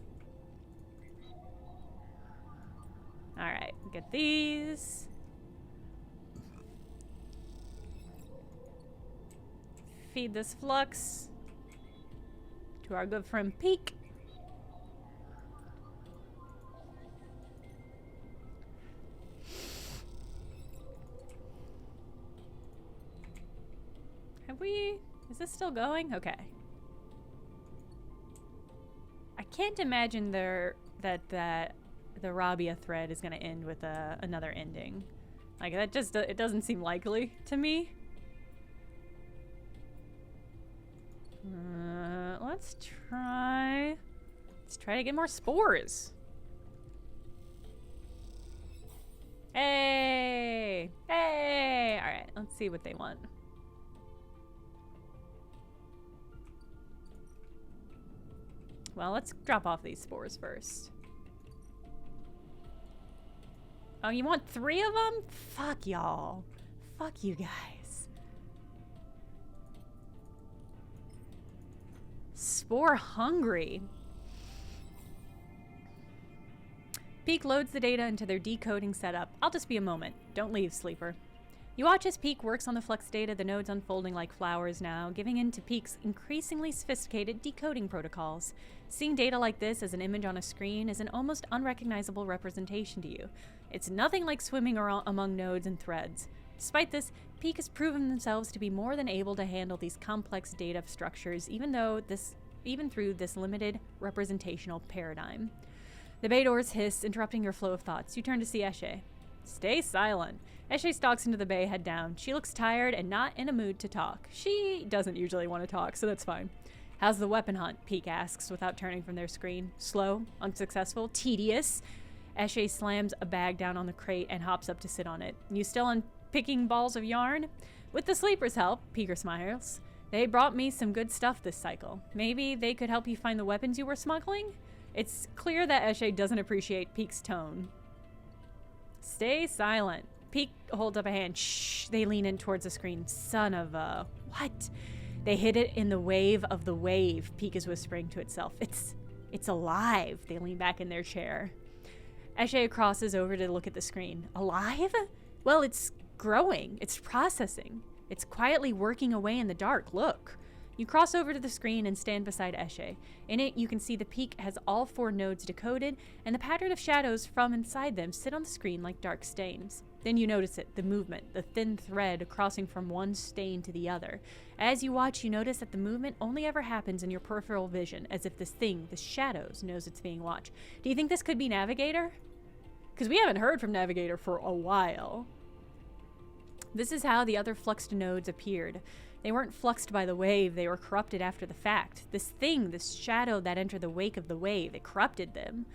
Alright, get these. Feed this flux to our good friend Peak. Is this still going? Okay. I can't imagine that the Rabia thread is going to end with another ending. Like, that just, it doesn't seem likely to me. Let's try to get more spores. Hey! Hey! Alright, let's see what they want. Well, let's drop off these spores first. Oh, you want 3 of them? Fuck y'all. Fuck you guys. Spore hungry. Peak loads the data into their decoding setup. I'll just be a moment. Don't leave, Sleeper. You watch as Peak works on the flux data, the nodes unfolding like flowers now, giving in to Peak's increasingly sophisticated decoding protocols. Seeing data like this as an image on a screen is an almost unrecognizable representation to you. It's nothing like swimming among nodes and threads. Despite this, Peak has proven themselves to be more than able to handle these complex data structures, even through this limited representational paradigm. The bay doors hiss, interrupting your flow of thoughts. You turn to see Eshe. Stay silent. Eshe stalks into the bay, head down. She looks tired and not in a mood to talk. She doesn't usually want to talk, so that's fine. How's the weapon hunt? Peak asks without turning from their screen. Slow, unsuccessful, tedious. Eshe slams a bag down on the crate and hops up to sit on it. You still unpicking balls of yarn? With the Sleeper's help, Peeker smiles. They brought me some good stuff this cycle. Maybe they could help you find the weapons you were smuggling? It's clear that Eshe doesn't appreciate Peak's tone. Stay silent. Peak holds up a hand. Shh. They lean in towards the screen. Son of a... What? They hit it in the wave of the wave, Peak is whispering to itself. It's alive. They lean back in their chair. Eshe crosses over to look at the screen. Alive? Well, it's growing. It's processing. It's quietly working away in the dark. Look. You cross over to the screen and stand beside Eshe. In it, you can see the Peak has all 4 nodes decoded, and the pattern of shadows from inside them sit on the screen like dark stains. Then you notice it, the movement, the thin thread crossing from one stain to the other. As you watch, you notice that the movement only ever happens in your peripheral vision, as if this thing, the shadows, knows it's being watched. Do you think this could be Navigator? Because we haven't heard from Navigator for a while. This is how the other fluxed nodes appeared. They weren't fluxed by the wave, they were corrupted after the fact. This thing, this shadow that entered the wake of the wave, it corrupted them.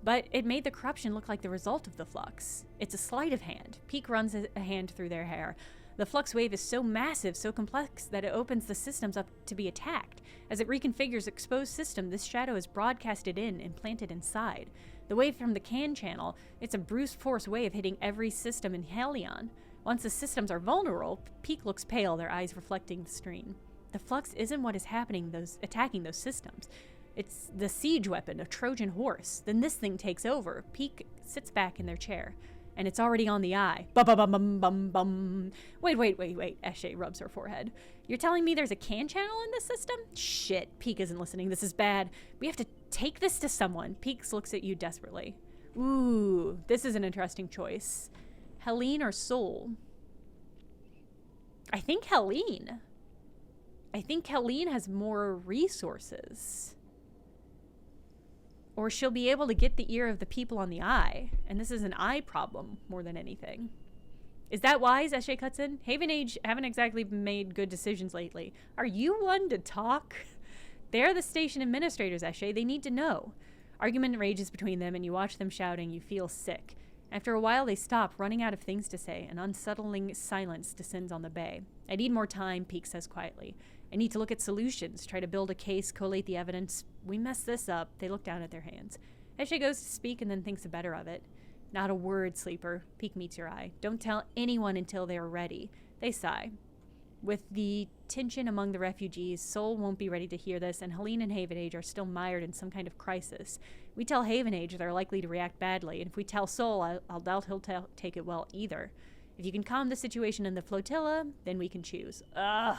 But it made the corruption look like the result of the flux. It's a sleight of hand. Peak runs a hand through their hair. The flux wave is so massive, so complex, that it opens the systems up to be attacked. As it reconfigures exposed system, this shadow is broadcasted in and planted inside. The wave from the can channel, it's a brute force wave hitting every system in Helion. Once the systems are vulnerable, Peak looks pale, their eyes reflecting the screen. The flux isn't what is happening, attacking those systems. It's the siege weapon, a Trojan horse. Then this thing takes over. Peak sits back in their chair, and it's already on the eye. Bum-bum-bum-bum-bum. Wait. Eshe rubs her forehead. You're telling me there's a can channel in this system? Shit, Peak isn't listening. This is bad. We have to take this to someone. Peak looks at you desperately. Ooh, this is an interesting choice. Helene or Soul? I think Helene. I think Helene has more resources. Or she'll be able to get the ear of the people on the eye. And this is an eye problem more than anything. Is that wise? Eshe cuts in. Haven Age haven't exactly made good decisions lately. Are you one to talk? They're the station administrators, Eshe. They need to know. Argument rages between them and you watch them shouting. You feel sick. After a while, they stop, running out of things to say. An unsettling silence descends on the bay. I need more time, Peak says quietly. I need to look at solutions, try to build a case, collate the evidence. We messed this up. They look down at their hands. Eshe goes to speak and then thinks better of it. Not a word, Sleeper. Peak meets your eye. Don't tell anyone until they are ready. They sigh. With the tension among the refugees, Soul won't be ready to hear this, and Helene and Haven Age are still mired in some kind of crisis. We tell Haven Age they're likely to react badly, and if we tell Soul, I'll doubt he'll take it well either. If you can calm the situation in the flotilla, then we can choose. Ugh.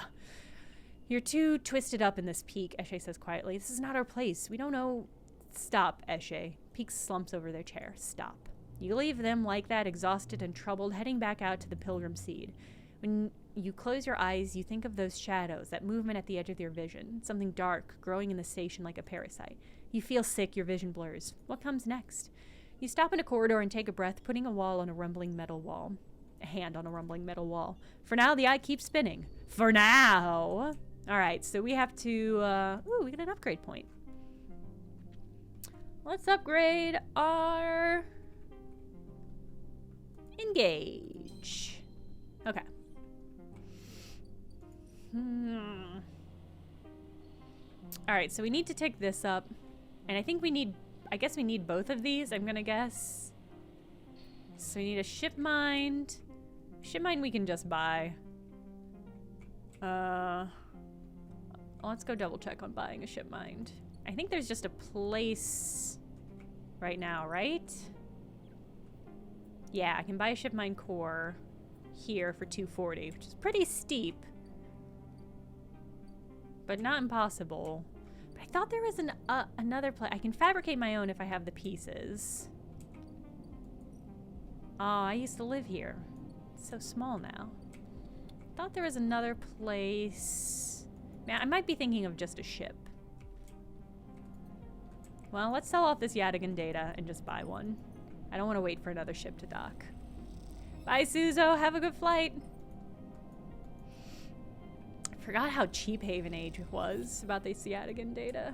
You're too twisted up in this, Peak, Eshe says quietly. This is not our place. We don't know... Stop, Eshe. Peak slumps over their chair. Stop. You leave them like that, exhausted and troubled, heading back out to the Pilgrim Seed. When you close your eyes, you think of those shadows, that movement at the edge of your vision, something dark growing in the station like a parasite. You feel sick, your vision blurs. What comes next? You stop in a corridor and take a breath, putting a hand on a rumbling metal wall. For now, the eye keeps spinning. For now! Alright, so we have to, we get an upgrade point. Let's upgrade our... Engage. Okay. Alright, so we need to take this up. And I think we need... I guess we need both of these, I'm gonna guess. So we need a ship mind. Ship mind we can just buy. Let's go double check on buying a ship mind. I think there's just a place right now, right? Yeah, I can buy a ship mine core here for 240, which is pretty steep. But not impossible. But I thought there was another place. I can fabricate my own if I have the pieces. Oh, I used to live here. It's so small now. I thought there was another place. Man, I might be thinking of just a ship. Well, let's sell off this Yadigan data and just buy one. I don't want to wait for another ship to dock. Bye, Suzo. Have a good flight. I forgot how cheap Haven Age was about the Yadigan data.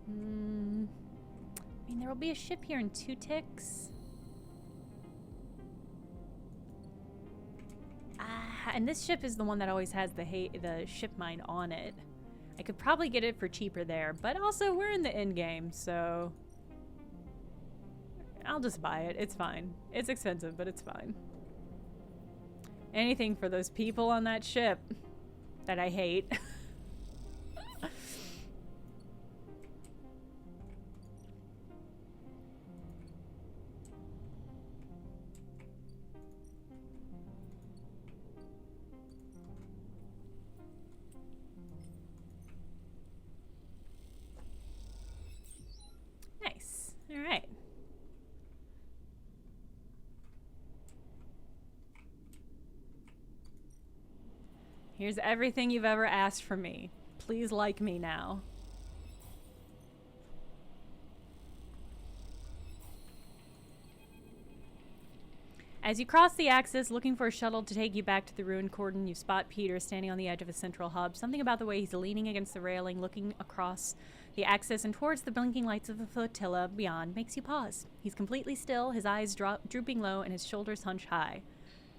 I mean, there will be a ship here in 2 ticks. And this ship is the one that always has the ship mine on it. I could probably get it for cheaper there, but also we're in the end game, so I'll just buy it. It's fine. It's expensive, but it's fine. Anything for those people on that ship that I hate. Nice. All right. Here's everything you've ever asked from me. Please like me now. As you cross the axis, looking for a shuttle to take you back to the ruined cordon, you spot Peter standing on the edge of a central hub. Something about the way he's leaning against the railing, looking across the axis and towards the blinking lights of the flotilla beyond, makes you pause. He's completely still, his eyes drooping low and his shoulders hunched high.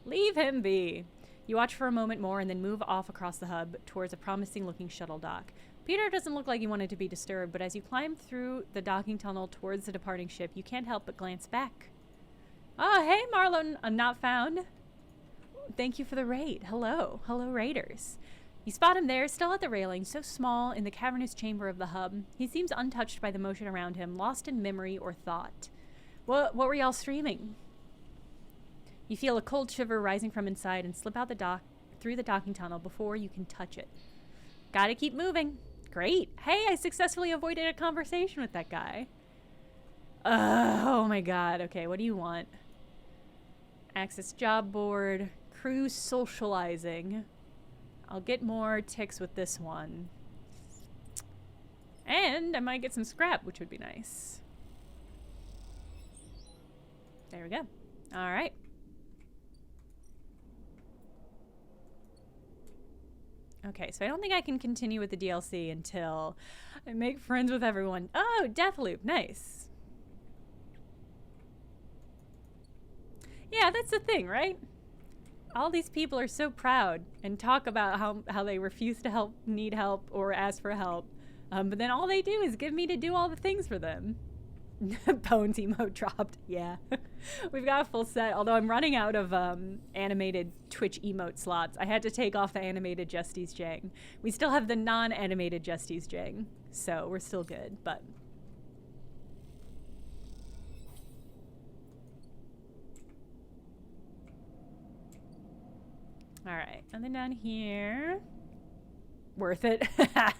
Leave him be. You watch for a moment more and then move off across the hub towards a promising-looking shuttle dock. Peter doesn't look like he wanted to be disturbed, but as you climb through the docking tunnel towards the departing ship, you can't help but glance back. Oh, hey, Marlon, not found. Thank you for the raid. Hello. Hello, raiders. You spot him there, still at the railing, so small in the cavernous chamber of the hub. He seems untouched by the motion around him, lost in memory or thought. What were y'all streaming? You feel a cold shiver rising from inside and slip out through the docking tunnel before you can touch it. Gotta keep moving. Great. Hey, I successfully avoided a conversation with that guy. Oh my god. Okay, what do you want? Access job board. Crew socializing. I'll get more ticks with this one. And I might get some scrap, which would be nice. There we go. All right. Okay, so I don't think I can continue with the DLC until I make friends with everyone. Oh, Deathloop. Nice. Yeah, that's the thing, right? All these people are so proud and talk about how they refuse to need help or ask for help. But then all they do is give me to do all the things for them. Bones emote dropped. Yeah. We've got a full set, although I'm running out of animated Twitch emote slots. I had to take off the animated Justice Jang. We still have the non-animated Justice Jang, so we're still good, but... Alright, and then down here... Worth it?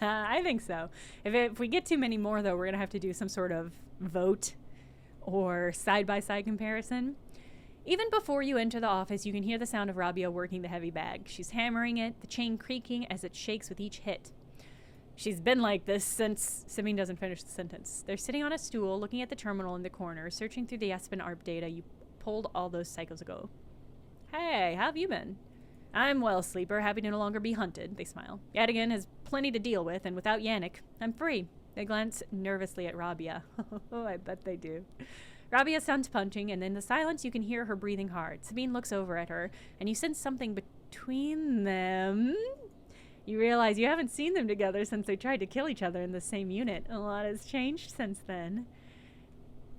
I think so. If we get too many more, though, we're going to have to do some sort of vote or side-by-side comparison. Even before you enter the office, you can hear the sound of Rabia working the heavy bag. She's hammering it, the chain creaking as it shakes with each hit. She's been like this since... Sabine doesn't finish the sentence. They're sitting on a stool, looking at the terminal in the corner, searching through the Espen ARP data you pulled all those cycles ago. Hey, how have you been? I'm well, Sleeper, happy to no longer be hunted, they smile. Yadigan has plenty to deal with, and without Yannick, I'm free. They glance nervously at Rabia. Oh, I bet they do. Rabia sounds punching, and in the silence you can hear her breathing hard. Sabine looks over at her, and you sense something between them. You realize you haven't seen them together since they tried to kill each other in the same unit. A lot has changed since then.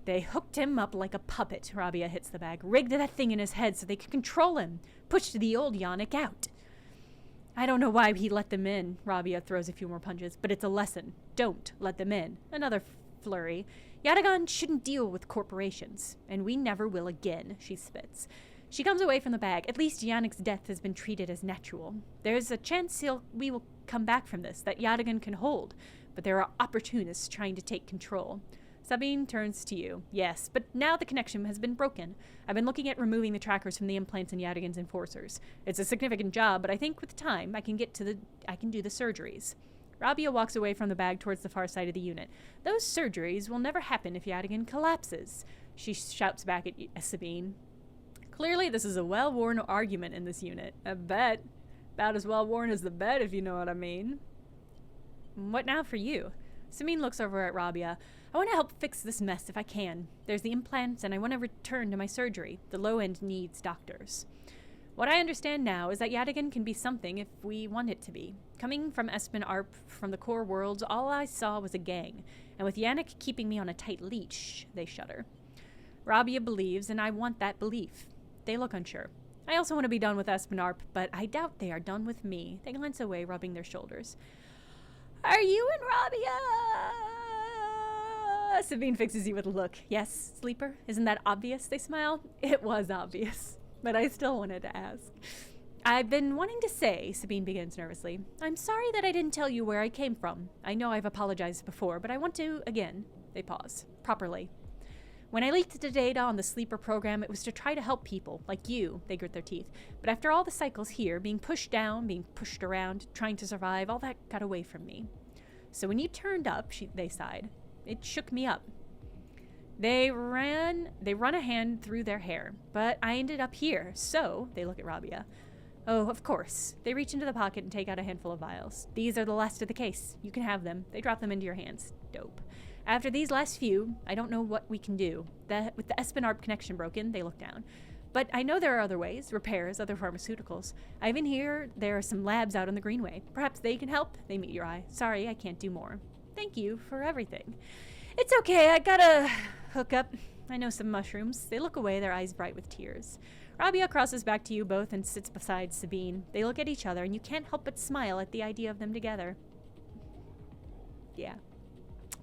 They hooked him up like a puppet, Rabia hits the bag. Rigged that thing in his head so they could control him. Pushed the old Yannick out. I don't know why he let them in. Rabia throws a few more punches, but it's a lesson. Don't let them in. Another flurry. Yatagan shouldn't deal with corporations, and we never will again, she spits. She comes away from the bag. At least Yannick's death has been treated as natural. There's a chance we will come back from this, that Yatagan can hold, but there are opportunists trying to take control. Sabine turns to you. Yes, but now the connection has been broken. I've been looking at removing the trackers from the implants and Yatagan's enforcers. It's a significant job, but I think with time I can do the surgeries. Rabia walks away from the bag towards the far side of the unit. Those surgeries will never happen if Yatagan collapses. She shouts back at Sabine. Clearly, this is a well-worn argument in this unit. A bet. About as well-worn as the bet, if you know what I mean. What now for you? Sabine looks over at Rabia. I want to help fix this mess if I can. There's the implants, and I want to return to my surgery. The low end needs doctors. What I understand now is that Yatagan can be something if we want it to be. Coming from Espen Arp, from the core worlds, all I saw was a gang. And with Yannick keeping me on a tight leash, they shudder. Rabia believes, and I want that belief. They look unsure. I also want to be done with Espen Arp, but I doubt they are done with me. They glance away, rubbing their shoulders. Are you and Rabia? Sabine fixes you with a look. Yes, sleeper? Isn't that obvious? They smile. It was obvious, but I still wanted to ask. I've been wanting to say, Sabine begins nervously, I'm sorry that I didn't tell you where I came from. I know I've apologized before, but I want to, again. They pause. Properly. When I leaked the data on the sleeper program, it was to try to help people, like you. They grit their teeth. But after all the cycles here, being pushed down, being pushed around, trying to survive, all that got away from me. So when you turned up, they sighed. It shook me up. They run a hand through their hair, but I ended up here, so, they look at Rabia. Oh, of course. They reach into the pocket and take out a handful of vials. These are the last of the case. You can have them. They drop them into your hands. Dope. After these last few, I don't know what we can do. With the Espen Arp connection broken, they look down. But I know there are other ways, repairs, other pharmaceuticals. I even hear there are some labs out on the Greenway. Perhaps they can help? They meet your eye. Sorry, I can't do more. Thank you for everything. It's okay, I gotta hook up. I know some mushrooms. They look away, their eyes bright with tears. Rabia crosses back to you both and sits beside Sabine. They look at each other, and you can't help but smile at the idea of them together. Yeah.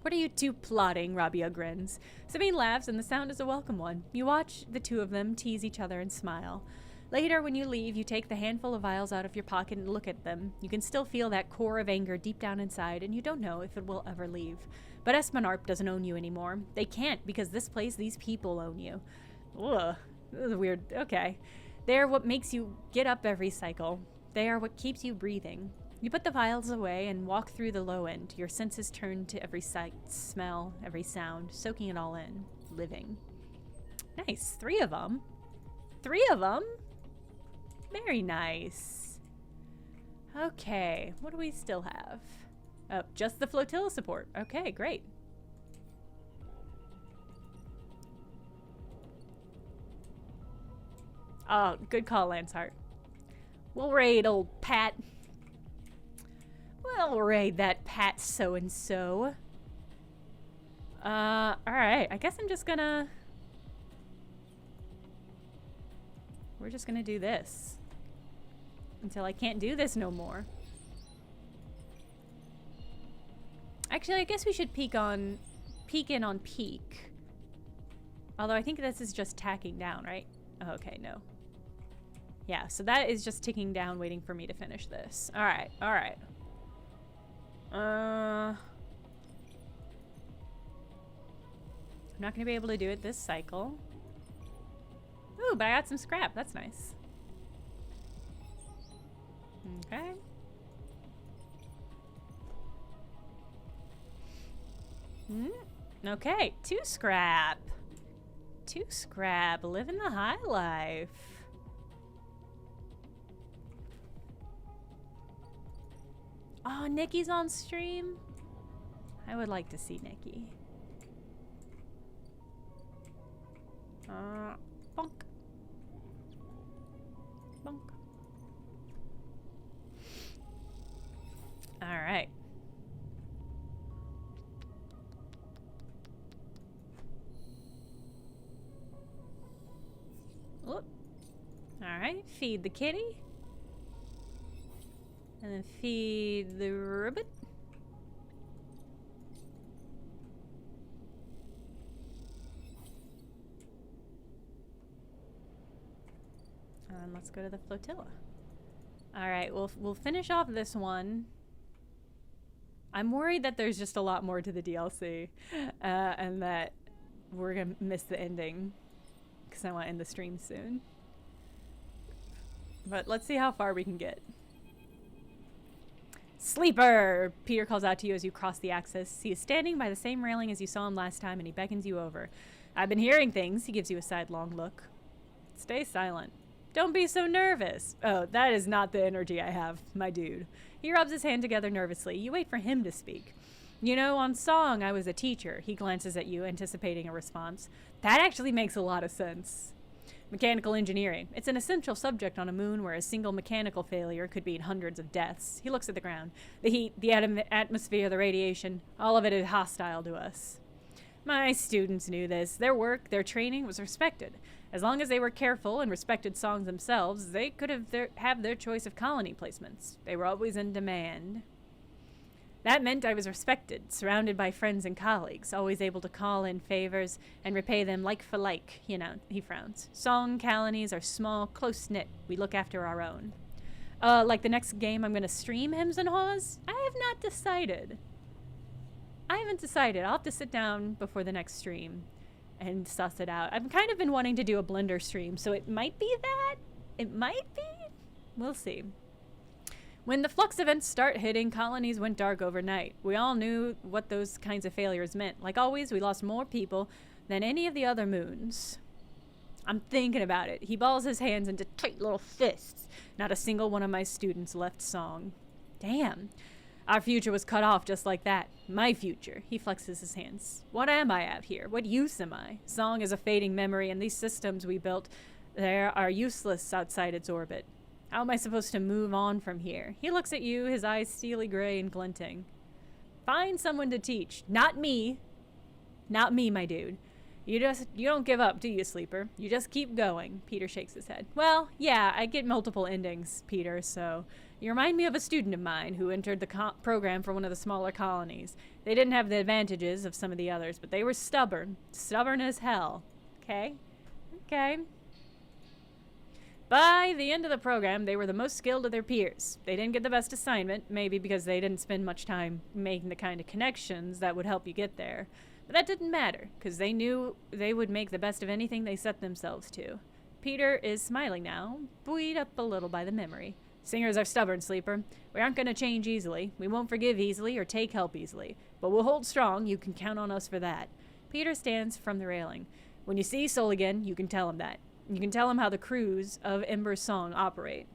What are you two plotting? Rabia grins. Sabine laughs, and the sound is a welcome one. You watch the two of them tease each other and smile. Later, when you leave, you take the handful of vials out of your pocket and look at them. You can still feel that core of anger deep down inside, and you don't know if it will ever leave. But Espen Arp doesn't own you anymore. They can't, because this place, these people own you. Ugh. This is weird. Okay. They're what makes you get up every cycle. They are what keeps you breathing. You put the vials away and walk through the low end. Your senses turn to every sight, smell, every sound, soaking it all in. Living. Nice. 3 of them. 3 of them? Very nice. Okay. What do we still have? Oh, just the flotilla support. Okay, great. Oh, good call, Lancehart. We'll raid old Pat. We'll raid that Pat so-and-so. Alright. I guess I'm just gonna... We're just gonna do this. Until I can't do this no more. Actually, I guess we should peek in on peak. Although I think this is just tacking down, right? Oh, okay, no. Yeah, so that is just ticking down, waiting for me to finish this. Alright, alright. I'm not gonna be able to do it this cycle. Ooh, but I got some scrap. That's nice. Okay. Okay, 2 scrap. 2 scrap. Living the high life. Oh, Nikki's on stream? I would like to see Nikki. Bonk. Bonk. Alright. Alright, feed the kitty. And then feed the ribbit. And let's go to the flotilla. Alright, we'll finish off this one. I'm worried that there's just a lot more to the DLC. And that we're gonna miss the ending. Because I want to end the stream soon. But let's see how far we can get. Sleeper! Peter calls out to you as you cross the axis. He is standing by the same railing as you saw him last time, and he beckons you over. I've been hearing things. He gives you a sidelong look. Stay silent. Don't be so nervous. Oh, that is not the energy I have, my dude. He rubs his hand together nervously. You wait for him to speak. You know, on song, I was a teacher. He glances at you, anticipating a response. That actually makes a lot of sense. Mechanical engineering. It's an essential subject on a moon where a single mechanical failure could mean hundreds of deaths. He looks at the ground. The heat, the atmosphere, the radiation, all of it is hostile to us. My students knew this. Their work, their training was respected. As long as they were careful and respected songs themselves, they could have their choice of colony placements. They were always in demand. That meant I was respected, surrounded by friends and colleagues, always able to call in favors and repay them like for like, you know, he frowns. Song colonies are small, close-knit. We look after our own. Like the next game I'm going to stream Hems and Haws? I have not decided. I haven't decided. I'll have to sit down before the next stream and suss it out. I've kind of been wanting to do a Blender stream, so it might be that. It might be. We'll see. When the flux events start hitting, colonies went dark overnight. We all knew what those kinds of failures meant. Like always, we lost more people than any of the other moons. I'm thinking about it. He balls his hands into tight little fists. Not a single one of my students left song. Damn. Our future was cut off just like that. My future. He flexes his hands. What am I out here? What use am I? Song is a fading memory, and these systems we built there are useless outside its orbit. How am I supposed to move on from here? He looks at you, his eyes steely gray and glinting. Find someone to teach. Not me. Not me, my dude. You don't give up, do you, Sleeper? You just keep going. Peter shakes his head. Well, yeah, I get multiple endings, Peter, so... You remind me of a student of mine who entered the program for one of the smaller colonies. They didn't have the advantages of some of the others, but they were stubborn. Stubborn as hell. Okay? Okay. By the end of the program, they were the most skilled of their peers. They didn't get the best assignment, maybe because they didn't spend much time making the kind of connections that would help you get there. But that didn't matter, because they knew they would make the best of anything they set themselves to. Peter is smiling now, buoyed up a little by the memory. Singers are stubborn, Sleeper. We aren't going to change easily. We won't forgive easily or take help easily. But we'll hold strong. You can count on us for that. Peter stands from the railing. When you see Soul again, you can tell him that. You can tell him how the crews of Ember's song operate.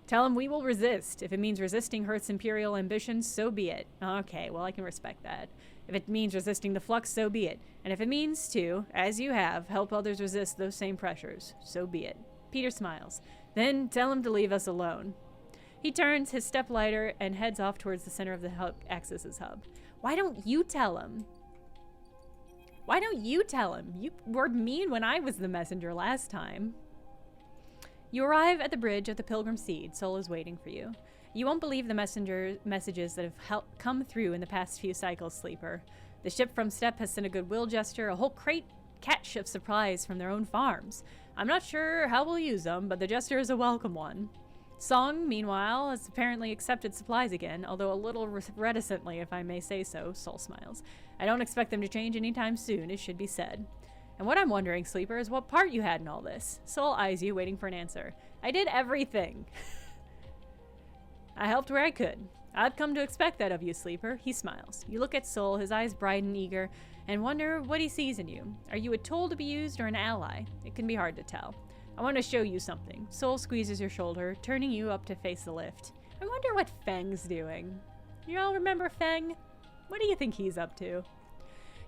Tell him we will resist. If it means resisting Hearth's imperial ambitions, so be it. Okay, well, I can respect that. If it means resisting the flux, so be it. And if it means to, as you have, help others resist those same pressures, so be it. Peter smiles. Then tell him to leave us alone. He turns his step lighter and heads off towards the center of the Axis's hub. Why don't you tell him? Why don't you tell him? You were mean when I was the messenger last time. You arrive at the bridge of the Pilgrim Seed. Sol is waiting for you. You won't believe the messages that have come through in the past few cycles, Sleeper. The ship from Steppe has sent a goodwill gesture, a whole catch of supplies from their own farms. I'm not sure how we'll use them, but the gesture is a welcome one. Song, meanwhile, has apparently accepted supplies again, although a little reticently, if I may say so. Sol smiles. I don't expect them to change anytime soon, it should be said. And what I'm wondering, Sleeper, is what part you had in all this. Sol eyes you, waiting for an answer. I did everything. I helped where I could. I've come to expect that of you, Sleeper. He smiles. You look at Sol, his eyes bright and eager, and wonder what he sees in you. Are you a tool to be used or an ally? It can be hard to tell. I want to show you something. Sol squeezes your shoulder, turning you up to face the lift. I wonder what Feng's doing. You all remember Feng? What do you think he's up to?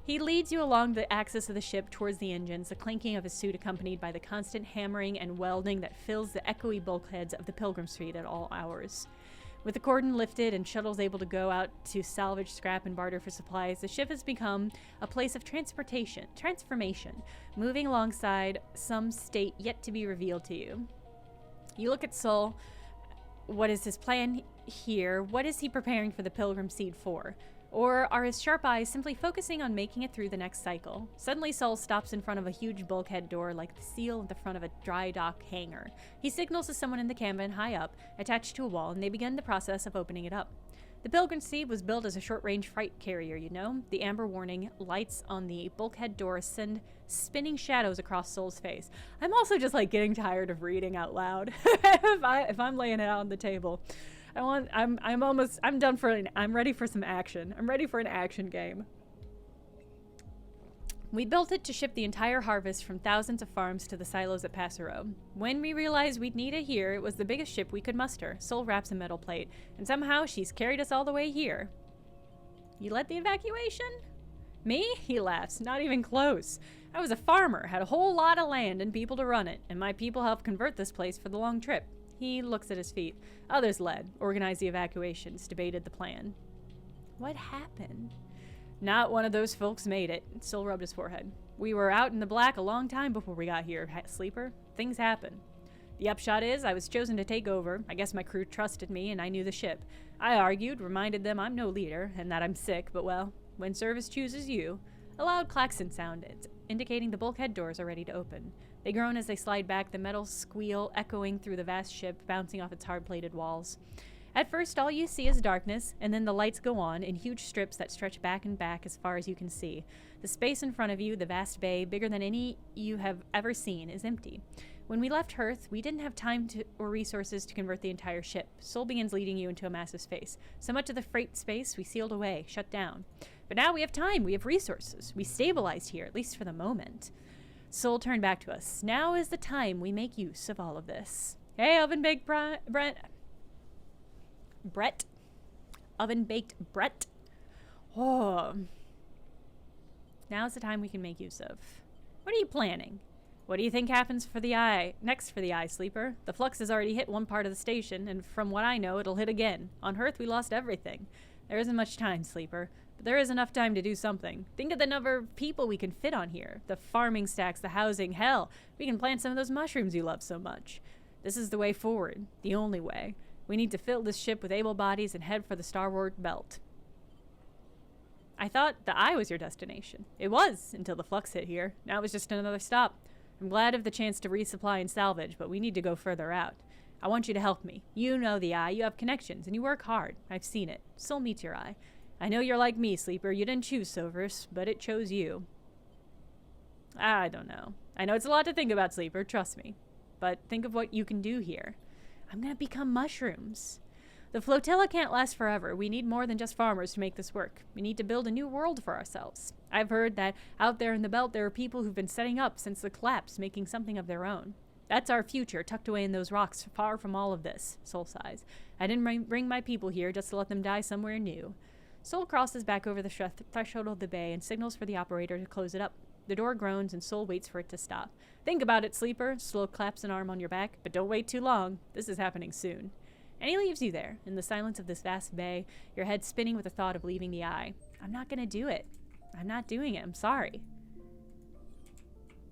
He leads you along the axis of the ship towards the engines, the clanking of his suit accompanied by the constant hammering and welding that fills the echoey bulkheads of the Pilgrim Street at all hours. With the cordon lifted and shuttles able to go out to salvage scrap and barter for supplies, the ship has become a place of transformation, moving alongside some state yet to be revealed to you. You look at Sol What is his plan here? What is he preparing for the Pilgrim Seed for? Or are his sharp eyes simply focusing on making it through the next cycle? Suddenly, Sol stops in front of a huge bulkhead door like the seal at the front of a dry dock hangar. He signals to someone in the cabin high up, attached to a wall, and they begin the process of opening it up. The Pilgrim Seed was built as a short-range freight carrier, you know? The amber warning lights on the bulkhead door send spinning shadows across Sol's face. I'm also just like getting tired of reading out loud if I'm laying it out on the table. I'm ready for some action. I'm ready for an action game. We built it to ship the entire harvest from thousands of farms to the silos at Passero. When we realized we'd need it here, it was the biggest ship we could muster. Sol wraps a metal plate, and somehow she's carried us all the way here. You led the evacuation? Me? He laughs. Not even close. I was a farmer, had a whole lot of land and people to run it, and my people helped convert this place for the long trip. He looks at his feet. Others led, organized the evacuations, debated the plan. What happened? Not one of those folks made it. Sol rubbed his forehead. We were out in the black a long time before we got here, Sleeper. Things happen. The upshot is, I was chosen to take over. I guess my crew trusted me and I knew the ship. I argued, reminded them I'm no leader, and that I'm sick, but well, when service chooses you. A loud klaxon sounded, indicating the bulkhead doors are ready to open. They groan as they slide back, the metal squeal echoing through the vast ship, bouncing off its hard-plated walls. At first, all you see is darkness, and then the lights go on in huge strips that stretch back and back as far as you can see. The space in front of you, the vast bay, bigger than any you have ever seen, is empty. When we left Hearth, we didn't have time or resources to convert the entire ship. Sol begins leading you into a massive space. So much of the freight space we sealed away, shut down. But now we have time, we have resources. We stabilized here, at least for the moment. Sol turned back to us. Now is the time we make use of all of this. Hey, oven-baked Brett. Oven-baked Brett. Oh. Now's the time we can make use of. What are you planning? What do you think happens for the eye? Next for the eye, Sleeper? The flux has already hit one part of the station, and from what I know, it'll hit again. On Hearth, we lost everything. There isn't much time, Sleeper. But there is enough time to do something. Think of the number of people we can fit on here. The farming stacks, the housing. Hell, we can plant some of those mushrooms you love so much. This is the way forward. The only way. We need to fill this ship with able bodies and head for the starboard belt. I thought the eye was your destination. It was, until the flux hit here. Now it was just another stop. I'm glad of the chance to resupply and salvage, but we need to go further out. I want you to help me. You know the eye. You have connections, and you work hard. I've seen it. Soul meets your eye. I know you're like me, Sleeper. You didn't choose Silvers, but it chose you. I don't know. I know it's a lot to think about, Sleeper. Trust me. But think of what you can do here. I'm gonna become mushrooms. The flotilla can't last forever. We need more than just farmers to make this work. We need to build a new world for ourselves. I've heard that out there in the belt there are people who've been setting up since the collapse, making something of their own. That's our future, tucked away in those rocks, far from all of this, Sol sighs. I didn't bring my people here just to let them die somewhere new. Sol crosses back over the threshold of the bay and signals for the operator to close it up. The door groans and Sol waits for it to stop. Think about it, Sleeper. Sol claps an arm on your back, but don't wait too long. This is happening soon. And he leaves you there, in the silence of this vast bay, your head spinning with the thought of leaving the eye. I'm not gonna do it. I'm not doing it. I'm sorry.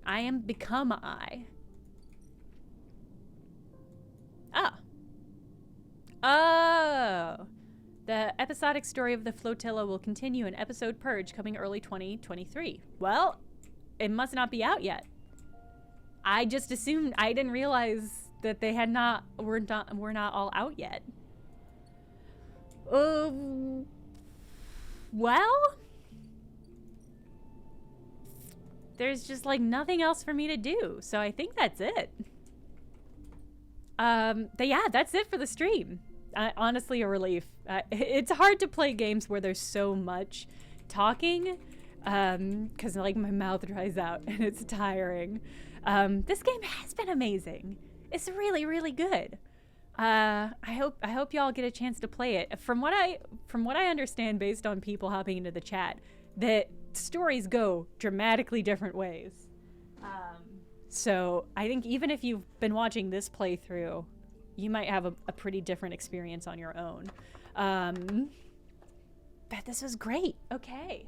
I am become I. Ah. Oh. The episodic story of the flotilla will continue in episode Purge coming early 2023. Well, it must not be out yet. I just assumed, I didn't realize that they had were not all out yet. Well, there's just like nothing else for me to do, so I think that's it. But yeah, that's it for the stream. Honestly, a relief. It's hard to play games where there's so much talking, because like my mouth dries out and it's tiring. This game has been amazing. It's really, really good. I hope y'all get a chance to play it. From what I understand, based on people hopping into the chat, that stories go dramatically different ways. So I think even if you've been watching this playthrough, you might have a pretty different experience on your own. But this was great. Okay.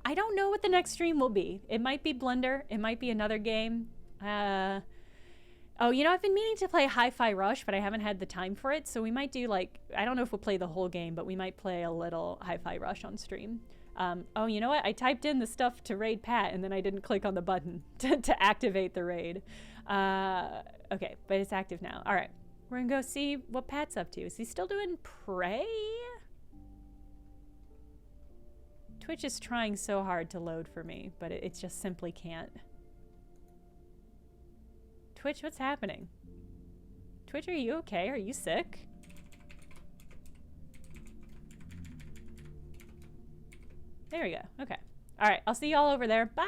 I don't know what the next stream will be. It might be Blender. It might be another game. Oh, you know, I've been meaning to play Hi-Fi Rush, but I haven't had the time for it. So we might do like, I don't know if we'll play the whole game, but we might play a little Hi-Fi Rush on stream. Oh, you know what? I typed in the stuff to raid Pat, and then I didn't click on the button to activate the raid. Okay, but it's active now. All right, we're gonna go see what Pat's up to. Is he still doing Prey? Twitch is trying so hard to load for me, but it just simply can't. Twitch, what's happening? Twitch, are you okay? Are you sick? There we go. Okay. All right. I'll see y'all over there. Bye!